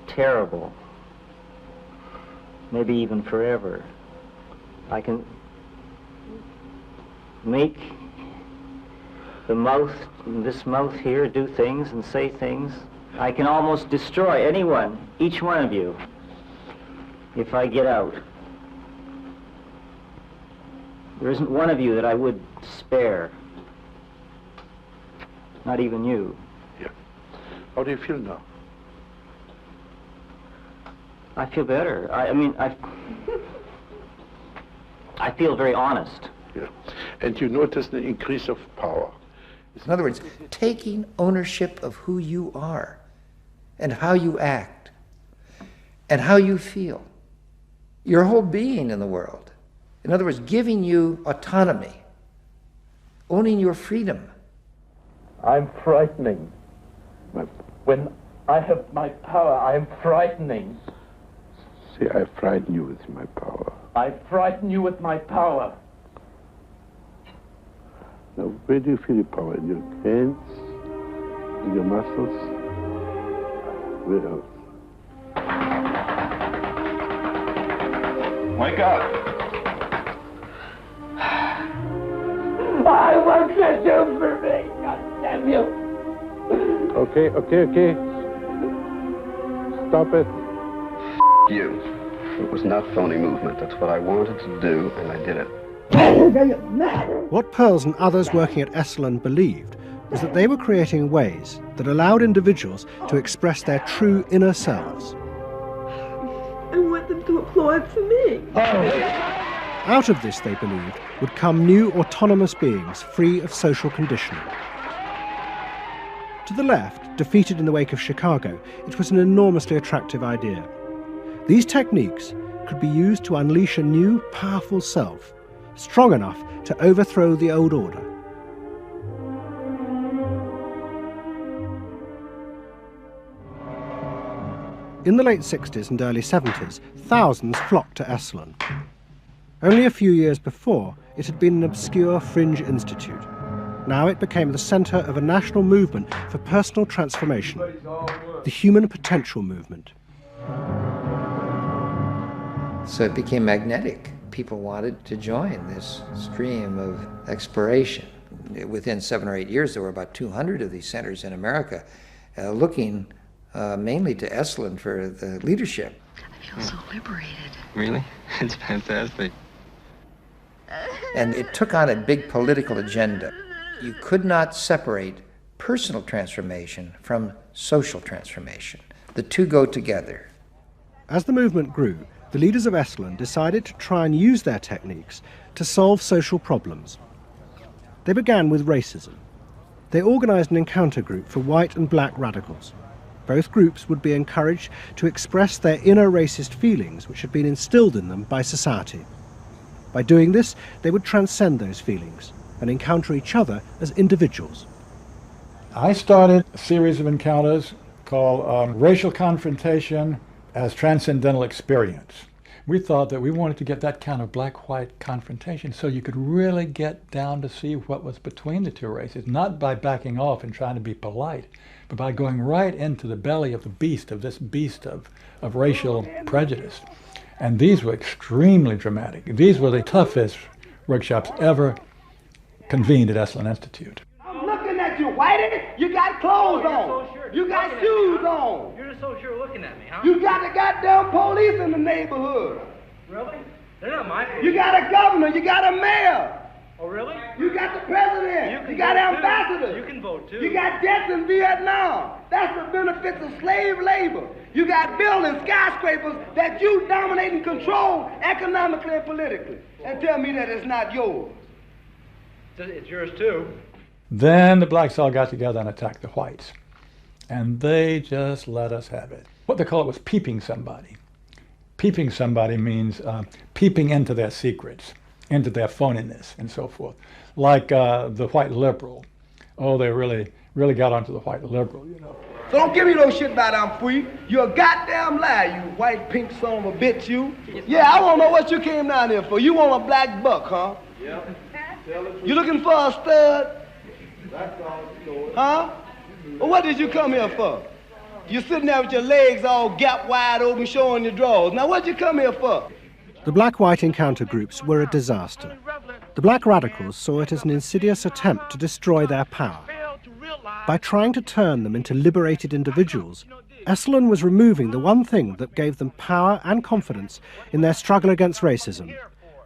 terrible. Maybe even forever. I can make the mouth, this mouth here, do things and say things. I can almost destroy anyone, each one of you, if I get out. There isn't one of you that I would spare. Not even you. Yeah. How do you feel now? I feel better. I mean, I feel very honest. Yeah. And you notice the increase of power. In other words, taking ownership of who you are and how you act and how you feel, your whole being in the world. In other words, giving you autonomy, owning your freedom. I'm frightening. When I have my power, I am frightening. See, I frighten you with my power. I frighten you with my power. Now, where do you feel your power? In your hands? In your muscles? Where else? Wake up! I want you to do for me, God damn you! Okay. Stop it. You. It was not phony movement. That's what I wanted to do, and I did it. What Pearls and others working at Esalen believed was that they were creating ways that allowed individuals to express their true inner selves. I want them to applaud for me. Out of this, they believed, would come new autonomous beings free of social conditioning. To the left, defeated in the wake of Chicago, it was an enormously attractive idea. These techniques could be used to unleash a new, powerful self, strong enough to overthrow the old order. In the late 60s and early 70s, thousands flocked to Esalen. Only a few years before, it had been an obscure fringe institute. Now it became the centre of a national movement for personal transformation, the human potential movement. So it became magnetic. People wanted to join this stream of exploration. Within 7 or 8 years, there were about 200 of these centers in America, looking mainly to Esalen for the leadership. I feel so liberated. Really? It's fantastic. And it took on a big political agenda. You could not separate personal transformation from social transformation. The two go together. As the movement grew, the leaders of Esalen decided to try and use their techniques to solve social problems. They began with racism. They organised an encounter group for white and black radicals. Both groups would be encouraged to express their inner racist feelings which had been instilled in them by society. By doing this, they would transcend those feelings and encounter each other as individuals. I started a series of encounters called Racial Confrontation as Transcendental Experience. We thought that we wanted to get that kind of black-white confrontation so you could really get down to see what was between the two races, not by backing off and trying to be polite, but by going right into the belly of the beast, of this beast of racial prejudice. And these were extremely dramatic. These were the toughest workshops ever convened at Esalen Institute. I'm looking at you, Whitey. You got clothes on. You got shoes on. You're just so sure looking at me, huh? You got the goddamn police in the neighborhood. Really? They're not my police. You got a governor. You got a mayor. Oh, really? You got the president. You got ambassadors. You can vote, too. You got deaths in Vietnam. That's the benefits of slave labor. You got buildings, skyscrapers that you dominate and control economically and politically. And tell me that it's not yours. It's yours, too. Then the blacks all got together and attacked the whites. And they just let us have it. What they call it was peeping somebody. Peeping somebody means peeping into their secrets, into their phoniness, and so forth. Like the white liberal. Oh, they really got onto the white liberal, you know. So don't give me no shit about I'm free. You're a goddamn liar, you white pink son of a bitch, you. Yeah, I want to know what you came down here for. You want a black buck, huh? Yeah. You looking for a stud? Huh? Well, what did you come here for? You're sitting there with your legs all gap wide open, showing your drawers. Now, what'd you come here for? The black-white encounter groups were a disaster. The black radicals saw it as an insidious attempt to destroy their power. By trying to turn them into liberated individuals, Esalen was removing the one thing that gave them power and confidence in their struggle against racism,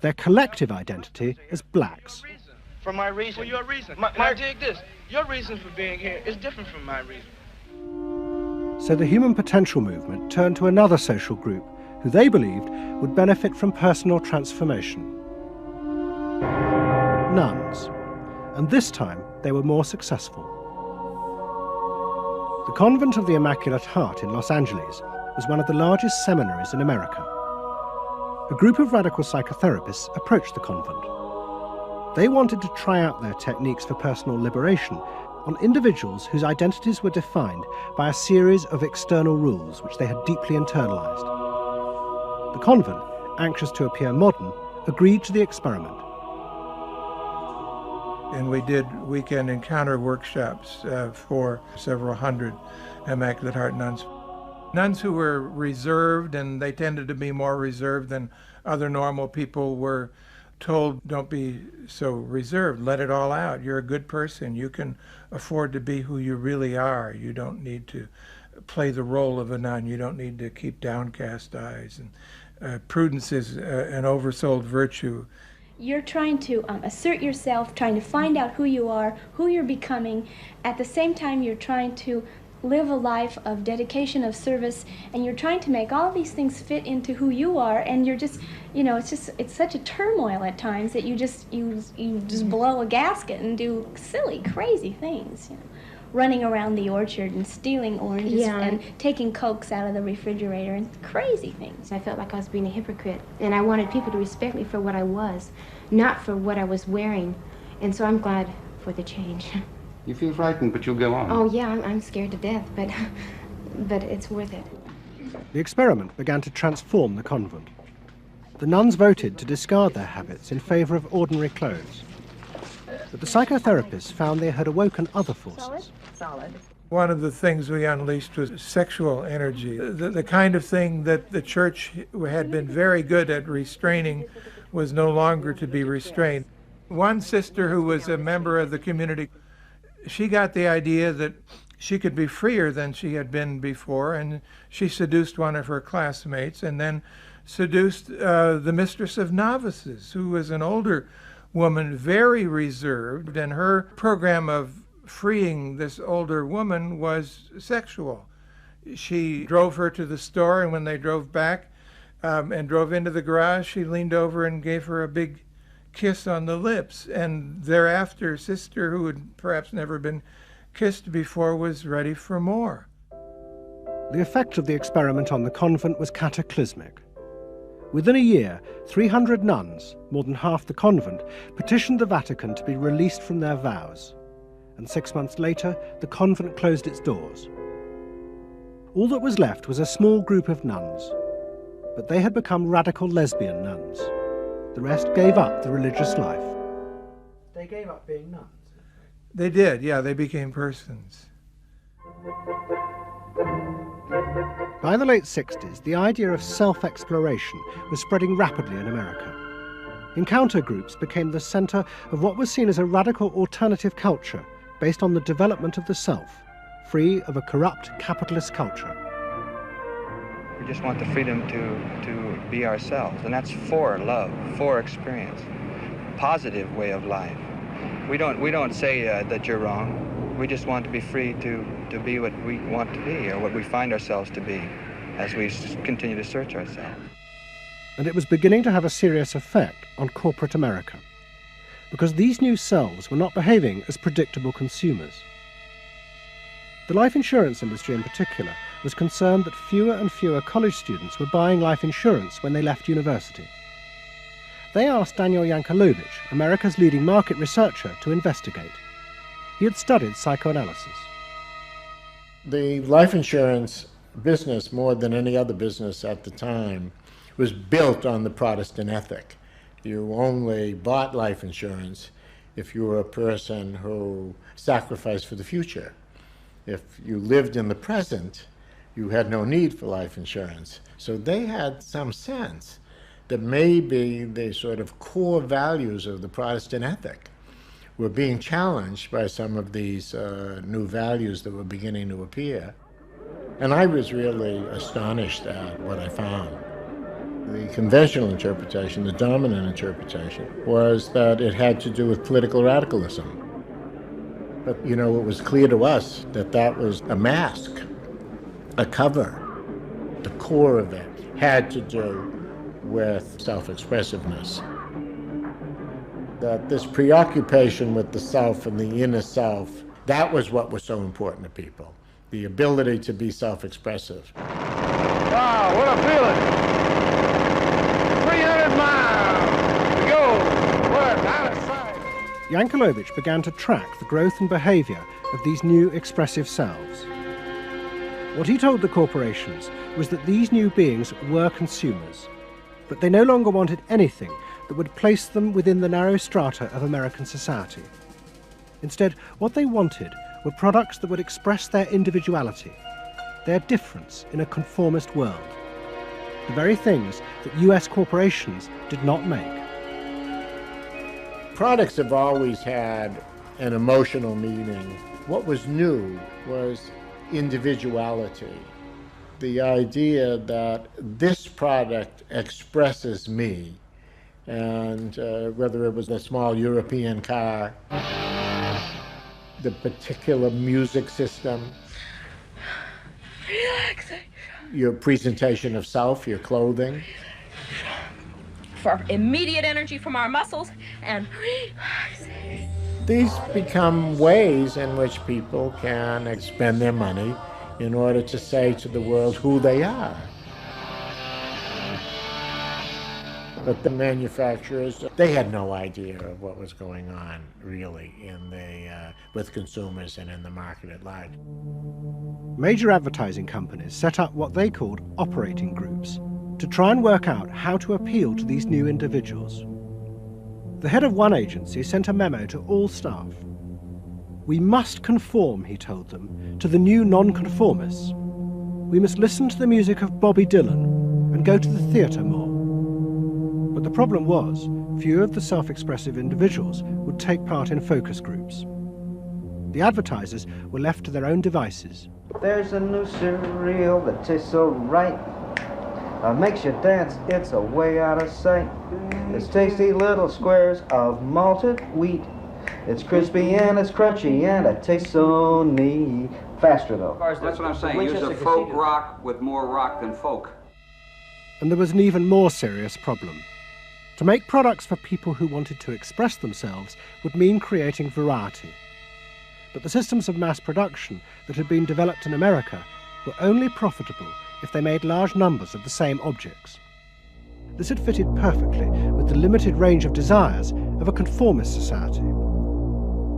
their collective identity as blacks. For my reason. For your reason. Now dig this. Your reason for being here is different from my reason. So the human potential movement turned to another social group who they believed would benefit from personal transformation. nuns, and this time they were more successful. The Convent of the Immaculate Heart in Los Angeles was one of the largest seminaries in America. A group of radical psychotherapists approached the convent. They wanted to try out their techniques for personal liberation on individuals whose identities were defined by a series of external rules which they had deeply internalized. The convent, anxious to appear modern, agreed to the experiment. And we did weekend encounter workshops for several hundred Immaculate Heart nuns. Nuns who were reserved, and they tended to be more reserved than other normal people, were told, don't be so reserved, let it all out. You're a good person. You can afford to be who you really are. You don't need to play the role of a nun. You don't need to keep downcast eyes. And prudence is an oversold virtue. You're trying to assert yourself, trying to find out who you are, who you're becoming. At the same time, you're trying to live a life of dedication, of service, and you're trying to make all these things fit into who you are, and you're just, you know, it's such a turmoil at times that you just blow a gasket and do silly, crazy things, you know. Running around the orchard and stealing oranges and taking Cokes out of the refrigerator and crazy things. I felt like I was being a hypocrite, and I wanted people to respect me for what I was, not for what I was wearing. And so I'm glad for the change. You feel frightened, but you'll go on. Oh yeah, I'm scared to death, but it's worth it. The experiment began to transform the convent. The nuns voted to discard their habits in favor of ordinary clothes. But the psychotherapists found they had awoken other forces. Solid. One of the things we unleashed was sexual energy, the kind of thing that the church had been very good at restraining was no longer to be restrained. One sister who was a member of the community, she got the idea that she could be freer than she had been before, and she seduced one of her classmates and then seduced the mistress of novices, who was an older woman, very reserved, and her program of freeing this older woman was sexual. She drove her to the store, and when they drove back and drove into the garage, she leaned over and gave her a big kiss on the lips, and thereafter, sister, who had perhaps never been kissed before, was ready for more. The effect of the experiment on the convent was cataclysmic. Within a year, 300 nuns, more than half the convent, petitioned the Vatican to be released from their vows. And 6 months later, the convent closed its doors. All that was left was a small group of nuns, but they had become radical lesbian nuns. The rest gave up the religious life. They gave up being nuns? They did, yeah, they became persons. By the late 60s, the idea of self-exploration was spreading rapidly in America. Encounter groups became the center of what was seen as a radical alternative culture based on the development of the self, free of a corrupt capitalist culture. We just want the freedom to be ourselves, and that's for love, for experience, positive way of life. We don't say that you're wrong. We just want to be free to be what we want to be, or what we find ourselves to be, as we continue to search ourselves. And it was beginning to have a serious effect on corporate America, because these new selves were not behaving as predictable consumers. The life insurance industry in particular was concerned that fewer and fewer college students were buying life insurance when they left university. They asked Daniel Yankelovich, America's leading market researcher, to investigate. He had studied psychoanalysis. The life insurance business, more than any other business at the time, was built on the Protestant ethic. You only bought life insurance if you were a person who sacrificed for the future. If you lived in the present, you had no need for life insurance. So they had some sense that maybe the sort of core values of the Protestant ethic were being challenged by some of these new values that were beginning to appear. And I was really astonished at what I found. The conventional interpretation, the dominant interpretation, was that it had to do with political radicalism. But, you know, it was clear to us that that was a mask, a cover. The core of it had to do with self-expressiveness. that this preoccupation with the self and the inner self, that was what was so important to people, the ability to be self-expressive. Wow, what a feeling! 300 miles to go, what out of sight! Yankelevich began to track the growth and behaviour of these new expressive selves. What he told the corporations was that these new beings were consumers, but they no longer wanted anything that would place them within the narrow strata of American society. Instead, what they wanted were products that would express their individuality, their difference in a conformist world, the very things that US corporations did not make. Products have always had an emotional meaning. What was new was individuality. The idea that this product expresses me, and whether it was a small European car, the particular music system, Relaxation. your presentation of self, your clothing. For immediate energy from our muscles and relaxation. These become ways in which people can spend their money in order to say to the world who they are. But the manufacturers, they had no idea of what was going on, really, with consumers and in the market at large. Major advertising companies set up what they called operating groups to try and work out how to appeal to these new individuals. The head of one agency sent a memo to all staff. We must conform, he told them, to the new nonconformists. We must listen to the music of Bobby Dylan and go to the theatre more. But the problem was, few of the self-expressive individuals would take part in focus groups. The advertisers were left to their own devices. There's a new cereal that tastes so right. Makes you dance, it's a way out of sight. It's tasty little squares of malted wheat. It's crispy and it's crunchy and it tastes so neat. Faster though. That's what I'm saying. Use a folk rock with more rock than folk. And there was an even more serious problem. To make products for people who wanted to express themselves would mean creating variety. But the systems of mass production that had been developed in America were only profitable if they made large numbers of the same objects. This had fitted perfectly with the limited range of desires of a conformist society.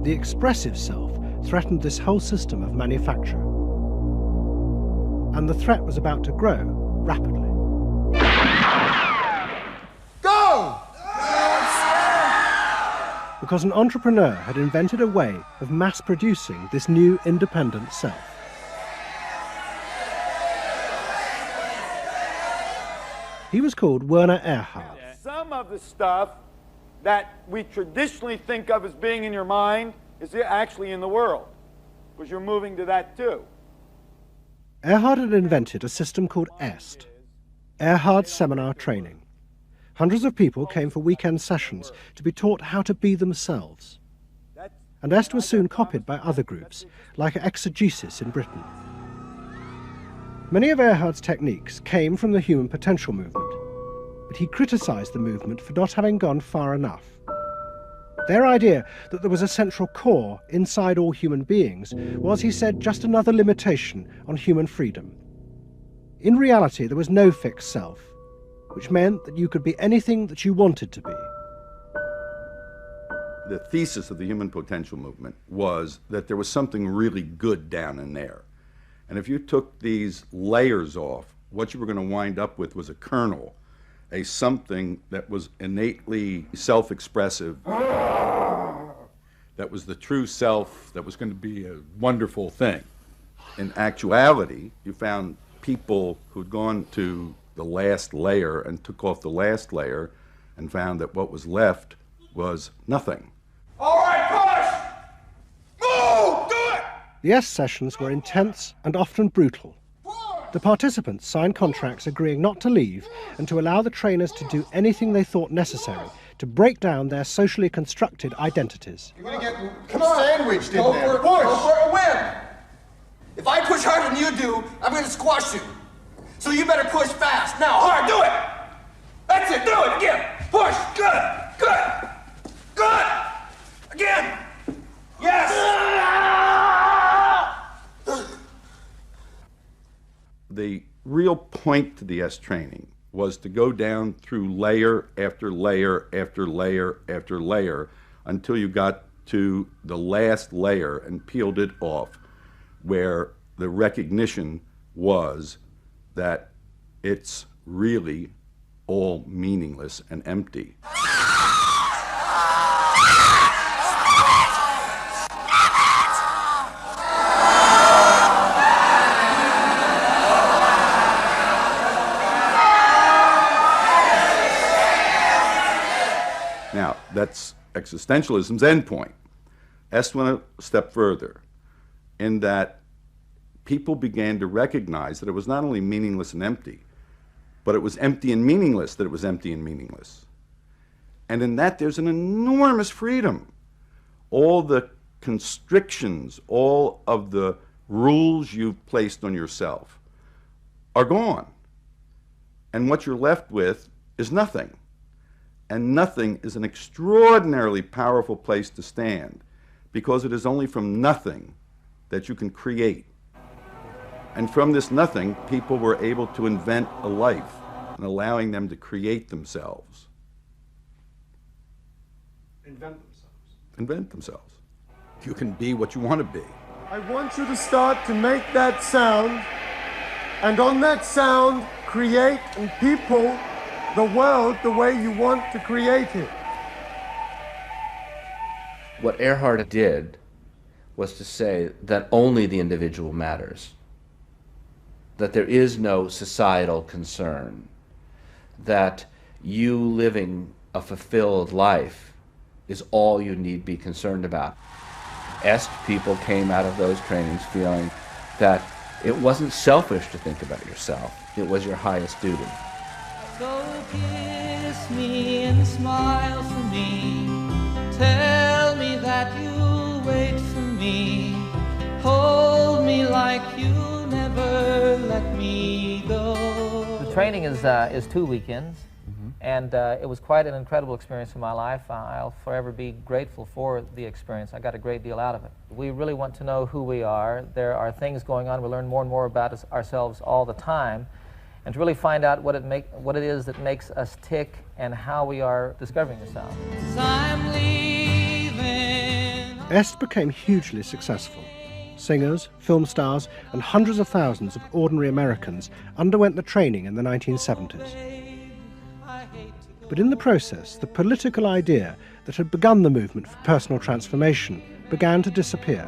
The expressive self threatened this whole system of manufacture. And the threat was about to grow rapidly. Go! Because an entrepreneur had invented a way of mass-producing this new independent self. He was called Werner Erhard. Some of the stuff that we traditionally think of as being in your mind is actually in the world, because you're moving to that too. Erhard had invented a system called EST, Erhard Seminar Training. Hundreds of people came for weekend sessions to be taught how to be themselves. And EST was soon copied by other groups, like Exegesis in Britain. Many of Erhard's techniques came from the human potential movement, but he criticised the movement for not having gone far enough. Their idea that there was a central core inside all human beings was, he said, just another limitation on human freedom. In reality, there was no fixed self, which meant that you could be anything that you wanted to be. The thesis of the human potential movement was that there was something really good down in there. And if you took these layers off, what you were going to wind up with was a kernel, a something that was innately self-expressive, that was the true self, that was going to be a wonderful thing. In actuality, you found people who'd gone to the last layer and took off the last layer and found that what was left was nothing. All right, push! Move! Do it! The EST sessions were intense and often brutal. The participants signed contracts agreeing not to leave and to allow the trainers to do anything they thought necessary to break down their socially constructed identities. You're gonna get sandwiched in there. Go for a win! If I push harder than you do, I'm gonna squash you. So you better push fast. Now, hard, do it! That's it, do it, again! Push, good, good, good! point to the S training was to go down through layer after layer after layer after layer until you got to the last layer and peeled it off, where the recognition was that it's really all meaningless and empty. Now, that's existentialism's endpoint. S went a step further in that people began to recognize that it was not only meaningless and empty, but it was empty and meaningless that it was empty and meaningless. And in that, there's an enormous freedom. All the constrictions, all of the rules you've placed on yourself are gone. And what you're left with is nothing. And nothing is an extraordinarily powerful place to stand, because it is only from nothing that you can create. And from this nothing, people were able to invent a life, and allowing them to create themselves. Invent themselves. Invent themselves. You can be what you want to be. I want you to start to make that sound, and on that sound, create and people the world the way you want to create it. What Earhart did was to say that only the individual matters, that there is no societal concern, that you living a fulfilled life is all you need be concerned about. Est people came out of those trainings feeling that it wasn't selfish to think about yourself, it was your highest duty. So kiss me and smile for me. Tell me that you'll wait for me. Hold me like you'll never let me go. The training is 2 weekends, and it was quite an incredible experience in my life. I'll forever be grateful for the experience. I got a great deal out of it. We really want to know who we are. There are things going on. We learn more and more about ourselves all the time. And to really find out what it is that makes us tick and how we are discovering ourselves. Est became hugely successful. Singers, film stars, and hundreds of thousands of ordinary Americans underwent the training in the 1970s. But in the process, the political idea that had begun the movement for personal transformation began to disappear.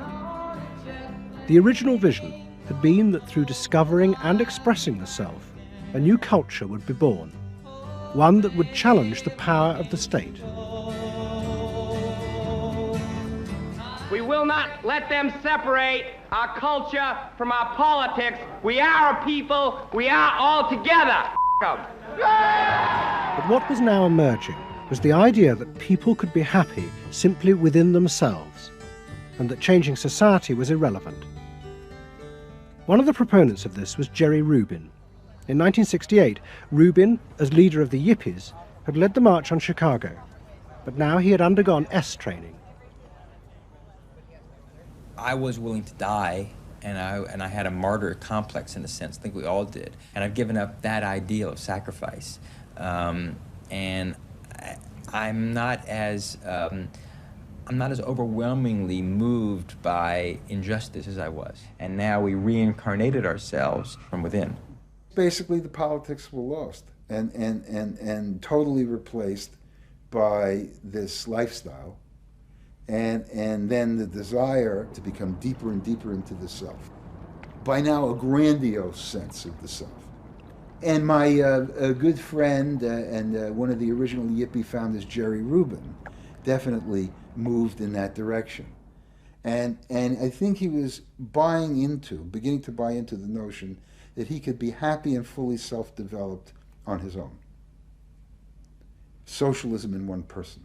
The original vision had been that through discovering and expressing the self, a new culture would be born, one that would challenge the power of the state. We will not let them separate our culture from our politics. We are a people. We are all together. But what was now emerging was the idea that people could be happy simply within themselves, and that changing society was irrelevant. One of the proponents of this was Jerry Rubin. In 1968, Rubin, as leader of the Yippies, had led the march on Chicago, but now he had undergone S training. I was willing to die, and I had a martyr complex in a sense. I think we all did. And I've given up that ideal of sacrifice. And I'm not as overwhelmingly moved by injustice as I was. And now we reincarnated ourselves from within. Basically, the politics were lost and totally replaced by this lifestyle, and then the desire to become deeper and deeper into the self. By now, a grandiose sense of the self. And my a good friend and one of the original Yippie founders, Jerry Rubin, definitely moved in that direction. And I think he was beginning to buy into the notion that he could be happy and fully self-developed on his own. Socialism in one person.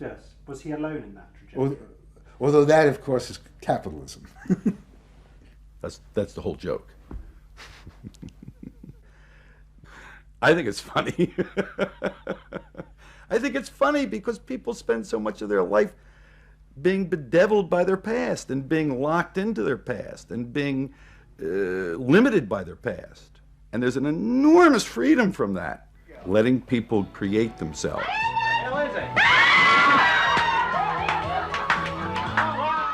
Yes. Was he alone in that trajectory? Although that, of course, is capitalism. That's the whole joke. I think it's funny. I think it's funny because people spend so much of their life being bedeviled by their past and being locked into their past and being limited by their past. And there's an enormous freedom from that, letting people create themselves.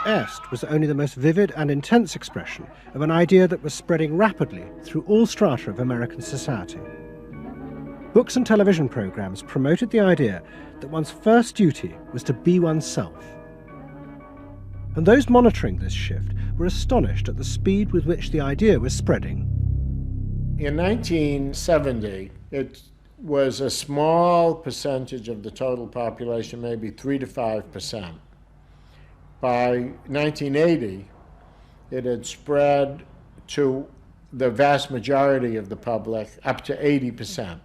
Est was only the most vivid and intense expression of an idea that was spreading rapidly through all strata of American society. Books and television programs promoted the idea that one's first duty was to be oneself. And those monitoring this shift were astonished at the speed with which the idea was spreading. In 1970, it was a small percentage of the total population, maybe 3 to 5%. By 1980, it had spread to the vast majority of the public, up to 80%.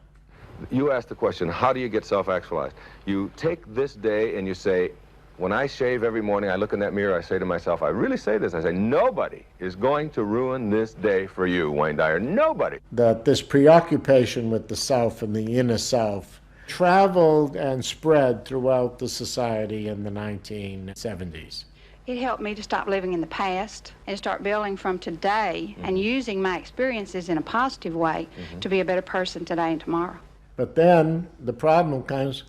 You asked the question, how do you get self-actualized? You take this day and you say, when I shave every morning, I look in that mirror, I say to myself, I really say this, I say, nobody is going to ruin this day for you, Wayne Dyer, nobody. That this preoccupation with the self and the inner self traveled and spread throughout the society in the 1970s. It helped me to stop living in the past and start building from today and using my experiences in a positive way to be a better person today and tomorrow. But then the problem comes,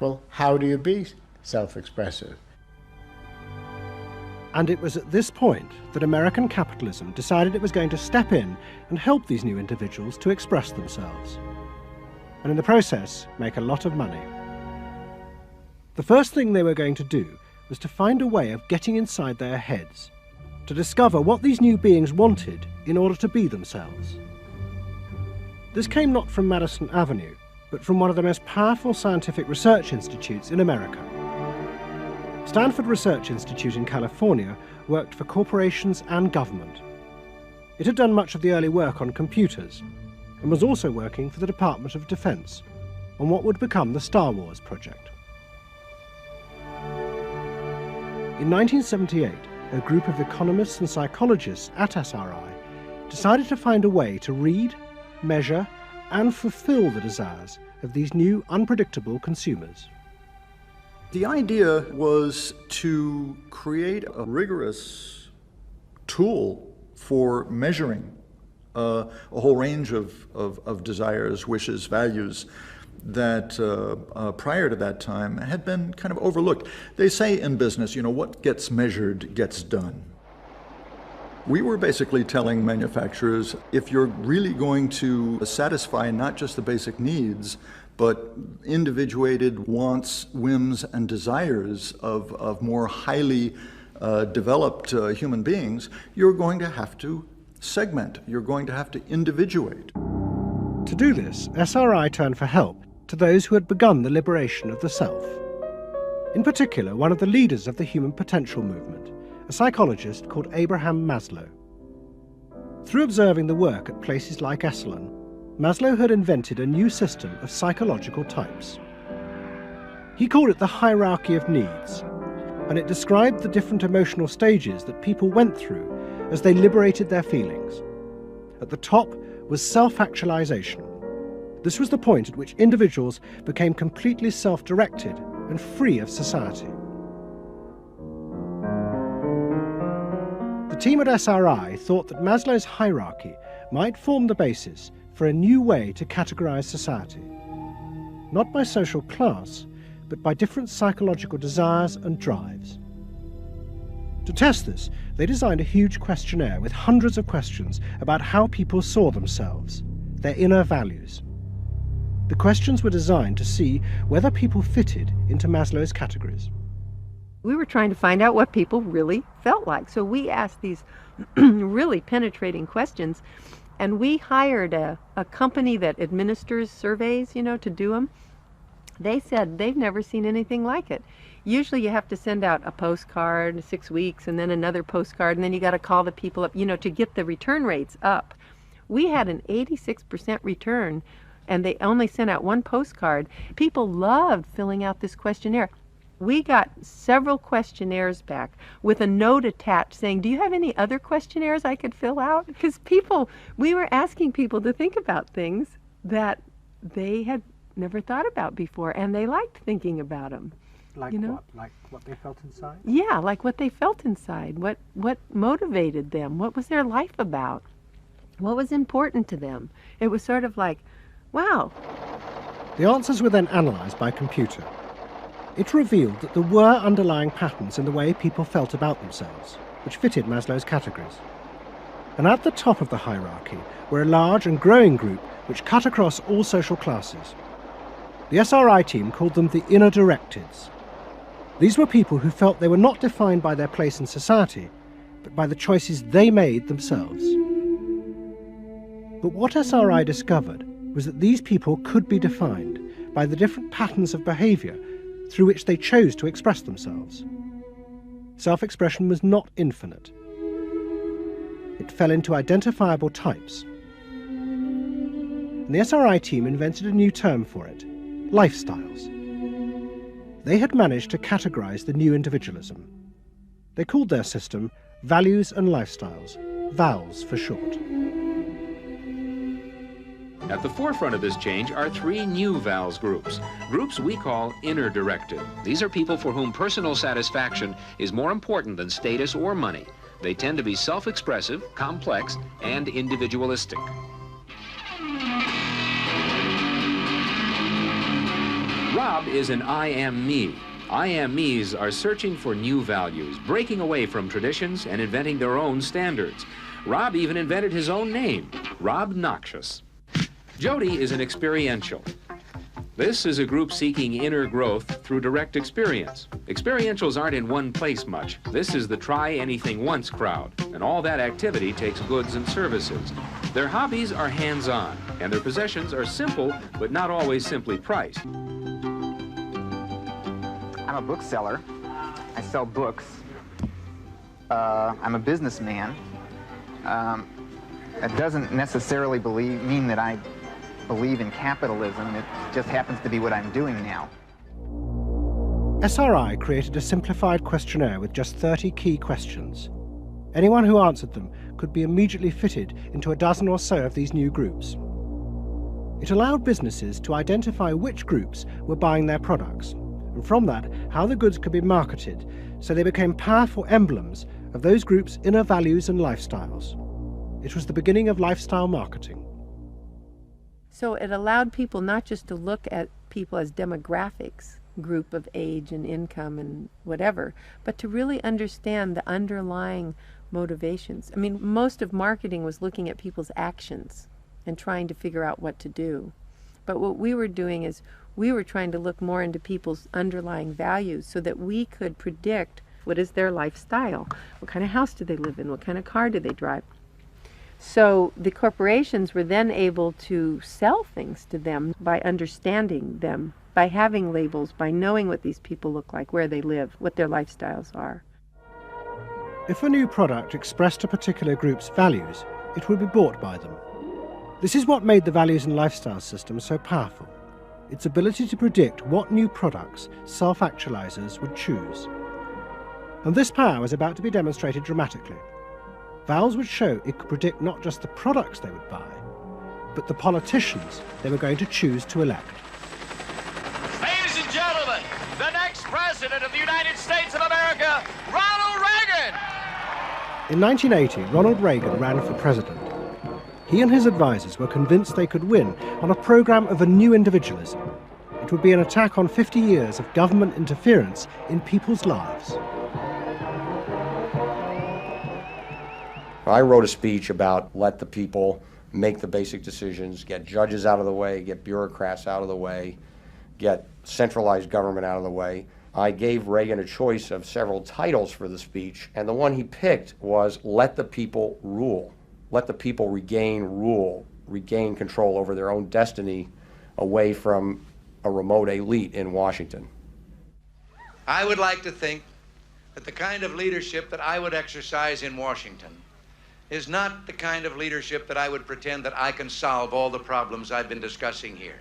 well, how do you be self-expressive? And it was at this point that American capitalism decided it was going to step in and help these new individuals to express themselves, and in the process make a lot of money. The first thing they were going to do was to find a way of getting inside their heads, to discover what these new beings wanted in order to be themselves. This came not from Madison Avenue, but from one of the most powerful scientific research institutes in America. Stanford Research Institute in California worked for corporations and government. It had done much of the early work on computers, and was also working for the Department of Defense on what would become the Star Wars project. In 1978, a group of economists and psychologists at SRI decided to find a way to read, measure, and fulfill the desires of these new unpredictable consumers. The idea was to create a rigorous tool for measuring a whole range of desires, wishes, values that prior to that time had been kind of overlooked. They say in business, you know, what gets measured gets done. We were basically telling manufacturers, if you're really going to satisfy not just the basic needs, but individuated wants, whims, and desires of more highly developed human beings, you're going to have to segment, you're going to have to individuate. To do this, SRI turned for help to those who had begun the liberation of the self. In particular, one of the leaders of the human potential movement, a psychologist called Abraham Maslow. Through observing the work at places like Esalen, Maslow had invented a new system of psychological types. He called it the hierarchy of needs, and it described the different emotional stages that people went through as they liberated their feelings. At the top was self-actualization. This was the point at which individuals became completely self-directed and free of society. The team at SRI thought that Maslow's hierarchy might form the basis for a new way to categorize society, not by social class, but by different psychological desires and drives. To test this, they designed a huge questionnaire with hundreds of questions about how people saw themselves, their inner values. The questions were designed to see whether people fitted into Maslow's categories. We were trying to find out what people really felt like. So we asked these really penetrating questions, and we hired a company that administers surveys, you know, to do them. They said they've never seen anything like it. Usually you have to send out a postcard 6 weeks and then another postcard, and then you got to call the people up, you know, to get the return rates up. We had an 86% return, and they only sent out one postcard. People loved filling out this questionnaire. We got several questionnaires back with a note attached saying, do you have any other questionnaires I could fill out? Because we were asking people to think about things that they had never thought about before, and they liked thinking about them. Like you know? what? Like what they felt inside? Yeah, like what they felt inside. What motivated them? What was their life about? What was important to them? It was sort of like, wow. The answers were then analysed by a computer. It revealed that there were underlying patterns in the way people felt about themselves, which fitted Maslow's categories. And at the top of the hierarchy were a large and growing group which cut across all social classes. The SRI team called them the inner directeds. These were people who felt they were not defined by their place in society, but by the choices they made themselves. But what SRI discovered was that these people could be defined by the different patterns of behaviour through which they chose to express themselves. Self-expression was not infinite. It fell into identifiable types. And the SRI team invented a new term for it: lifestyles. They had managed to categorise the new individualism. They called their system Values and Lifestyles, VALS for short. At the forefront of this change are three new VALS groups we call inner directed. These are people for whom personal satisfaction is more important than status or money. They tend to be self-expressive, complex, and individualistic. Rob is an I am me. I am me's are searching for new values, breaking away from traditions and inventing their own standards. Rob even invented his own name, Rob Noxious. Jody is an experiential. This is a group seeking inner growth through direct experience. Experientials aren't in one place much. This is the try-anything-once crowd, and all that activity takes goods and services. Their hobbies are hands-on, and their possessions are simple, but not always simply priced. I'm a bookseller. I sell books. I'm a businessman. That doesn't necessarily mean that I believe in capitalism. It just happens to be what I'm doing now. SRI created a simplified questionnaire with just 30 key questions. Anyone who answered them could be immediately fitted into a dozen or so of these new groups. It allowed businesses to identify which groups were buying their products, and from that, how the goods could be marketed, so they became powerful emblems of those groups' inner values and lifestyles. It was the beginning of lifestyle marketing. So it allowed people not just to look at people as demographics, group of age and income and whatever, but to really understand the underlying motivations. I mean, most of marketing was looking at people's actions and trying to figure out what to do. But what we were doing is we were trying to look more into people's underlying values so that we could predict what is their lifestyle, what kind of house do they live in, what kind of car do they drive. So the corporations were then able to sell things to them by understanding them, by having labels, by knowing what these people look like, where they live, what their lifestyles are. If a new product expressed a particular group's values, it would be bought by them. This is what made the values and lifestyle system so powerful: its ability to predict what new products self-actualizers would choose. And this power was about to be demonstrated dramatically. VALS would show it could predict not just the products they would buy, but the politicians they were going to choose to elect. Ladies and gentlemen, the next president of the United States of America, Ronald Reagan! In 1980, Ronald Reagan ran for president. He and his advisors were convinced they could win on a program of a new individualism. It would be an attack on 50 years of government interference in people's lives. I wrote a speech about let the people make the basic decisions, get judges out of the way, get bureaucrats out of the way, get centralized government out of the way. I gave Reagan a choice of several titles for the speech, and the one he picked was let the people rule. Let the people regain rule, regain control over their own destiny away from a remote elite in Washington. I would like to think that the kind of leadership that I would exercise in Washington is not the kind of leadership that I would pretend that I can solve all the problems I've been discussing here,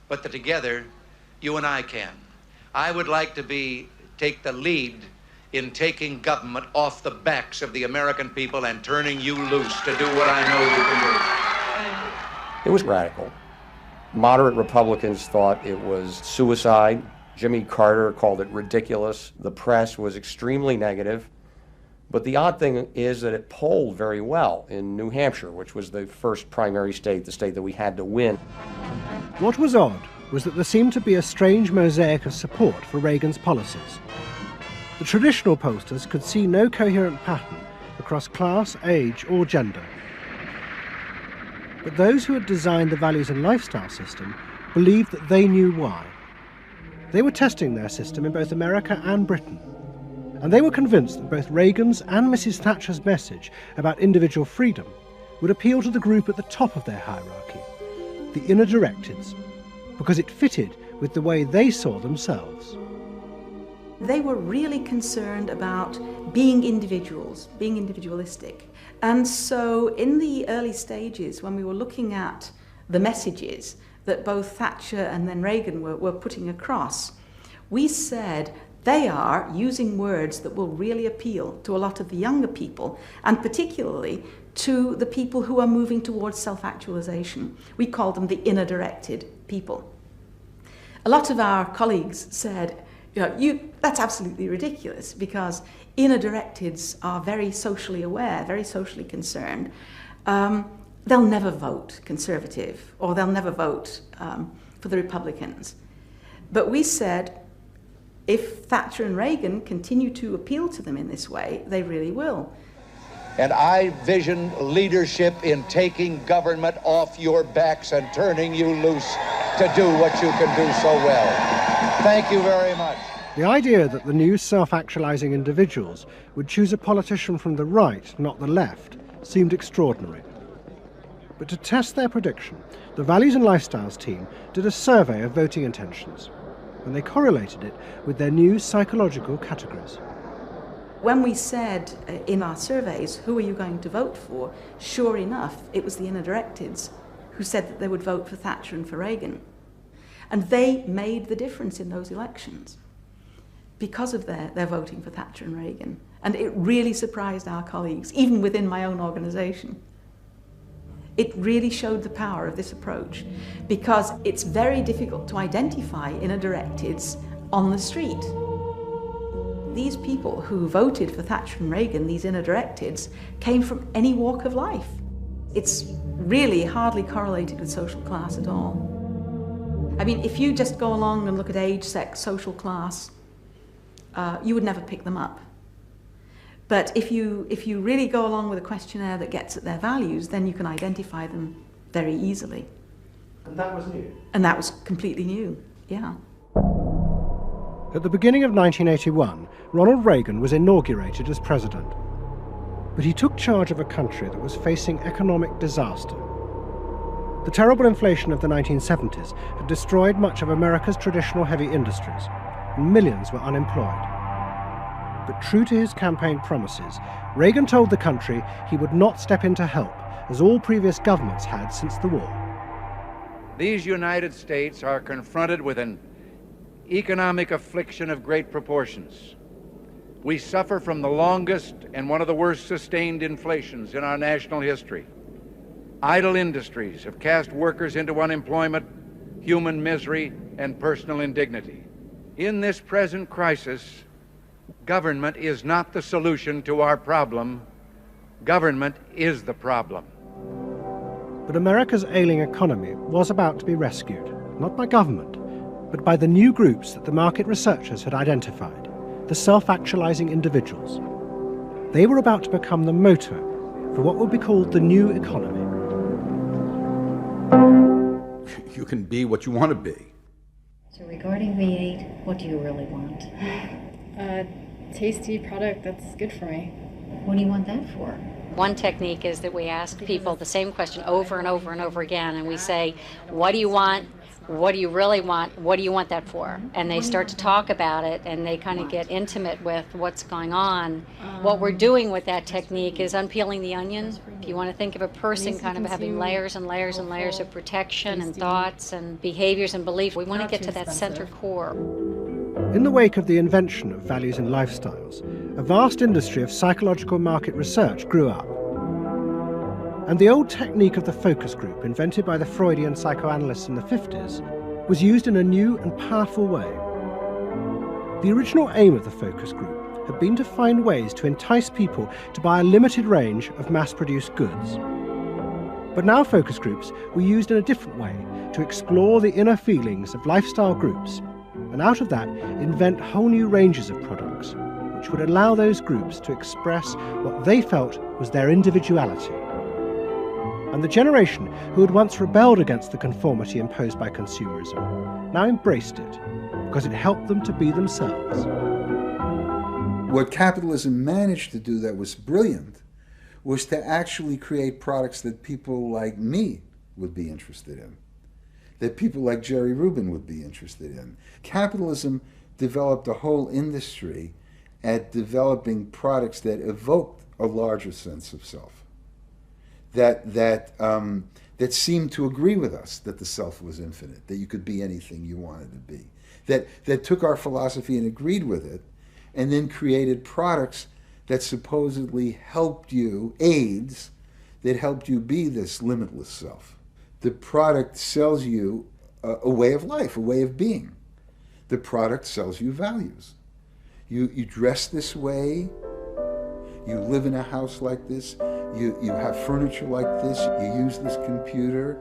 but that together, you and I can. I would like to take the lead in taking government off the backs of the American people and turning you loose to do what I know you can do. It was radical. Moderate Republicans thought it was suicide. Jimmy Carter called it ridiculous. The press was extremely negative. But the odd thing is that it polled very well in New Hampshire, which was the first primary state, the state that we had to win. What was odd was that there seemed to be a strange mosaic of support for Reagan's policies. The traditional pollsters could see no coherent pattern across class, age, or gender. But those who had designed the values and lifestyle system believed that they knew why. They were testing their system in both America and Britain. And they were convinced that both Reagan's and Mrs. Thatcher's message about individual freedom would appeal to the group at the top of their hierarchy, the inner directeds, because it fitted with the way they saw themselves. They were really concerned about being individuals, being individualistic. And so in the early stages, when we were looking at the messages that both Thatcher and then Reagan were putting across, we said they are using words that will really appeal to a lot of the younger people, and particularly to the people who are moving towards self-actualization. We call them the inner-directed people. A lot of our colleagues said, that's absolutely ridiculous, because inner-directeds are very socially aware, very socially concerned. They'll never vote Conservative, or they'll never vote for the Republicans. But we said, if Thatcher and Reagan continue to appeal to them in this way, they really will. And I vision leadership in taking government off your backs and turning you loose to do what you can do so well. Thank you very much. The idea that the new self-actualizing individuals would choose a politician from the right, not the left, seemed extraordinary. But to test their prediction, the Values and Lifestyles team did a survey of voting intentions, and they correlated it with their new psychological categories. When we said in our surveys, who are you going to vote for? Sure enough, it was the inner directeds who said that they would vote for Thatcher and for Reagan. And they made the difference in those elections because of their voting for Thatcher and Reagan. And it really surprised our colleagues, even within my own organisation. It really showed the power of this approach, because it's very difficult to identify inner directeds on the street. These people who voted for Thatcher and Reagan, these inner directeds, came from any walk of life. It's really hardly correlated with social class at all. I mean, if you just go along and look at age, sex, social class, you would never pick them up. But if you really go along with a questionnaire that gets at their values, then you can identify them very easily. And that was new? And that was completely new, yeah. At the beginning of 1981, Ronald Reagan was inaugurated as president. But he took charge of a country that was facing economic disaster. The terrible inflation of the 1970s had destroyed much of America's traditional heavy industries, and millions were unemployed. But true to his campaign promises, Reagan told the country he would not step in to help, as all previous governments had since the war. These United States are confronted with an economic affliction of great proportions. We suffer from the longest and one of the worst sustained inflations in our national history. Idle industries have cast workers into unemployment, human misery, and personal indignity. In this present crisis, government is not the solution to our problem. Government is the problem. But America's ailing economy was about to be rescued, not by government, but by the new groups that the market researchers had identified, the self-actualizing individuals. They were about to become the motor for what would be called the new economy. You can be what you want to be. So regarding V8, what do you really want? A tasty product that's good for me. What do you want that for? One technique is that we ask people the same question over and over and over again, and we say, what do you want? What do you really want? What do you want that for? And they start to talk about it, and they kind of get intimate with what's going on. What we're doing with that technique is unpeeling the onion. If you want to think of a person kind of having layers and layers and layers of protection and thoughts and behaviors and beliefs, we want to get to that center core. In the wake of the invention of values and lifestyles, a vast industry of psychological market research grew up. And the old technique of the focus group, invented by the Freudian psychoanalysts in the 50s, was used in a new and powerful way. The original aim of the focus group had been to find ways to entice people to buy a limited range of mass-produced goods. But now focus groups were used in a different way to explore the inner feelings of lifestyle groups, and out of that invent whole new ranges of products, which would allow those groups to express what they felt was their individuality. And the generation who had once rebelled against the conformity imposed by consumerism now embraced it, because it helped them to be themselves. What capitalism managed to do that was brilliant was to actually create products that people like me would be interested in, that people like Jerry Rubin would be interested in. Capitalism developed a whole industry at developing products that evoked a larger sense of self, that seemed to agree with us that the self was infinite, that you could be anything you wanted to be, that took our philosophy and agreed with it, and then created products that supposedly helped you, aids, that helped you be this limitless self. The product sells you a way of life, a way of being. The product sells you values. You dress this way, you live in a house like this, you have furniture like this, you use this computer.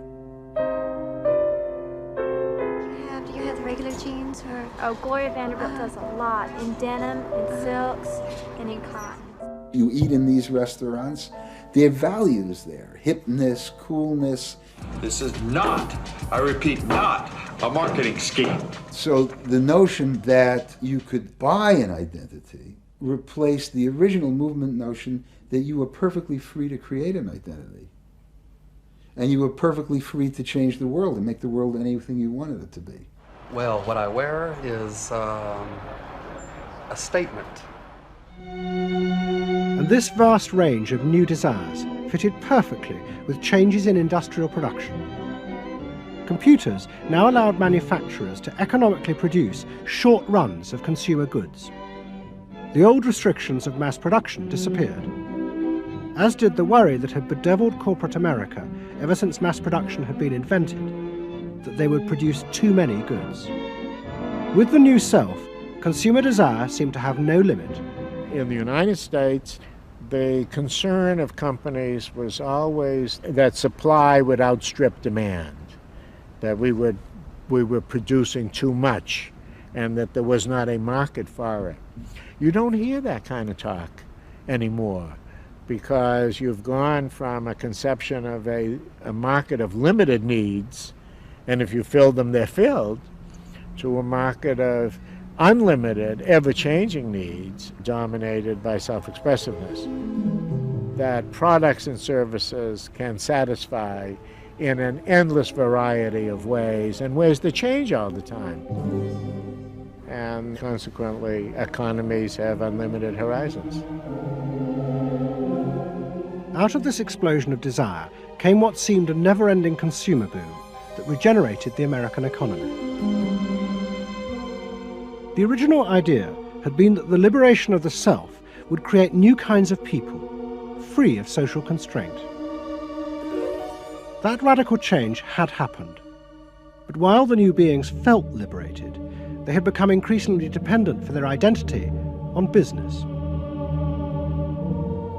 Do you have the regular jeans or? Oh, Gloria Vanderbilt does a lot in denim, in silks, and in cotton. You eat in these restaurants, there are values there, hipness, coolness. This is not, I repeat, not a marketing scheme. So the notion that you could buy an identity replaced the original movement notion that you were perfectly free to create an identity. And you were perfectly free to change the world and make the world anything you wanted it to be. Well, what I wear is a statement. And this vast range of new desires fitted perfectly with changes in industrial production. Computers now allowed manufacturers to economically produce short runs of consumer goods. The old restrictions of mass production disappeared, as did the worry that had bedeviled corporate America ever since mass production had been invented, that they would produce too many goods. With the new self, consumer desire seemed to have no limit. In the United States, the concern of companies was always that supply would outstrip demand, that we were producing too much, and that there was not a market for it. You don't hear that kind of talk anymore, because you've gone from a conception of a market of limited needs, and if you fill them, they're filled, to a market of unlimited, ever-changing needs dominated by self-expressiveness that products and services can satisfy in an endless variety of ways, and ways that change all the time. And consequently, economies have unlimited horizons. Out of this explosion of desire came what seemed a never-ending consumer boom that regenerated the American economy. The original idea had been that the liberation of the self would create new kinds of people, free of social constraint. That radical change had happened, but while the new beings felt liberated, they had become increasingly dependent for their identity on business.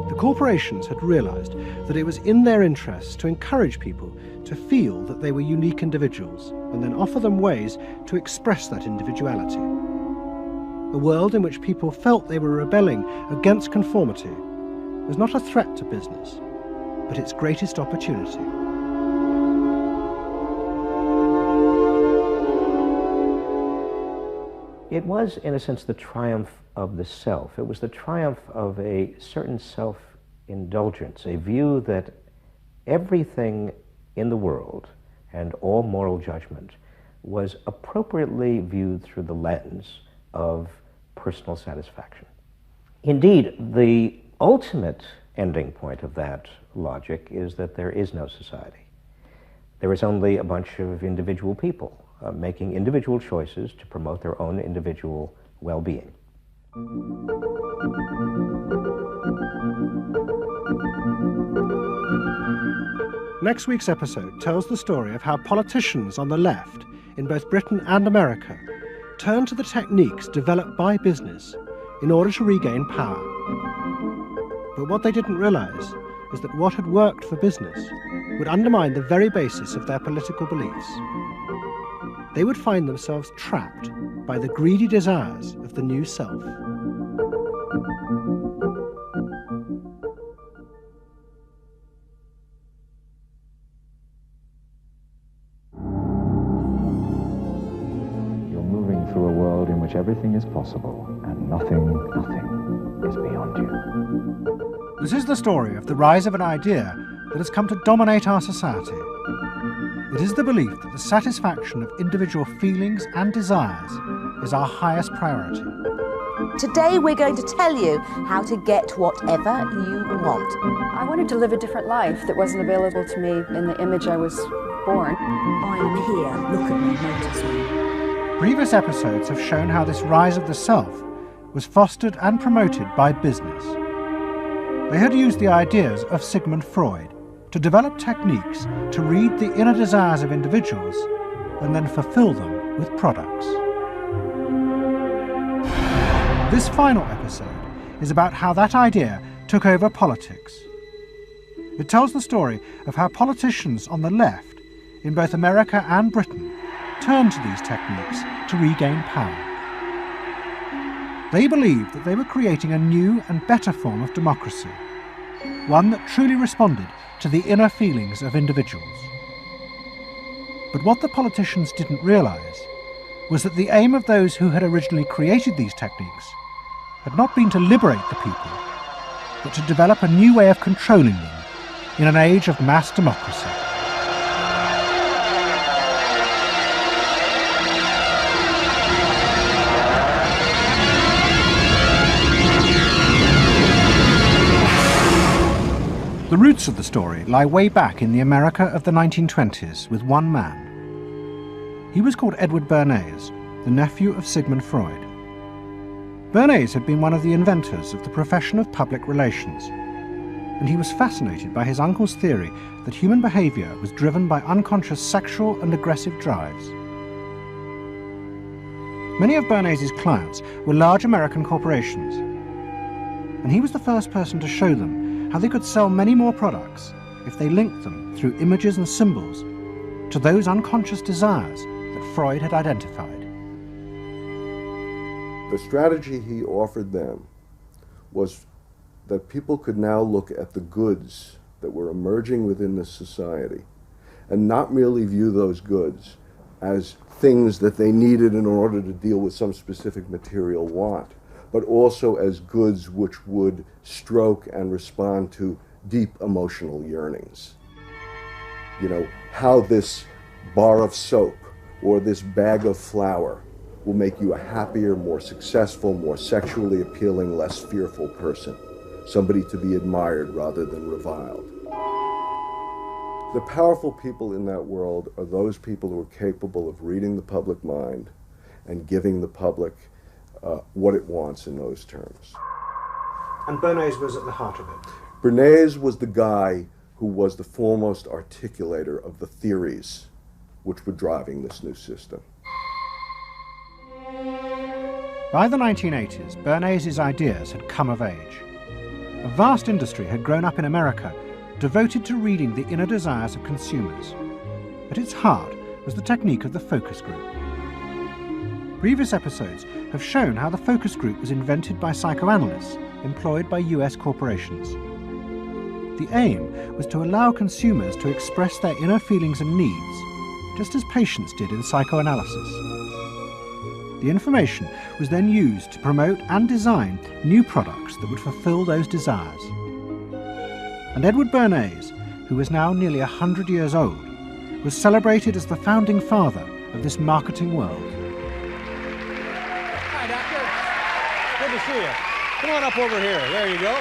The corporations had realized that it was in their interests to encourage people to feel that they were unique individuals and then offer them ways to express that individuality. A world in which people felt they were rebelling against conformity was not a threat to business, but its greatest opportunity. It was, in a sense, the triumph of the self. It was the triumph of a certain self-indulgence, a view that everything in the world and all moral judgment was appropriately viewed through the lens of personal satisfaction. Indeed, the ultimate ending point of that logic is that there is no society. There is only a bunch of individual people making individual choices to promote their own individual well-being. Next week's episode tells the story of how politicians on the left, in both Britain and America, turned to the techniques developed by business in order to regain power. But what they didn't realize is that what had worked for business would undermine the very basis of their political beliefs. They would find themselves trapped by the greedy desires of the new self. You're moving through a world in which everything is possible and nothing is beyond you. This is the story of the rise of an idea that has come to dominate our society. It is the belief that the satisfaction of individual feelings and desires is our highest priority. Today we're going to tell you how to get whatever you want. I wanted to live a different life that wasn't available to me in the image I was born. I am here, look at me, notice me. Previous episodes have shown how this rise of the self was fostered and promoted by business. They had used the ideas of Sigmund Freud to develop techniques to read the inner desires of individuals and then fulfill them with products. This final episode is about how that idea took over politics. It tells the story of how politicians on the left, in both America and Britain, turned to these techniques to regain power. They believed that they were creating a new and better form of democracy, one that truly responded to the inner feelings of individuals. But what the politicians didn't realise was that the aim of those who had originally created these techniques had not been to liberate the people, but to develop a new way of controlling them in an age of mass democracy. The roots of the story lie way back in the America of the 1920s with one man. He was called Edward Bernays, the nephew of Sigmund Freud. Bernays had been one of the inventors of the profession of public relations, and he was fascinated by his uncle's theory that human behaviour was driven by unconscious sexual and aggressive drives. Many of Bernays' clients were large American corporations, and he was the first person to show them how they could sell many more products if they linked them through images and symbols to those unconscious desires that Freud had identified. The strategy he offered them was that people could now look at the goods that were emerging within this society and not merely view those goods as things that they needed in order to deal with some specific material want, but also as goods which would stroke and respond to deep emotional yearnings. You know, how this bar of soap or this bag of flour will make you a happier, more successful, more sexually appealing, less fearful person, somebody to be admired rather than reviled. The powerful people in that world are those people who are capable of reading the public mind and giving the public what it wants in those terms. And Bernays was at the heart of it. Bernays was the guy who was the foremost articulator of the theories which were driving this new system. By the 1980s, Bernays' ideas had come of age. A vast industry had grown up in America devoted to reading the inner desires of consumers. At its heart was the technique of the focus group. Previous episodes have shown how the focus group was invented by psychoanalysts employed by US corporations. The aim was to allow consumers to express their inner feelings and needs, just as patients did in psychoanalysis. The information was then used to promote and design new products that would fulfill those desires. And Edward Bernays, who was now nearly 100 years old, was celebrated as the founding father of this marketing world. Hi, Doctor. Good to see you. Come on up over here. There you go.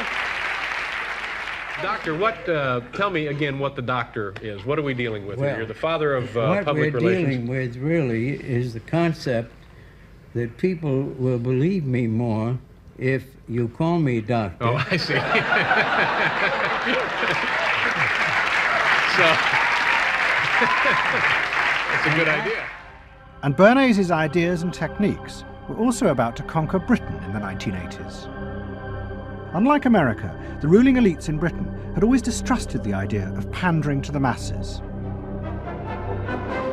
Doctor, tell me again what the doctor is. What are we dealing with here? You're the father of public relations. What we're dealing with really is the concept that people will believe me more if you call me doctor. Oh, I see. So, that's a good idea. And Bernays' ideas and techniques were also about to conquer Britain in the 1980s. Unlike America, the ruling elites in Britain had always distrusted the idea of pandering to the masses.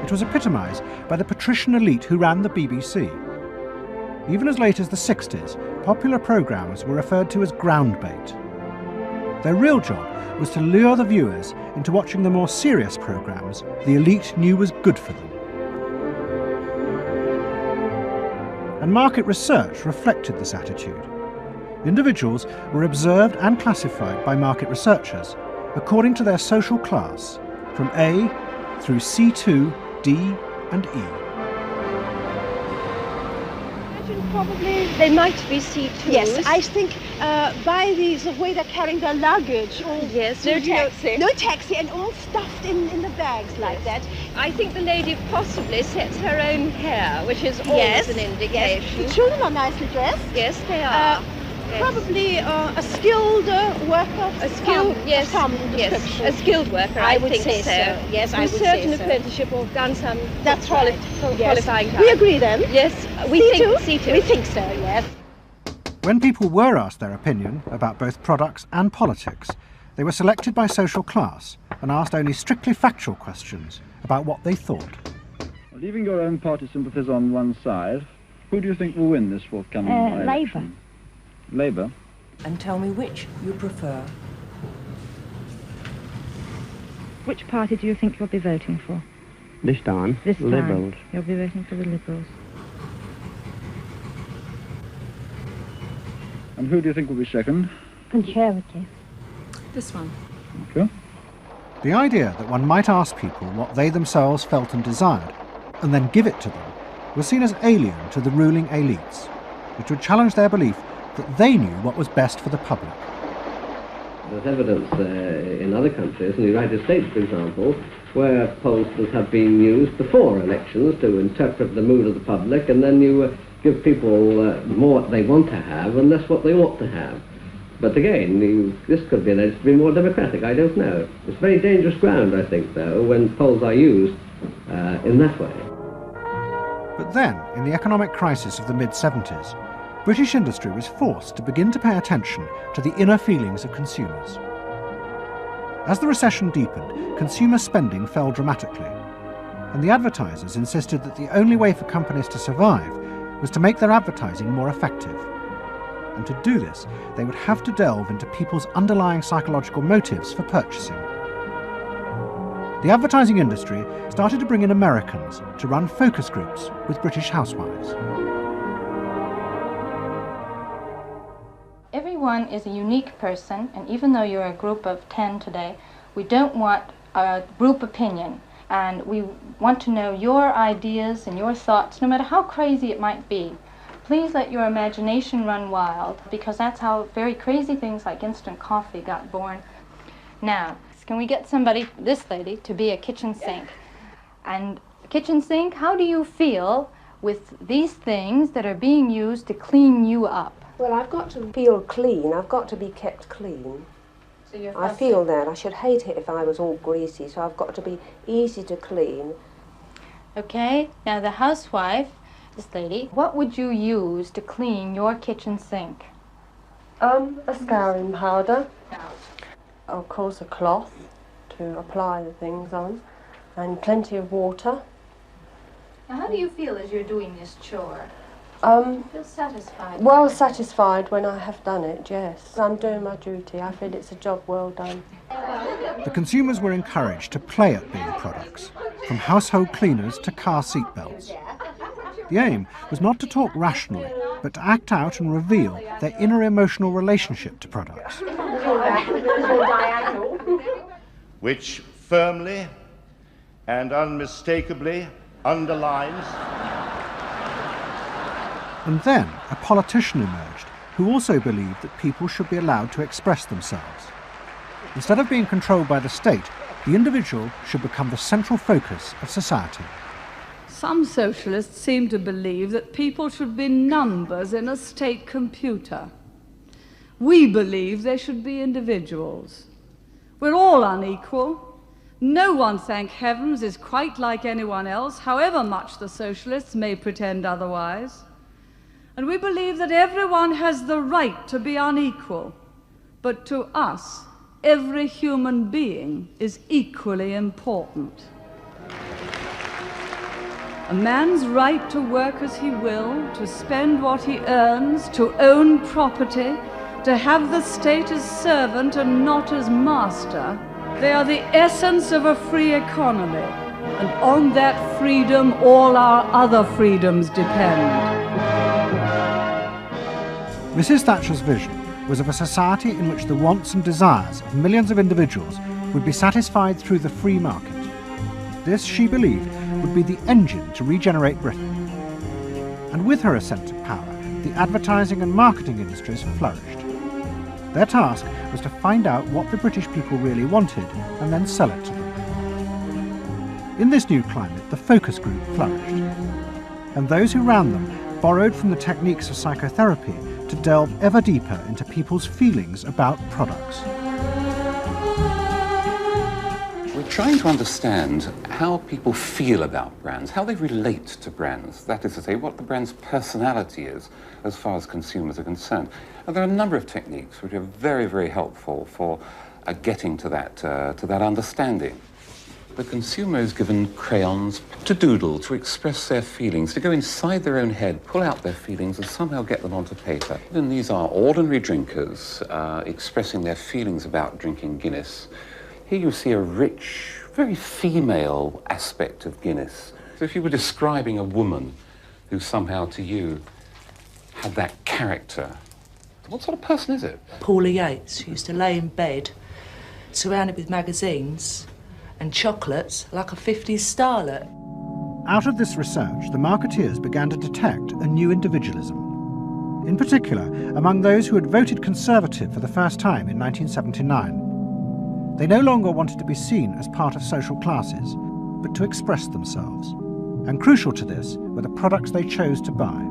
It was epitomised by the patrician elite who ran the BBC. Even as late as the 60s, popular programmes were referred to as ground bait. Their real job was to lure the viewers into watching the more serious programmes the elite knew was good for them. And market research reflected this attitude. Individuals were observed and classified by market researchers according to their social class, from A through C2, D and E. Probably they might be C2s. Yes, I think by the way they're carrying their luggage, all yes, no taxi. No taxi, and all stuffed in the bags like that. I think the lady possibly sets her own hair, which is always an indication. Yes. The children are nicely dressed. Yes, they are. Probably a skilled worker. A skilled, yes, a skilled worker. I would say so. Yes, I would say so. Certain apprenticeship or done some. That's right. Qualifying time. We agree then. Yes, we think C2. We think so. Yes. When people were asked their opinion about both products and politics, they were selected by social class and asked only strictly factual questions about what they thought. Leaving your own party sympathies on one side, who do you think will win this forthcoming election? Labour. Labour. And tell me which you prefer. Which party do you think you'll be voting for? This time, Liberals. You'll be voting for the Liberals. And who do you think will be second? Conservative. This one. Okay. The idea that one might ask people what they themselves felt and desired, and then give it to them, was seen as alien to the ruling elites, which would challenge their belief that they knew what was best for the public. There's evidence in other countries, in the United States for example, where pollsters have been used before elections to interpret the mood of the public, and then you give people more what they want to have and less what they ought to have. But again, this could be alleged to be more democratic, I don't know. It's very dangerous ground, I think, though, when polls are used in that way. But then, in the economic crisis of the mid-70s, British industry was forced to begin to pay attention to the inner feelings of consumers. As the recession deepened, consumer spending fell dramatically, and the advertisers insisted that the only way for companies to survive was to make their advertising more effective. And to do this, they would have to delve into people's underlying psychological motives for purchasing. The advertising industry started to bring in Americans to run focus groups with British housewives. Everyone is a unique person, and even though you're a group of 10 today, we don't want a group opinion, and we want to know your ideas and your thoughts, no matter how crazy it might be. Please let your imagination run wild, because that's how very crazy things like instant coffee got born. Now, can we get somebody, this lady, to be a kitchen sink? And kitchen sink, how do you feel with these things that are being used to clean you up? Well, I've got to feel clean. I've got to be kept clean. So you're I feel that. I should hate it if I was all greasy, so I've got to be easy to clean. Okay, now the housewife, this lady, what would you use to clean your kitchen sink? A scouring powder. Of course, a cloth to apply the things on, and plenty of water. Now, how do you feel as you're doing this chore? Feel satisfied? Well satisfied when I have done it, yes. I'm doing my duty. I feel it's a job well done. The consumers were encouraged to play at being products, from household cleaners to car seat belts. The aim was not to talk rationally, but to act out and reveal their inner emotional relationship to products. Which firmly and unmistakably underlines. And then a politician emerged who also believed that people should be allowed to express themselves. Instead of being controlled by the state, the individual should become the central focus of society. Some socialists seem to believe that people should be numbers in a state computer. We believe they should be individuals. We're all unequal, No one, thank heavens, is quite like anyone else, however much the socialists may pretend otherwise. And we believe that everyone has the right to be unequal, but to us, every human being is equally important. A man's right to work as he will, to spend what he earns, to own property, to have the state as servant and not as master, they are the essence of a free economy, and on that freedom all our other freedoms depend. Mrs. Thatcher's vision was of a society in which the wants and desires of millions of individuals would be satisfied through the free market. This, she believed, would be the engine to regenerate Britain. And with her ascent to power, the advertising and marketing industries flourished. Their task was to find out what the British people really wanted and then sell it to them. In this new climate, the focus group flourished. And those who ran them borrowed from the techniques of psychotherapy to delve ever deeper into people's feelings about products. We're trying to understand how people feel about brands, how they relate to brands. That is to say, what the brand's personality is as far as consumers are concerned. And there are a number of techniques which are very, very helpful for getting to that understanding. The consumer is given crayons to doodle, to express their feelings, to go inside their own head, pull out their feelings and somehow get them onto paper. And these are ordinary drinkers expressing their feelings about drinking Guinness. Here you see a rich, very female aspect of Guinness. So if you were describing a woman who somehow to you had that character, what sort of person is it? Paula Yates, who used to lay in bed, surrounded with magazines and chocolates like a 50s starlet. Out of this research, the marketeers began to detect a new individualism. In particular, among those who had voted Conservative for the first time in 1979. They no longer wanted to be seen as part of social classes, but to express themselves. And crucial to this were the products they chose to buy.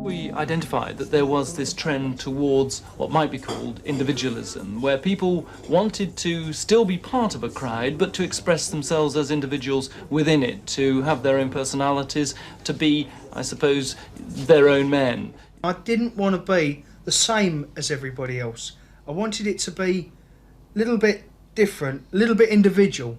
We identified that there was this trend towards what might be called individualism, where people wanted to still be part of a crowd, but to express themselves as individuals within it, to have their own personalities, to be, I suppose, their own men. I didn't want to be the same as everybody else. I wanted it to be a little bit different, a little bit individual.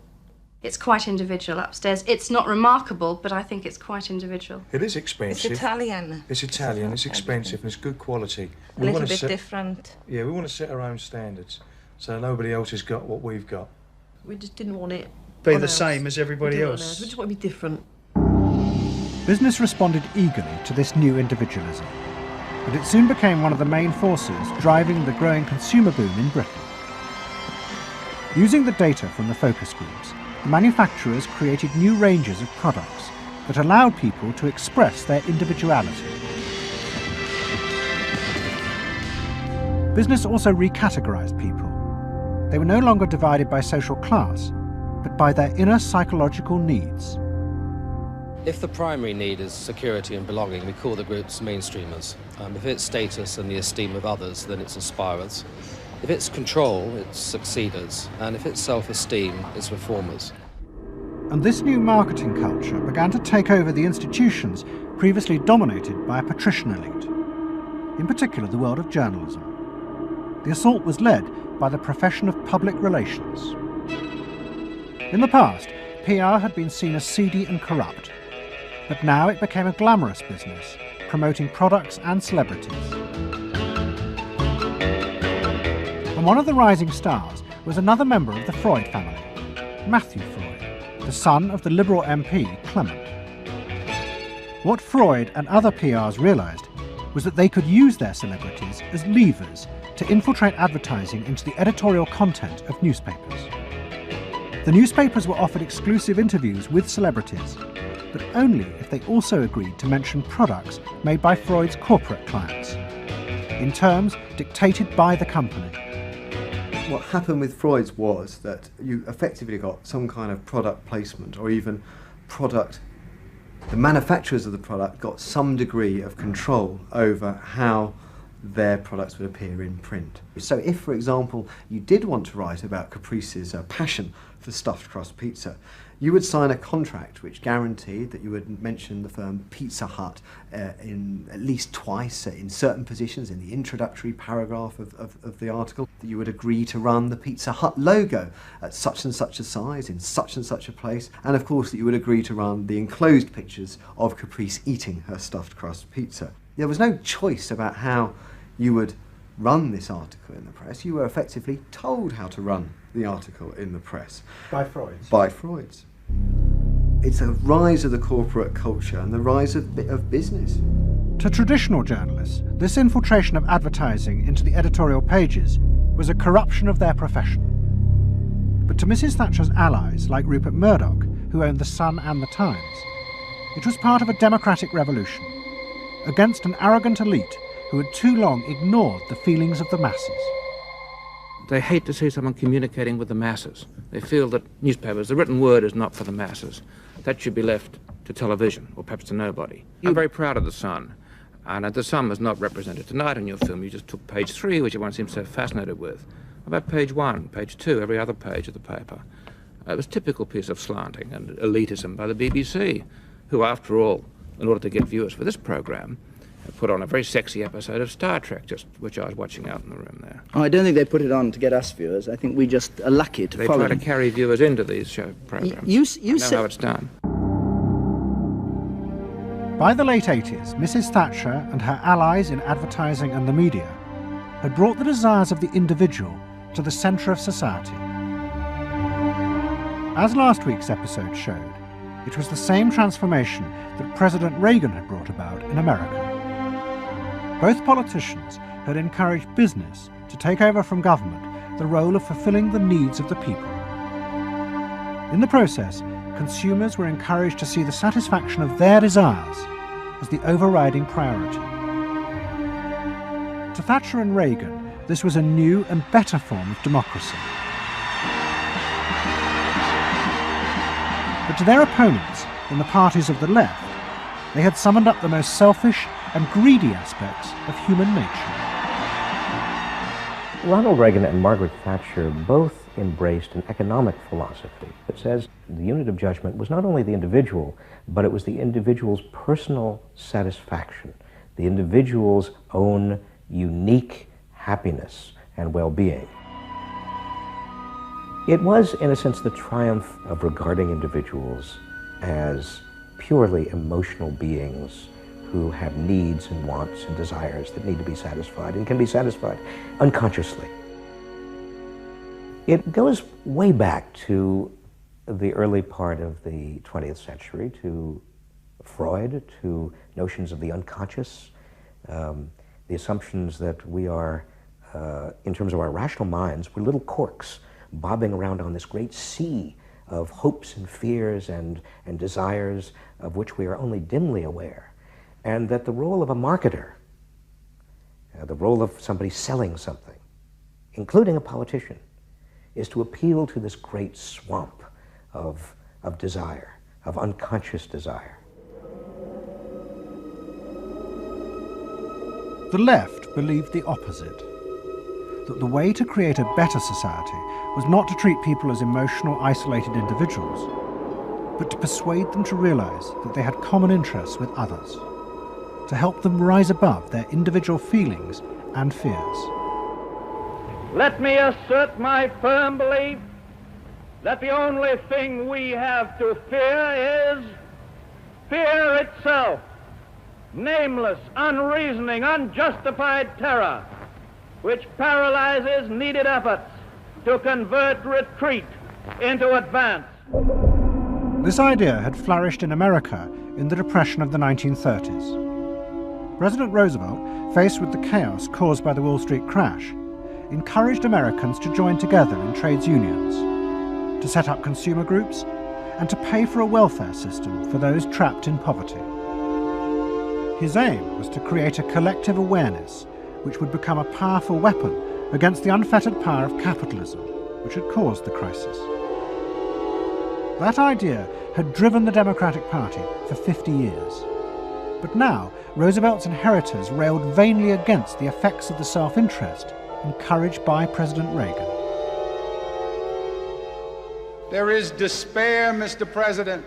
It's quite individual upstairs. It's not remarkable, but I think it's quite individual. It is expensive. It's Italian. It's Italian, it's expensive, and it's good quality. A little bit different. Yeah, we want to set our own standards, so nobody else has got what we've got. We just didn't want it be the same as everybody else. We just want to be different. Business responded eagerly to this new individualism, and it soon became one of the main forces driving the growing consumer boom in Britain. Using the data from the focus groups, the manufacturers created new ranges of products that allowed people to express their individuality. Business also recategorized people. They were no longer divided by social class, but by their inner psychological needs. If the primary need is security and belonging, we call the groups mainstreamers. If it's status and the esteem of others, then it's aspirers. If it's control, it's succeeders, and if it's self-esteem, it's reformers. And this new marketing culture began to take over the institutions previously dominated by a patrician elite, in particular the world of journalism. The assault was led by the profession of public relations. In the past, PR had been seen as seedy and corrupt, but now it became a glamorous business, promoting products and celebrities. And one of the rising stars was another member of the Freud family, Matthew Freud, the son of the Liberal MP Clement. What Freud and other PRs realised was that they could use their celebrities as levers to infiltrate advertising into the editorial content of newspapers. The newspapers were offered exclusive interviews with celebrities, but only if they also agreed to mention products made by Freud's corporate clients, in terms dictated by the company. What happened with Freud's was that you effectively got some kind of product placement, or even product, the manufacturers of the product got some degree of control over how their products would appear in print. So if, for example, you did want to write about Caprice's passion for stuffed crust pizza. You would sign a contract which guaranteed that you would mention the firm Pizza Hut in at least twice in certain positions in the introductory paragraph of the article, that you would agree to run the Pizza Hut logo at such and such a size in such and such a place, and of course that you would agree to run the enclosed pictures of Caprice eating her stuffed crust pizza. There was no choice about how you would run this article in the press. You were effectively told how to run the article in the press. By Freud's. By Freud's. It's a rise of the corporate culture and the rise of business. To traditional journalists, this infiltration of advertising into the editorial pages was a corruption of their profession. But to Mrs. Thatcher's allies, like Rupert Murdoch, who owned The Sun and The Times, it was part of a democratic revolution against an arrogant elite who had too long ignored the feelings of the masses. They hate to see someone communicating with the masses. They feel that newspapers, the written word is not for the masses. That should be left to television, or perhaps to nobody. I'm very proud of The Sun, and The Sun was not represented tonight in your film. You just took page 3, which everyone seems so fascinated with. About page 1, page 2, every other page of the paper. It was a typical piece of slanting and elitism by the BBC, who, after all, in order to get viewers for this program, put on a very sexy episode of Star Trek, which I was watching out in the room there. Oh, I don't think they put it on to get us viewers. I think we just are lucky to follow. They try to carry viewers into these show programs. You know how it's done. By the late 80s, Mrs. Thatcher and her allies in advertising and the media had brought the desires of the individual to the centre of society. As last week's episode showed, it was the same transformation that President Reagan had brought about in America. Both politicians had encouraged business to take over from government the role of fulfilling the needs of the people. In the process, consumers were encouraged to see the satisfaction of their desires as the overriding priority. To Thatcher and Reagan, this was a new and better form of democracy. But to their opponents in the parties of the left, they had summoned up the most selfish and greedy aspects of human nature. Ronald Reagan and Margaret Thatcher both embraced an economic philosophy that says the unit of judgment was not only the individual, but it was the individual's personal satisfaction, the individual's own unique happiness and well-being. It was, in a sense, the triumph of regarding individuals as purely emotional beings who have needs and wants and desires that need to be satisfied and can be satisfied unconsciously. It goes way back to the early part of the 20th century, to Freud, to notions of the unconscious, the assumptions that we are, in terms of our rational minds, we're little corks bobbing around on this great sea of hopes and fears and desires of which we are only dimly aware. And that the role of a marketer, the role of somebody selling something, including a politician, is to appeal to this great swamp of desire, of unconscious desire. The left believed the opposite, that the way to create a better society was not to treat people as emotional, isolated individuals, but to persuade them to realise that they had common interests with others, to help them rise above their individual feelings and fears. Let me assert my firm belief that the only thing we have to fear is fear itself, nameless, unreasoning, unjustified terror, which paralyzes needed efforts to convert retreat into advance. This idea had flourished in America in the Depression of the 1930s. President Roosevelt, faced with the chaos caused by the Wall Street crash, encouraged Americans to join together in trades unions, to set up consumer groups, and to pay for a welfare system for those trapped in poverty. His aim was to create a collective awareness which would become a powerful weapon against the unfettered power of capitalism, which had caused the crisis. That idea had driven the Democratic Party for 50 years. But now, Roosevelt's inheritors railed vainly against the effects of the self-interest encouraged by President Reagan. There is despair, Mr. President,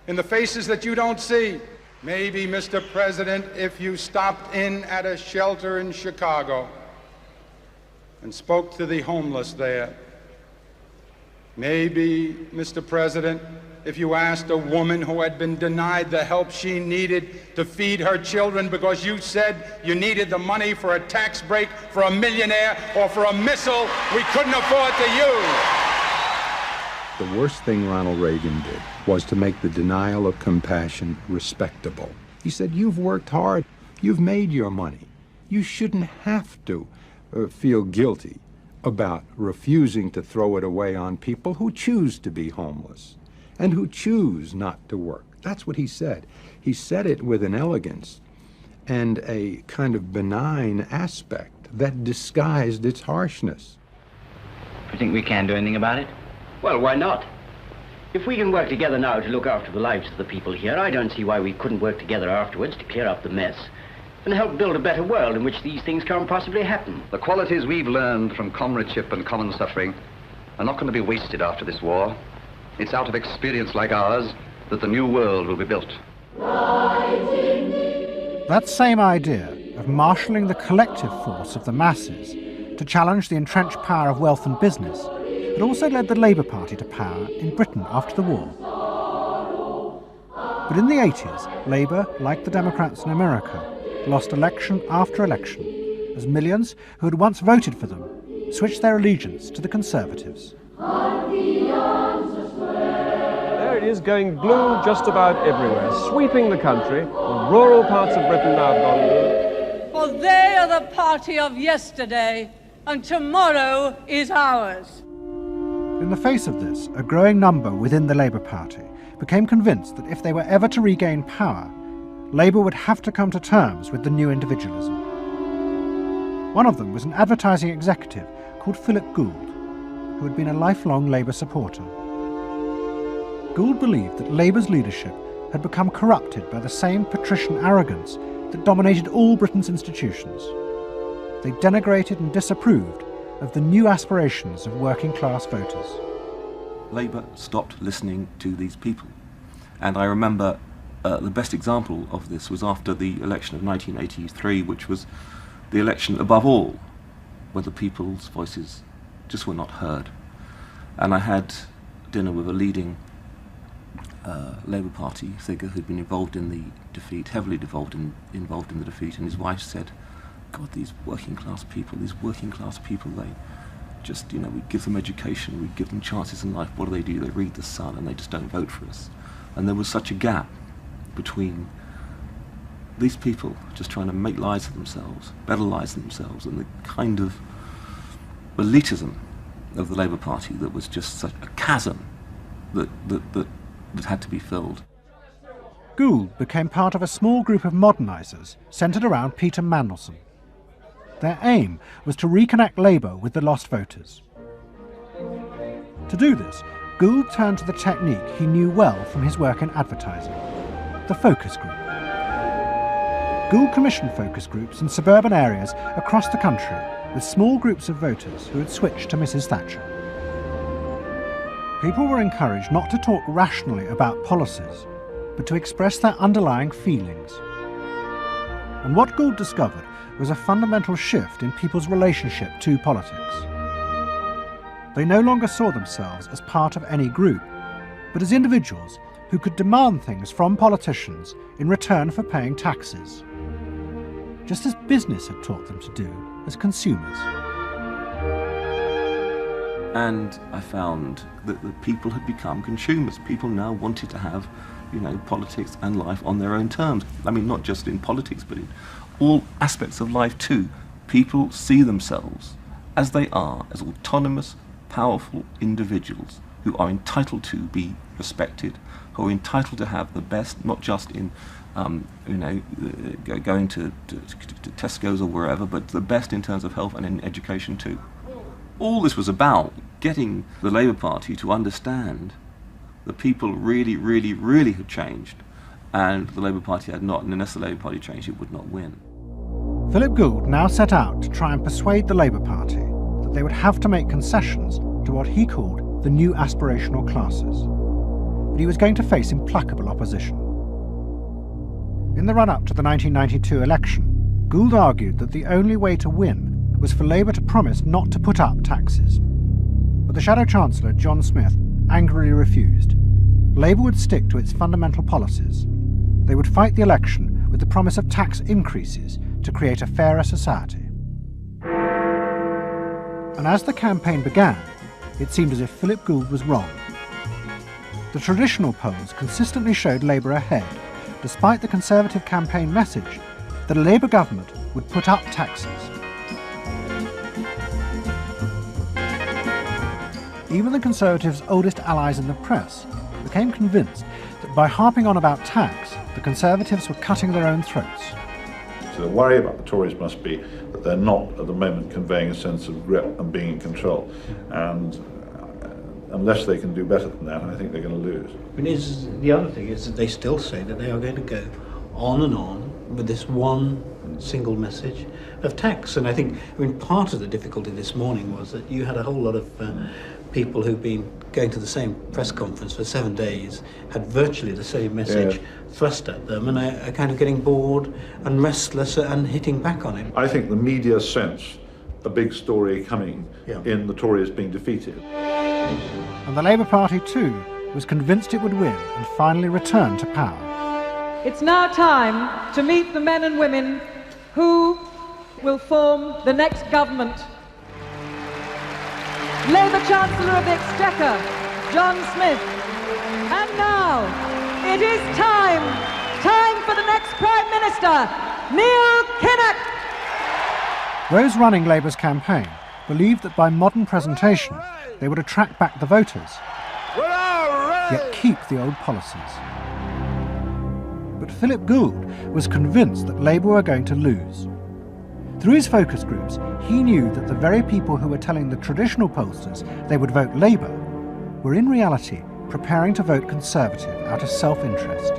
in the faces that you don't see. Maybe, Mr. President, if you stopped in at a shelter in Chicago and spoke to the homeless there. Maybe, Mr. President, if you asked a woman who had been denied the help she needed to feed her children because you said you needed the money for a tax break for a millionaire or for a missile we couldn't afford to use. The worst thing Ronald Reagan did was to make the denial of compassion respectable. He said, you've worked hard, you've made your money. You shouldn't have to feel guilty about refusing to throw it away on people who choose to be homeless and who choose not to work. That's what he said. He said it with an elegance and a kind of benign aspect that disguised its harshness. Do you think we can do anything about it? Well, why not? If we can work together now to look after the lives of the people here, I don't see why we couldn't work together afterwards to clear up the mess and help build a better world in which these things can't possibly happen. The qualities we've learned from comradeship and common suffering are not going to be wasted after this war. It's out of experience like ours that the new world will be built. That same idea of marshalling the collective force of the masses to challenge the entrenched power of wealth and business had also led the Labour Party to power in Britain after the war. But in the 80s, Labour, like the Democrats in America, lost election after election as millions who had once voted for them switched their allegiance to the Conservatives. There it is, going blue just about everywhere, sweeping the country. The rural parts of Britain now have gone blue. For they are the party of yesterday, and tomorrow is ours. In the face of this, a growing number within the Labour Party became convinced that if they were ever to regain power, Labour would have to come to terms with the new individualism. One of them was an advertising executive called Philip Gould, who had been a lifelong Labour supporter. Gould believed that Labour's leadership had become corrupted by the same patrician arrogance that dominated all Britain's institutions. They denigrated and disapproved of the new aspirations of working-class voters. Labour stopped listening to these people. And I remember the best example of this was after the election of 1983, which was the election above all, where the people's voices just were not heard. And I had dinner with a leading Labour Party figure who'd been involved in the defeat, heavily involved in the defeat, and his wife said, God, these working class people, they just, we give them education, we give them chances in life, what do? They read the Sun and they just don't vote for us. And there was such a gap between these people just trying to make lives for themselves, better lives for themselves, and the kind of elitism of the Labour Party that was just such a chasm that had to be filled. Gould became part of a small group of modernisers centred around Peter Mandelson. Their aim was to reconnect Labour with the lost voters. To do this, Gould turned to the technique he knew well from his work in advertising, the focus group. Gould commissioned focus groups in suburban areas across the country with small groups of voters who had switched to Mrs. Thatcher. People were encouraged not to talk rationally about policies, but to express their underlying feelings. And what Gould discovered was a fundamental shift in people's relationship to politics. They no longer saw themselves as part of any group, but as individuals who could demand things from politicians in return for paying taxes, just as business had taught them to do as consumers. And I found that the people had become consumers. People now wanted to have, politics and life on their own terms. I mean, not just in politics, but in all aspects of life too. People see themselves as they are, as autonomous, powerful individuals who are entitled to be respected, who are entitled to have the best, not just in, going to Tesco's or wherever, but the best in terms of health and in education too. All this was about getting the Labour Party to understand that people really, really, really had changed, and the Labour Party had not, and unless the Labour Party changed, it would not win. Philip Gould now set out to try and persuade the Labour Party that they would have to make concessions to what he called the new aspirational classes. But he was going to face implacable opposition. In the run-up to the 1992 election, Gould argued that the only way to win was for Labour to promise not to put up taxes. But the Shadow Chancellor, John Smith, angrily refused. Labour would stick to its fundamental policies. They would fight the election with the promise of tax increases to create a fairer society. And as the campaign began, it seemed as if Philip Gould was wrong. The traditional polls consistently showed Labour ahead, despite the Conservative campaign message that a Labour government would put up taxes. Even the Conservatives' oldest allies in the press became convinced that by harping on about tax, the Conservatives were cutting their own throats. So the worry about the Tories must be that they're not at the moment conveying a sense of grip and being in control. And unless they can do better than that, I think they're going to lose. The other thing is that they still say that they are going to go on and on with this one single message of tax. And I think, part of the difficulty this morning was that you had a whole lot of people who've been going to the same press conference for 7 days, had virtually the same message thrust at them, and are kind of getting bored and restless and hitting back on it. I think the media sense a big story coming in the Tories being defeated. And the Labour Party too was convinced it would win and finally return to power. It's now time to meet the men and women who will form the next government. Labour Chancellor of the Exchequer, John Smith. And now, it is time for the next Prime Minister, Neil Kinnock. Those running Labour's campaign believed that by modern presentation they would attract back the voters, yet keep the old policies. But Philip Gould was convinced that Labour were going to lose. Through his focus groups, he knew that the very people who were telling the traditional pollsters they would vote Labour were in reality preparing to vote Conservative out of self-interest.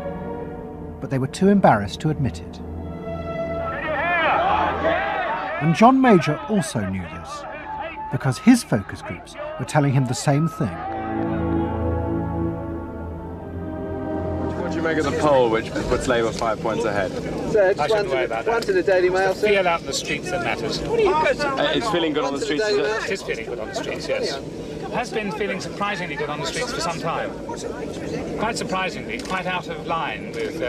But they were too embarrassed to admit it. And John Major also knew this, because his focus groups were telling him the same thing. What do you make of the poll which puts Labour 5 points ahead? Sir, one to the Daily Mail, sir. Feel out in the streets that matters. It's feeling good on the streets, is it? It is feeling good on the streets, yes. It has been feeling surprisingly good on the streets for some time. Quite surprisingly, quite out of line with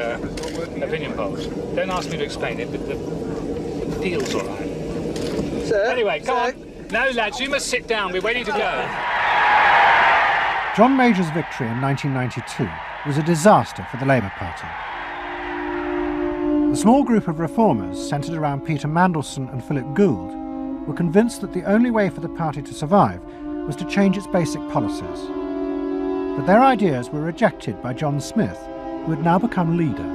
opinion polls. Don't ask me to explain it, but it feels all right. Sir? Anyway, go on. No, lads, you must sit down. We're waiting to go. John Major's victory in 1992 was a disaster for the Labour Party. The small group of reformers centred around Peter Mandelson and Philip Gould were convinced that the only way for the party to survive was to change its basic policies. But their ideas were rejected by John Smith, who had now become leader.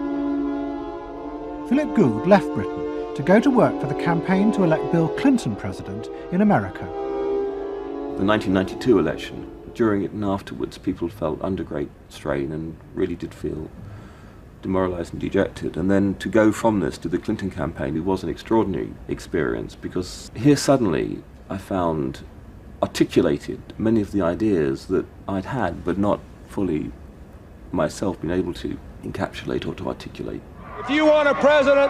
Philip Gould left Britain to go to work for the campaign to elect Bill Clinton president in America. The 1992 election, during it and afterwards, people felt under great strain and really did feel demoralised and dejected. And then to go from this to the Clinton campaign, it was an extraordinary experience, because here suddenly I found articulated many of the ideas that I'd had but not fully myself been able to encapsulate or to articulate. If you want a president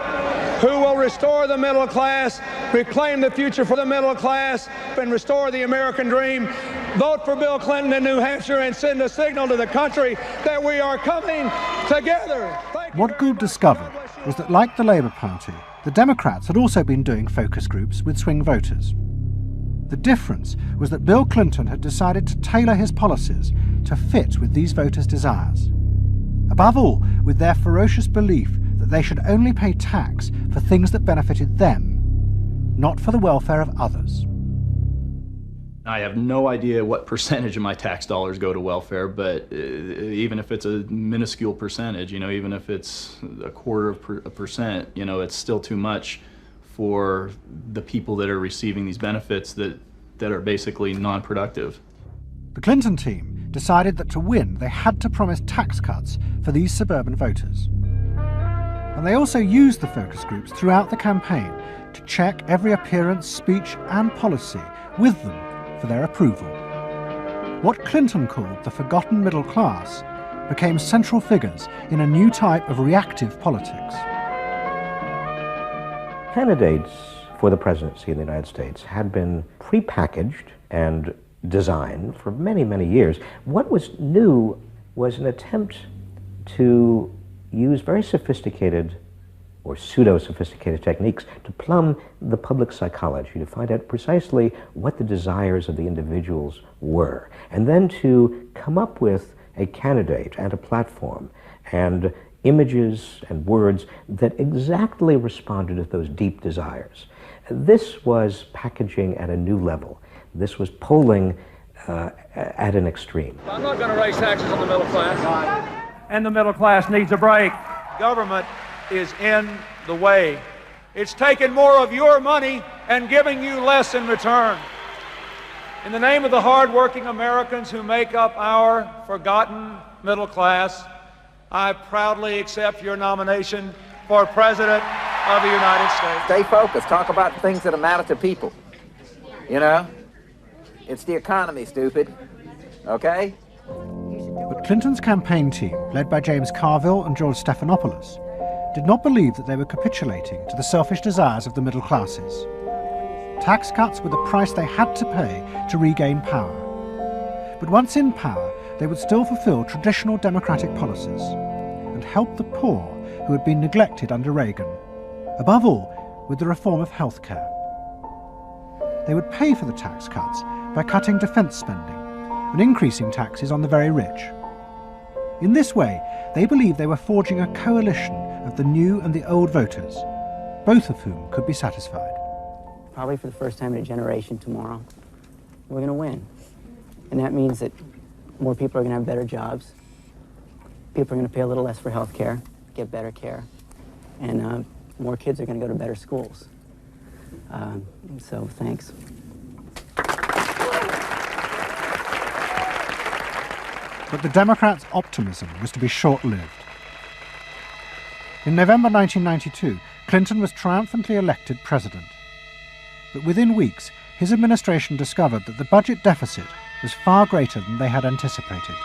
who will restore the middle class, reclaim the future for the middle class, and restore the American dream, vote for Bill Clinton in New Hampshire and send a signal to the country that we are coming together. What Gould discovered was that, like the Labour Party, the Democrats had also been doing focus groups with swing voters. The difference was that Bill Clinton had decided to tailor his policies to fit with these voters' desires. Above all, with their ferocious belief that they should only pay tax for things that benefited them, not for the welfare of others. I have no idea what percentage of my tax dollars go to welfare, but even if it's a minuscule percentage, even if it's 0.25%, it's still too much for the people that are receiving these benefits that are basically non-productive. The Clinton team decided that to win, they had to promise tax cuts for these suburban voters. And they also used the focus groups throughout the campaign to check every appearance, speech and policy with them for their approval. what Clinton called the forgotten middle class became central figures in a new type of reactive politics. Candidates for the presidency of the United States had been prepackaged and designed for many, many years. What was new was an attempt to use very sophisticated or pseudo-sophisticated techniques to plumb the public psychology, to find out precisely what the desires of the individuals were, and then to come up with a candidate and a platform and images and words that exactly responded to those deep desires. This was packaging at a new level. This was polling at an extreme. I'm not going to raise taxes on the middle class. And the middle class needs a break. Government is in the way. It's taking more of your money and giving you less in return. In the name of the hard-working Americans who make up our forgotten middle class, I proudly accept your nomination for President of the United States. Stay focused. Talk about things that matter to people. You know? It's the economy, stupid. Okay? But Clinton's campaign team, led by James Carville and George Stephanopoulos, did not believe that they were capitulating to the selfish desires of the middle classes. Tax cuts were the price they had to pay to regain power. But once in power, they would still fulfill traditional democratic policies and help the poor who had been neglected under Reagan, above all with the reform of healthcare. They would pay for the tax cuts by cutting defence spending and increasing taxes on the very rich. In this way, they believed they were forging a coalition of the new and the old voters, both of whom could be satisfied. Probably for the first time in a generation tomorrow, we're going to win. And that means that more people are going to have better jobs. People are going to pay a little less for health care, get better care. And more kids are going to go to better schools. So thanks. But the Democrats' optimism was to be short-lived. In November 1992, Clinton was triumphantly elected president. But within weeks, his administration discovered that the budget deficit was far greater than they had anticipated.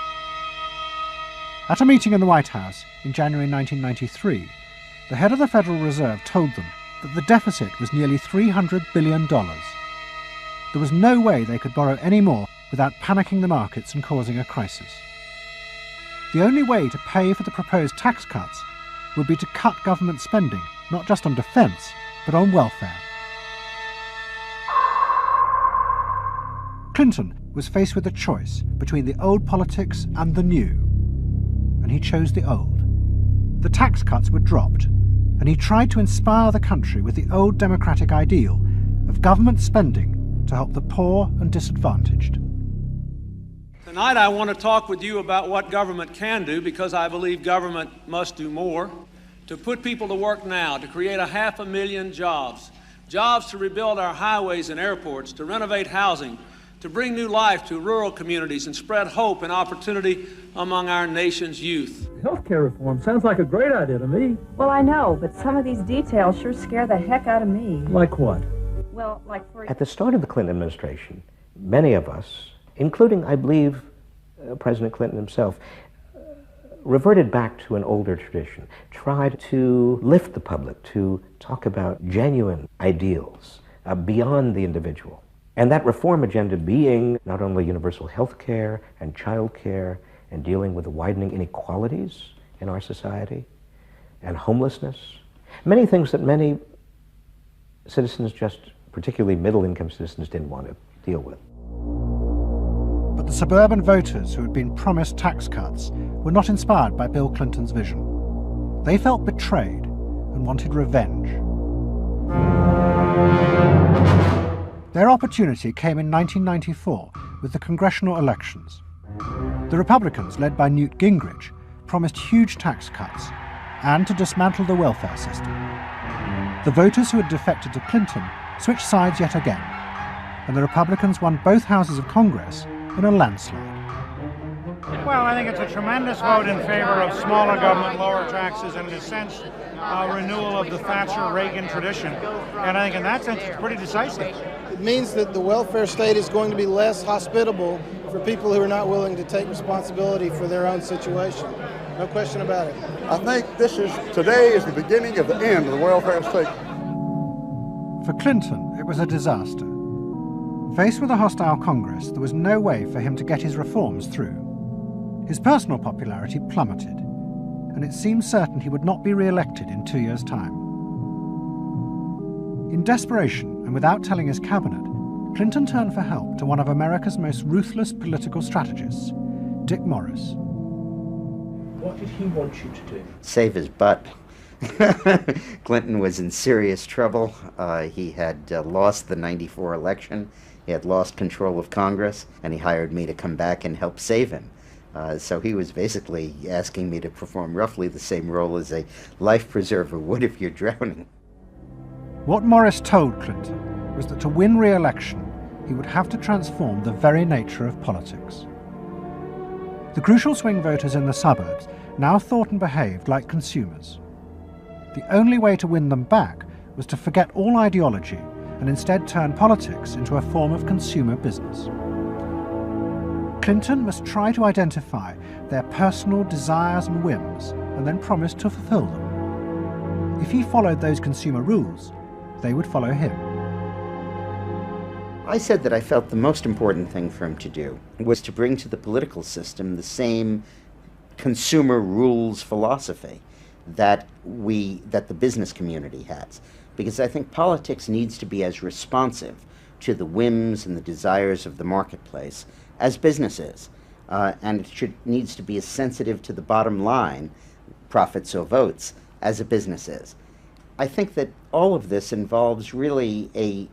At a meeting in the White House in January 1993, the head of the Federal Reserve told them that the deficit was nearly $300 billion. There was no way they could borrow any more without panicking the markets and causing a crisis. The only way to pay for the proposed tax cuts would be to cut government spending, not just on defence, but on welfare. Clinton was faced with a choice between the old politics and the new, and he chose the old. The tax cuts were dropped, and he tried to inspire the country with the old democratic ideal of government spending to help the poor and disadvantaged. Tonight I want to talk with you about what government can do, because I believe government must do more. To put people to work now, to create 500,000 jobs. Jobs to rebuild our highways and airports, to renovate housing, to bring new life to rural communities and spread hope and opportunity among our nation's youth. Healthcare reform sounds like a great idea to me. Well, I know, but some of these details sure scare the heck out of me. Like what? Well, like for... At the start of the Clinton administration, many of us, including, I believe, President Clinton himself, reverted back to an older tradition, tried to lift the public, to talk about genuine ideals beyond the individual. And that reform agenda being not only universal health care and child care and dealing with the widening inequalities in our society and homelessness, many things that many citizens, just particularly middle-income citizens, didn't want to deal with. But the suburban voters who had been promised tax cuts were not inspired by Bill Clinton's vision. They felt betrayed and wanted revenge. Their opportunity came in 1994 with the congressional elections. The Republicans, led by Newt Gingrich, promised huge tax cuts and to dismantle the welfare system. The voters who had defected to Clinton switched sides yet again, and the Republicans won both houses of Congress in a landslide. Well, I think it's a tremendous vote in favor of smaller government, lower taxes, and in a sense, a renewal of the Thatcher-Reagan tradition. And I think in that sense, it's pretty decisive. It means that the welfare state is going to be less hospitable for people who are not willing to take responsibility for their own situation. No question about it. I think today is the beginning of the end of the welfare state. For Clinton, it was a disaster. Faced with a hostile Congress, there was no way for him to get his reforms through. His personal popularity plummeted, and it seemed certain he would not be re-elected in 2 years' time. In desperation, and without telling his cabinet, Clinton turned for help to one of America's most ruthless political strategists, Dick Morris. What did he want you to do? Save his butt. Clinton was in serious trouble. He had lost the '94 election. He had lost control of Congress, and he hired me to come back and help save him. So he was basically asking me to perform roughly the same role as a life preserver would if you're drowning. What Morris told Clinton was that to win re-election, he would have to transform the very nature of politics. The crucial swing voters in the suburbs now thought and behaved like consumers. The only way to win them back was to forget all ideology and instead turn politics into a form of consumer business. Clinton must try to identify their personal desires and whims and then promise to fulfill them. If he followed those consumer rules, they would follow him. I said that I felt the most important thing for him to do was to bring to the political system the same consumer rules philosophy that the business community has. Because I think politics needs to be as responsive to the whims and the desires of the marketplace as business is. And it needs to be as sensitive to the bottom line, profits or votes, as a business is. I think that all of this involves really a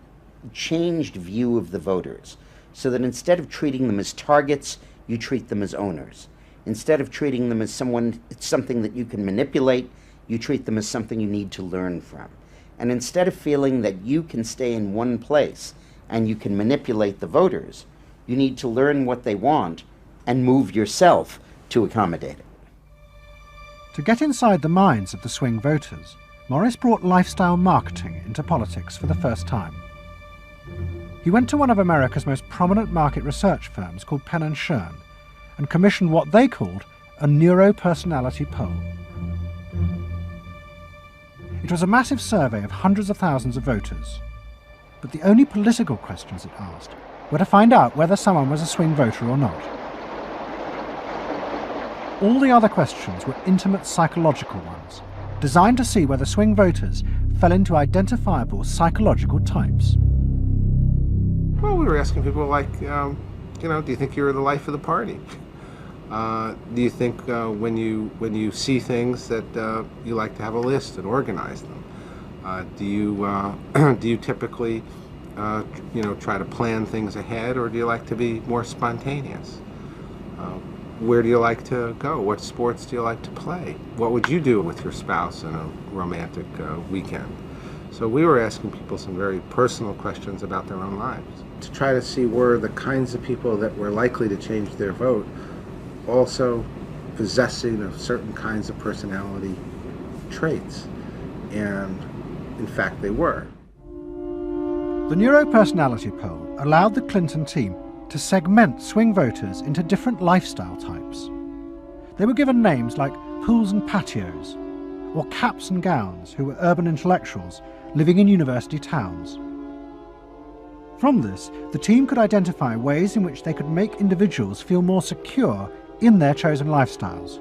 changed view of the voters, so that instead of treating them as targets, you treat them as owners. Instead of treating them as something that you can manipulate, you treat them as something you need to learn from. And instead of feeling that you can stay in one place and you can manipulate the voters, you need to learn what they want and move yourself to accommodate it. To get inside the minds of the swing voters, Morris brought lifestyle marketing into politics for the first time. He went to one of America's most prominent market research firms called Penn & Shern and commissioned what they called a neuropersonality poll. It was a massive survey of hundreds of thousands of voters, but the only political questions it asked were to find out whether someone was a swing voter or not. All the other questions were intimate psychological ones, designed to see whether swing voters fell into identifiable psychological types. Well, we were asking people like, do you think you're the life of the party? Do you think when you see things that you like to have a list and organize them? Do you typically try to plan things ahead, or do you like to be more spontaneous? Where do you like to go? What sports do you like to play? What would you do with your spouse on a romantic weekend? So we were asking people some very personal questions about their own lives, to try to see were the kinds of people that were likely to change their vote also possessing of certain kinds of personality traits. And in fact, they were. The neuropersonality poll allowed the Clinton team to segment swing voters into different lifestyle types. They were given names like pools and patios, or caps and gowns, who were urban intellectuals living in university towns. From this, the team could identify ways in which they could make individuals feel more secure in their chosen lifestyles,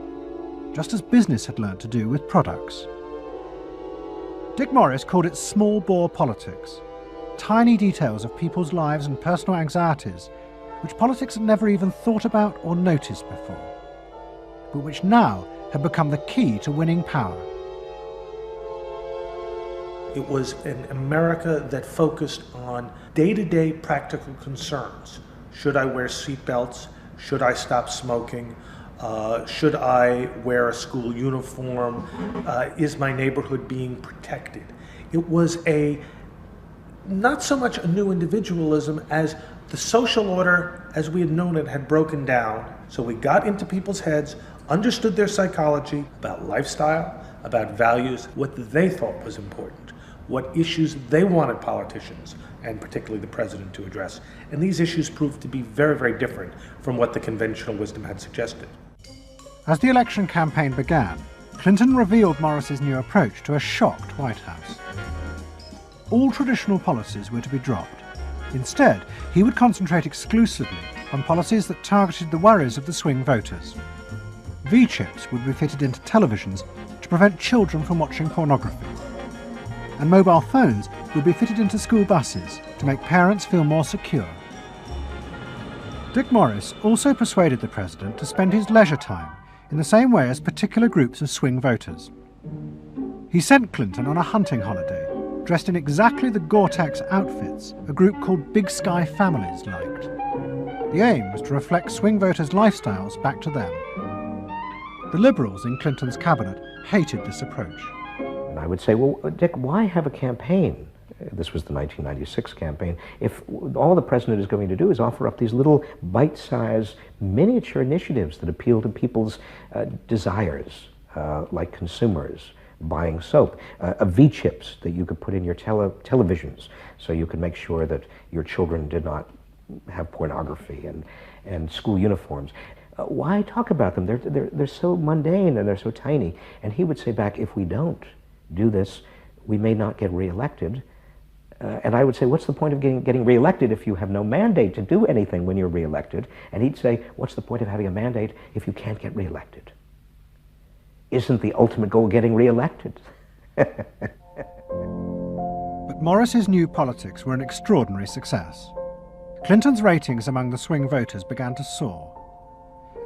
just as business had learned to do with products. Dick Morris called it small bore politics, tiny details of people's lives and personal anxieties which politics had never even thought about or noticed before, but which now had become the key to winning power. It was an America that focused on day-to-day practical concerns. Should I wear seatbelts? Should I stop smoking? Should I wear a school uniform? Is my neighborhood being protected? It was not so much a new individualism as the social order as we had known it had broken down. So we got into people's heads, understood their psychology about lifestyle, about values, what they thought was important. what issues they wanted politicians, and particularly the president, to address. And these issues proved to be very, very different from what the conventional wisdom had suggested. As the election campaign began, Clinton revealed Morris's new approach to a shocked White House. All traditional policies were to be dropped. Instead, he would concentrate exclusively on policies that targeted the worries of the swing voters. V-chips would be fitted into televisions to prevent children from watching pornography. And mobile phones would be fitted into school buses to make parents feel more secure. Dick Morris also persuaded the president to spend his leisure time in the same way as particular groups of swing voters. He sent Clinton on a hunting holiday, dressed in exactly the Gore-Tex outfits a group called Big Sky Families liked. The aim was to reflect swing voters' lifestyles back to them. The Liberals in Clinton's cabinet hated this approach. And I would say, well, Dick, why have a campaign? This was the 1996 campaign. If all the president is going to do is offer up these little bite-sized miniature initiatives that appeal to people's desires, like consumers, buying soap, V-chips that you could put in your televisions so you could make sure that your children did not have pornography, and school uniforms. Why talk about them? They're so mundane and they're so tiny. And he would say back, if we don't do this, we may not get reelected. And I would say, what's the point of getting reelected if you have no mandate to do anything when you're reelected? And he'd say, what's the point of having a mandate if you can't get reelected? Isn't the ultimate goal getting reelected? But Morris's new politics were an extraordinary success. Clinton's ratings among the swing voters began to soar.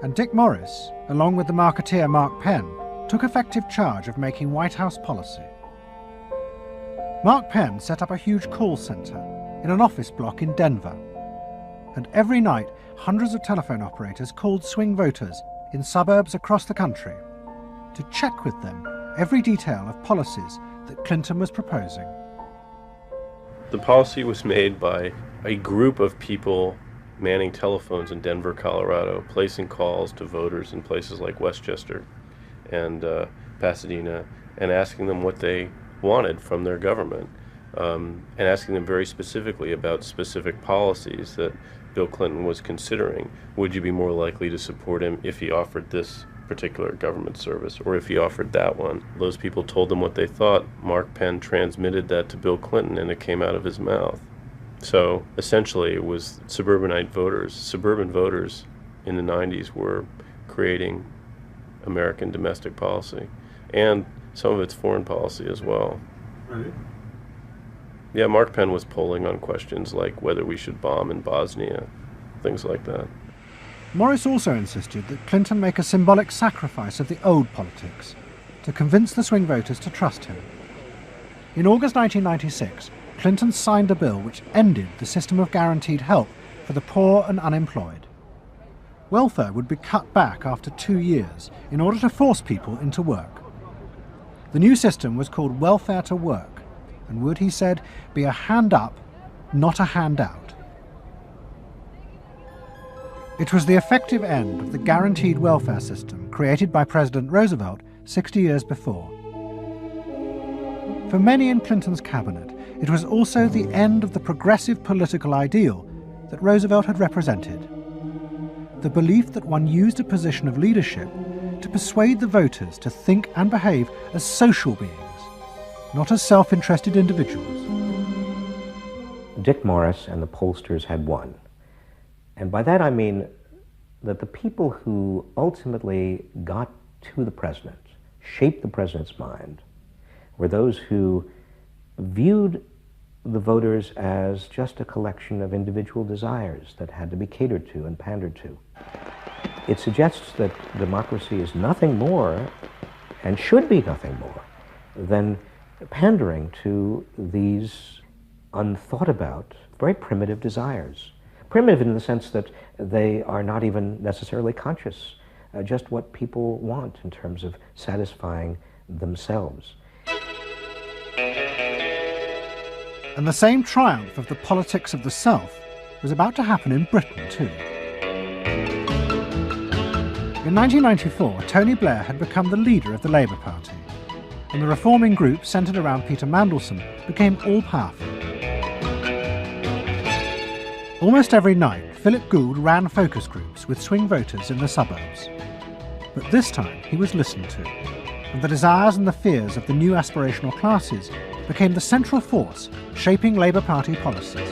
And Dick Morris, along with the marketeer Mark Penn, took effective charge of making White House policy. Mark Penn set up a huge call centre in an office block in Denver. And every night, hundreds of telephone operators called swing voters in suburbs across the country to check with them every detail of policies that Clinton was proposing. The policy was made by a group of people manning telephones in Denver, Colorado, placing calls to voters in places like Westchester and Pasadena, and asking them what they wanted from their government, and asking them very specifically about specific policies that Bill Clinton was considering. Would you be more likely to support him if he offered this particular government service, or if he offered that one? Those people told them what they thought. Mark Penn transmitted that to Bill Clinton, and it came out of his mouth. So essentially it was suburban voters in the 90s were creating American domestic policy, and some of it's foreign policy as well. Right. Yeah, Mark Penn was polling on questions like whether we should bomb in Bosnia, things like that. Morris also insisted that Clinton make a symbolic sacrifice of the old politics to convince the swing voters to trust him. In August 1996, Clinton signed a bill which ended the system of guaranteed help for the poor and unemployed. Welfare would be cut back after 2 years in order to force people into work. The new system was called welfare to work, and would, he said, be a hand up, not a handout. It was the effective end of the guaranteed welfare system created by President Roosevelt 60 years before. For many in Clinton's cabinet, it was also the end of the progressive political ideal that Roosevelt had represented. The belief that one used a position of leadership to persuade the voters to think and behave as social beings, not as self-interested individuals. Dick Morris and the pollsters had won. And by that I mean that the people who ultimately got to the president, shaped the president's mind, were those who viewed the voters as just a collection of individual desires that had to be catered to and pandered to. It suggests that democracy is nothing more, and should be nothing more, than pandering to these unthought about, very primitive desires. Primitive in the sense that they are not even necessarily conscious, just what people want in terms of satisfying themselves. And the same triumph of the politics of the self was about to happen in Britain too. In 1994, Tony Blair had become the leader of the Labour Party. and the reforming group centred around Peter Mandelson became all-powerful. Almost every night, Philip Gould ran focus groups with swing voters in the suburbs. But this time he was listened to, and the desires and the fears of the new aspirational classes became the central force shaping Labour Party policies.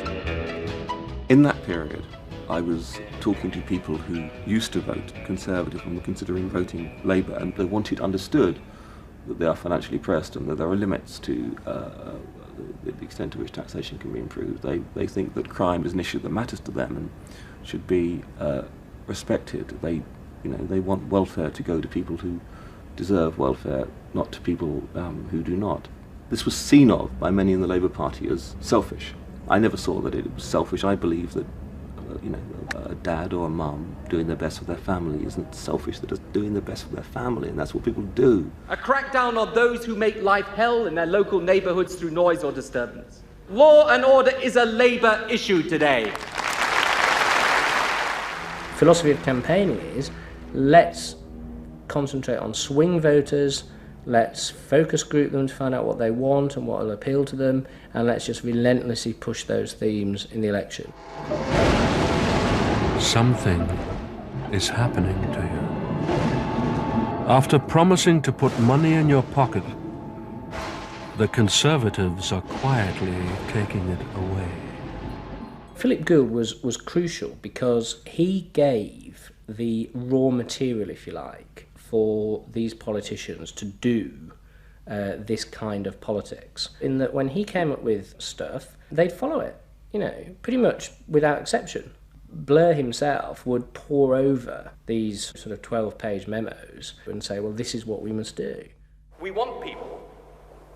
In that period, I was talking to people who used to vote Conservative and were considering voting Labour, and they wanted understood that they are financially pressed and that there are limits to the extent to which taxation can be improved. They think that crime is an issue that matters to them and should be respected. They want welfare to go to people who deserve welfare, not to people who do not. This was seen of by many in the Labour Party as selfish. I never saw that it was selfish. I believe that a dad or a mum doing their best for their family isn't selfish. They're just doing their best for their family, and that's what people do. A crackdown on those who make life hell in their local neighbourhoods through noise or disturbance. Law and order is a Labour issue today. Philosophy of campaigning is, let's concentrate on swing voters, let's focus group them to find out what they want and what will appeal to them, and let's just relentlessly push those themes in the election. Something is happening to you. After promising to put money in your pocket, the Conservatives are quietly taking it away. Philip Gould was crucial because he gave the raw material, if you like, for these politicians to do this kind of politics. In that when he came up with stuff, they'd follow it, pretty much without exception. Blair himself would pore over these sort of 12-page memos and say, well, this is what we must do. We want people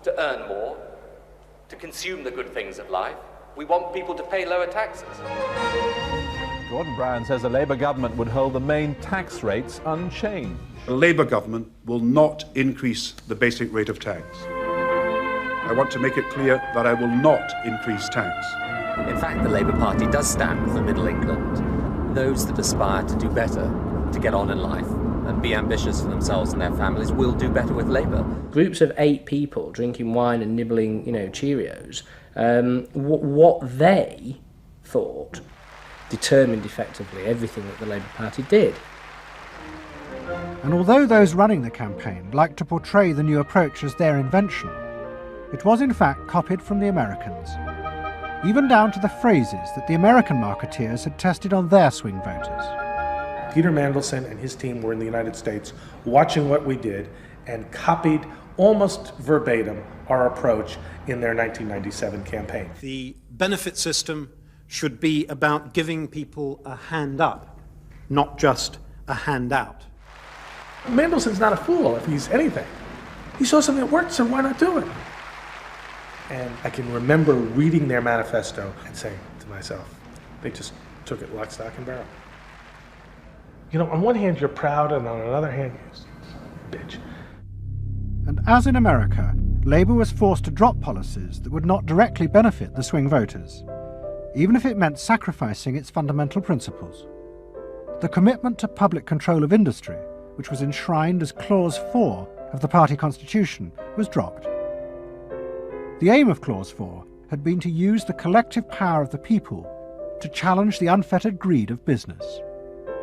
to earn more, to consume the good things of life. We want people to pay lower taxes. Gordon Brown says the Labour government would hold the main tax rates unchanged. The Labour government will not increase the basic rate of tax. I want to make it clear that I will not increase tax. In fact, the Labour Party does stand with the Middle England. Those that aspire to do better, to get on in life, and be ambitious for themselves and their families will do better with Labour. Groups of 8 people drinking wine and nibbling, Cheerios, what they thought determined effectively everything that the Labour Party did. And although those running the campaign liked to portray the new approach as their invention, it was in fact copied from the Americans, even down to the phrases that the American marketeers had tested on their swing voters. Peter Mandelson and his team were in the United States watching what we did and copied almost verbatim our approach in their 1997 campaign. The benefit system should be about giving people a hand up, not just a handout. Mandelson's not a fool if he's anything. He saw something that worked, so why not do it? And I can remember reading their manifesto and saying to myself, they just took it lock, stock, and barrel. On one hand you're proud, and on another hand you're bitch. And as in America, Labour was forced to drop policies that would not directly benefit the swing voters, even if it meant sacrificing its fundamental principles. The commitment to public control of industry, which was enshrined as Clause 4 of the party constitution, was dropped. The aim of Clause 4 had been to use the collective power of the people to challenge the unfettered greed of business.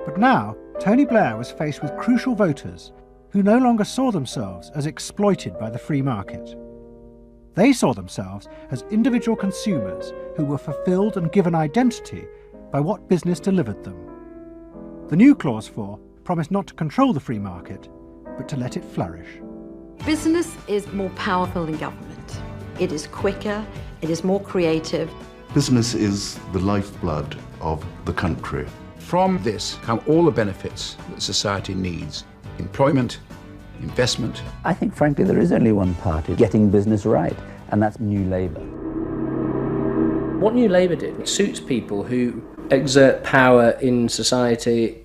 But now, Tony Blair was faced with crucial voters who no longer saw themselves as exploited by the free market. They saw themselves as individual consumers who were fulfilled and given identity by what business delivered them. The new Clause 4 promised not to control the free market, but to let it flourish. Business is more powerful than government. It is quicker, it is more creative. Business is the lifeblood of the country. From this come all the benefits that society needs. Employment, investment. I think, frankly, there is only one party getting business right, and that's New Labour. What New Labour did suits people who exert power in society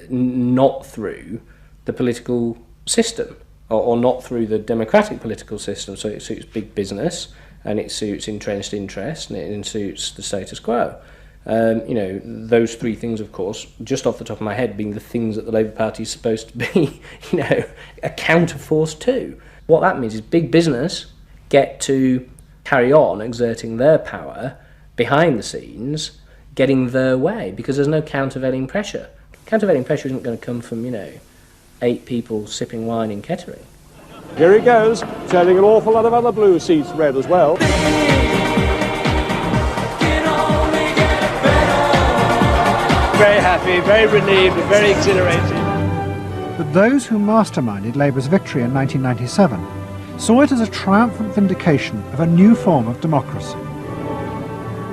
not through the political system, or not through the democratic political system. So it suits big business, and it suits entrenched interest, and it suits the status quo. Those 3 things, of course, just off the top of my head, being the things that the Labour Party is supposed to be, a counterforce to. What that means is big business get to carry on exerting their power behind the scenes, getting their way, because there's no countervailing pressure. Countervailing pressure isn't going to come from, 8 people sipping wine in Kettering. Here he goes, turning an awful lot of other blue seats red as well. Very happy, very relieved, and very exhilarated. But those who masterminded Labour's victory in 1997 saw it as a triumphant vindication of a new form of democracy.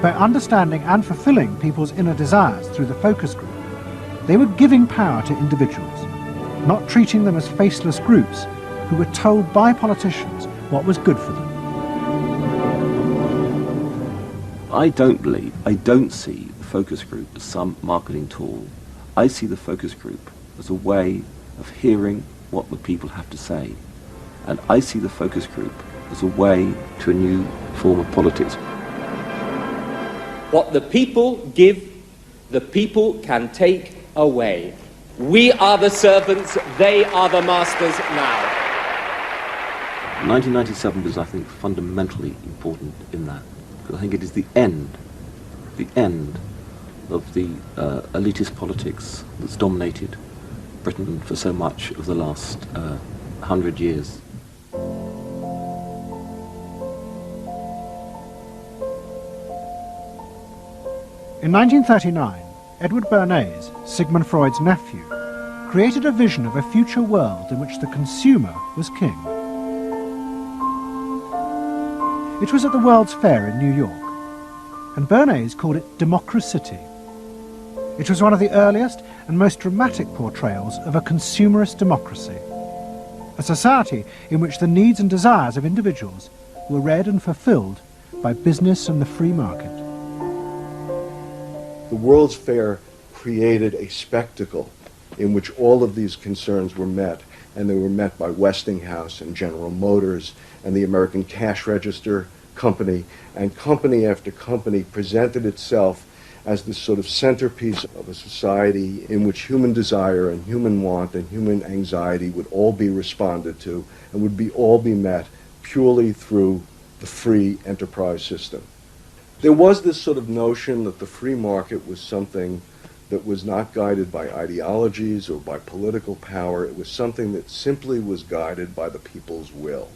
By understanding and fulfilling people's inner desires through the focus group, they were giving power to individuals, not treating them as faceless groups who were told by politicians what was good for them. I don't see the focus group as some marketing tool. I see the focus group as a way of hearing what the people have to say. And I see the focus group as a way to a new form of politics. What the people give, the people can take away. We are the servants, they are the masters now. 1997 was, I think, fundamentally important in that, because I think it is the end of the elitist politics that's dominated Britain for so much of the last 100 years. In 1939, Edward Bernays, Sigmund Freud's nephew, created a vision of a future world in which the consumer was king. It was at the World's Fair in New York, and Bernays called it Democracity. It was one of the earliest and most dramatic portrayals of a consumerist democracy, a society in which the needs and desires of individuals were read and fulfilled by business and the free market. The World's Fair created a spectacle in which all of these concerns were met, and they were met by Westinghouse and General Motors and the American Cash Register Company, and company after company presented itself as this sort of centerpiece of a society in which human desire and human want and human anxiety would all be responded to and would all be met purely through the free enterprise system. There was this sort of notion that the free market was something that was not guided by ideologies or by political power. It was something that simply was guided by the people's will.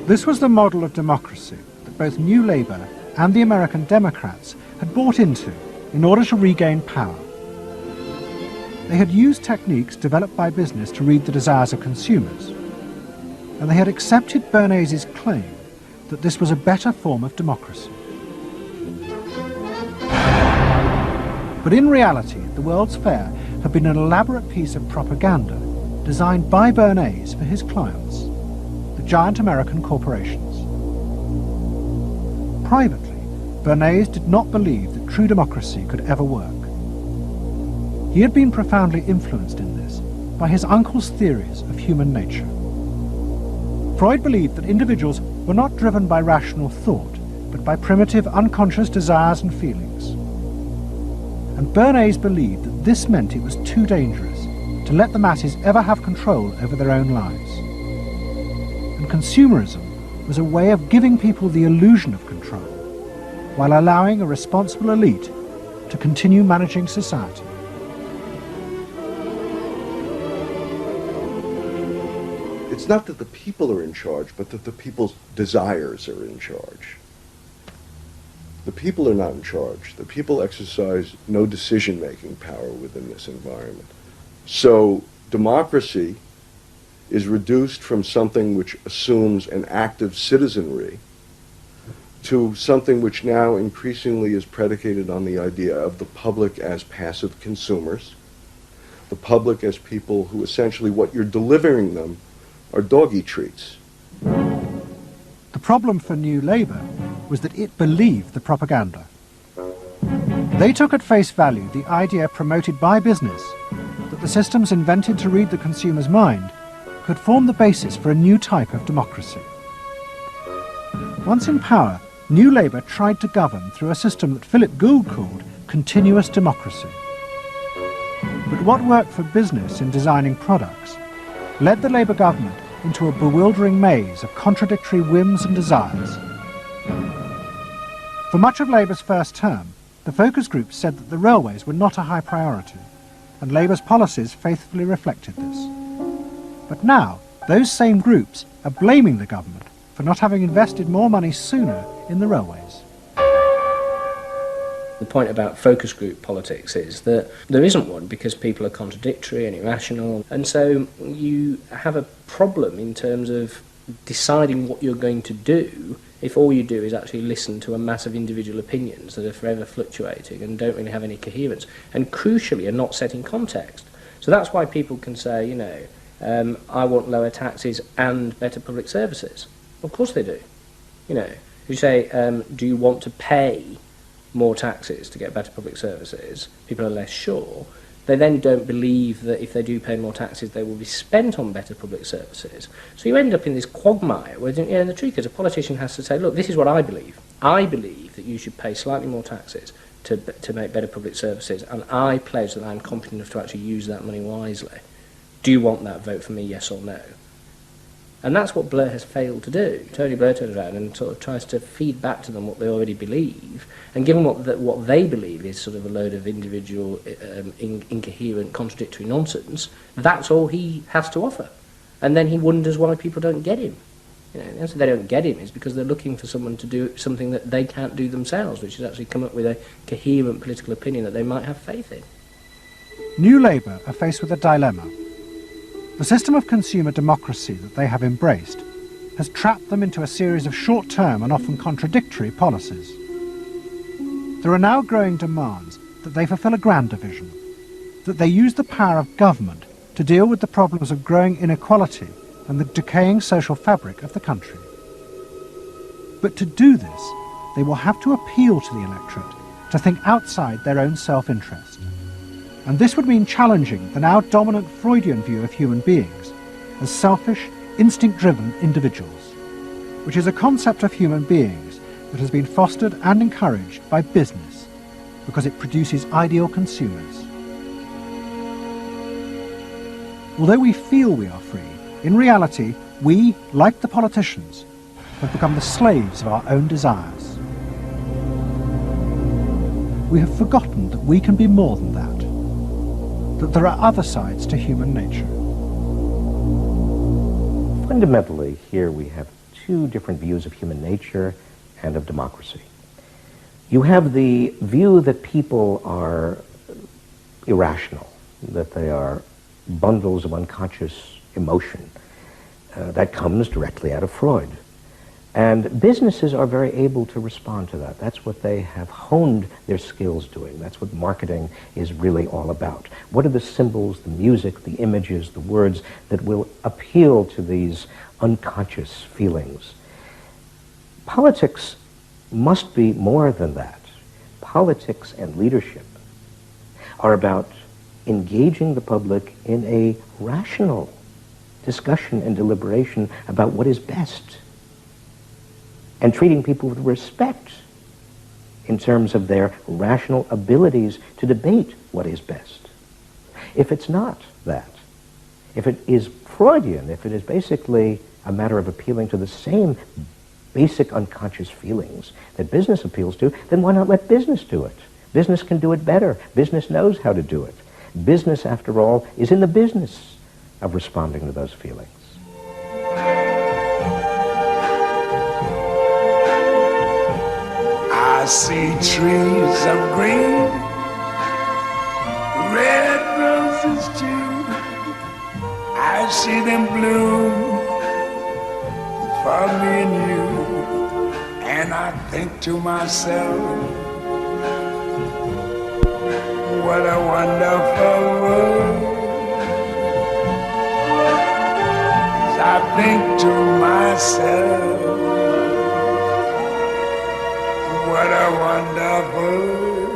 This was the model of democracy that both New Labour and the American Democrats had bought into in order to regain power. They had used techniques developed by business to read the desires of consumers, and they had accepted Bernays' claim that this was a better form of democracy. But in reality, the World's Fair had been an elaborate piece of propaganda designed by Bernays for his clients, the giant American corporations. Privately, Bernays did not believe that true democracy could ever work. He had been profoundly influenced in this by his uncle's theories of human nature. Freud believed that individuals were not driven by rational thought, but by primitive unconscious desires and feelings. And Bernays believed that this meant it was too dangerous to let the masses ever have control over their own lives. And consumerism was a way of giving people the illusion of control, while allowing a responsible elite to continue managing society. It's not that the people are in charge, but that the people's desires are in charge. The people are not in charge. The people exercise no decision-making power within this environment. So democracy is reduced from something which assumes an active citizenry to something which now increasingly is predicated on the idea of the public as passive consumers, the public as people who essentially what you're delivering them are doggy treats. The problem for New Labour was that it believed the propaganda. They took at face value the idea promoted by business that the systems invented to read the consumer's mind could form the basis for a new type of democracy. Once in power, New Labour tried to govern through a system that Philip Gould called continuous democracy. But what worked for business in designing products led the Labour government into a bewildering maze of contradictory whims and desires. For much of Labour's first term, the focus groups said that the railways were not a high priority, and Labour's policies faithfully reflected this. But now, those same groups are blaming the government for not having invested more money sooner in the railways. The point about focus group politics is that there isn't one because people are contradictory and irrational, and so you have a problem in terms of deciding what you're going to do if all you do is actually listen to a mass of individual opinions that are forever fluctuating and don't really have any coherence, and crucially are not set in context. So that's why people can say, you know, I want lower taxes and better public services. Of course they do. You know, you say, do you want to pay more taxes to get better public services? People are less sure. They then don't believe that if they do pay more taxes, they will be spent on better public services. So you end up in this quagmire where, you know, the truth is a politician has to say, look, this is what I believe. I believe that you should pay slightly more taxes to make better public services, and I pledge that I'm competent enough to actually use that money wisely. Do you want that? Vote for me, yes or no. And that's what Blair has failed to do. Tony Blair turns around and sort of tries to feed back to them what they already believe, and given what they believe is sort of a load of individual, incoherent, contradictory nonsense, that's all he has to offer. And then he wonders why people don't get him. You know, the answer they don't get him is because they're looking for someone to do something that they can't do themselves, which is actually come up with a coherent political opinion that they might have faith in. New Labour are faced with a dilemma. The system of consumer democracy that they have embraced has trapped them into a series of short-term and often contradictory policies. There are now growing demands that they fulfil a grander vision, that they use the power of government to deal with the problems of growing inequality and the decaying social fabric of the country. But to do this, they will have to appeal to the electorate to think outside their own self-interest. And this would mean challenging the now dominant Freudian view of human beings as selfish, instinct-driven individuals, which is a concept of human beings that has been fostered and encouraged by business because it produces ideal consumers. Although we feel we are free, in reality, we, like the politicians, have become the slaves of our own desires. We have forgotten that we can be more than that there are other sides to human nature. Fundamentally, here we have two different views of human nature and of democracy. You have the view that people are irrational, that they are bundles of unconscious emotion. That comes directly out of Freud. And businesses are very able to respond to that. That's what they have honed their skills doing. That's what marketing is really all about. What are the symbols, the music, the images, the words that will appeal to these unconscious feelings? Politics must be more than that. Politics and leadership are about engaging the public in a rational discussion and deliberation about what is best, and treating people with respect in terms of their rational abilities to debate what is best. If it's not that, if it is Freudian, if it is basically a matter of appealing to the same basic unconscious feelings that business appeals to, then why not let business do it? Business can do it better. Business knows how to do it. Business, after all, is in the business of responding to those feelings. I see trees of green, red roses too. I see them bloom for me and you. And I think to myself, what a wonderful world. I think to myself, what a wonderful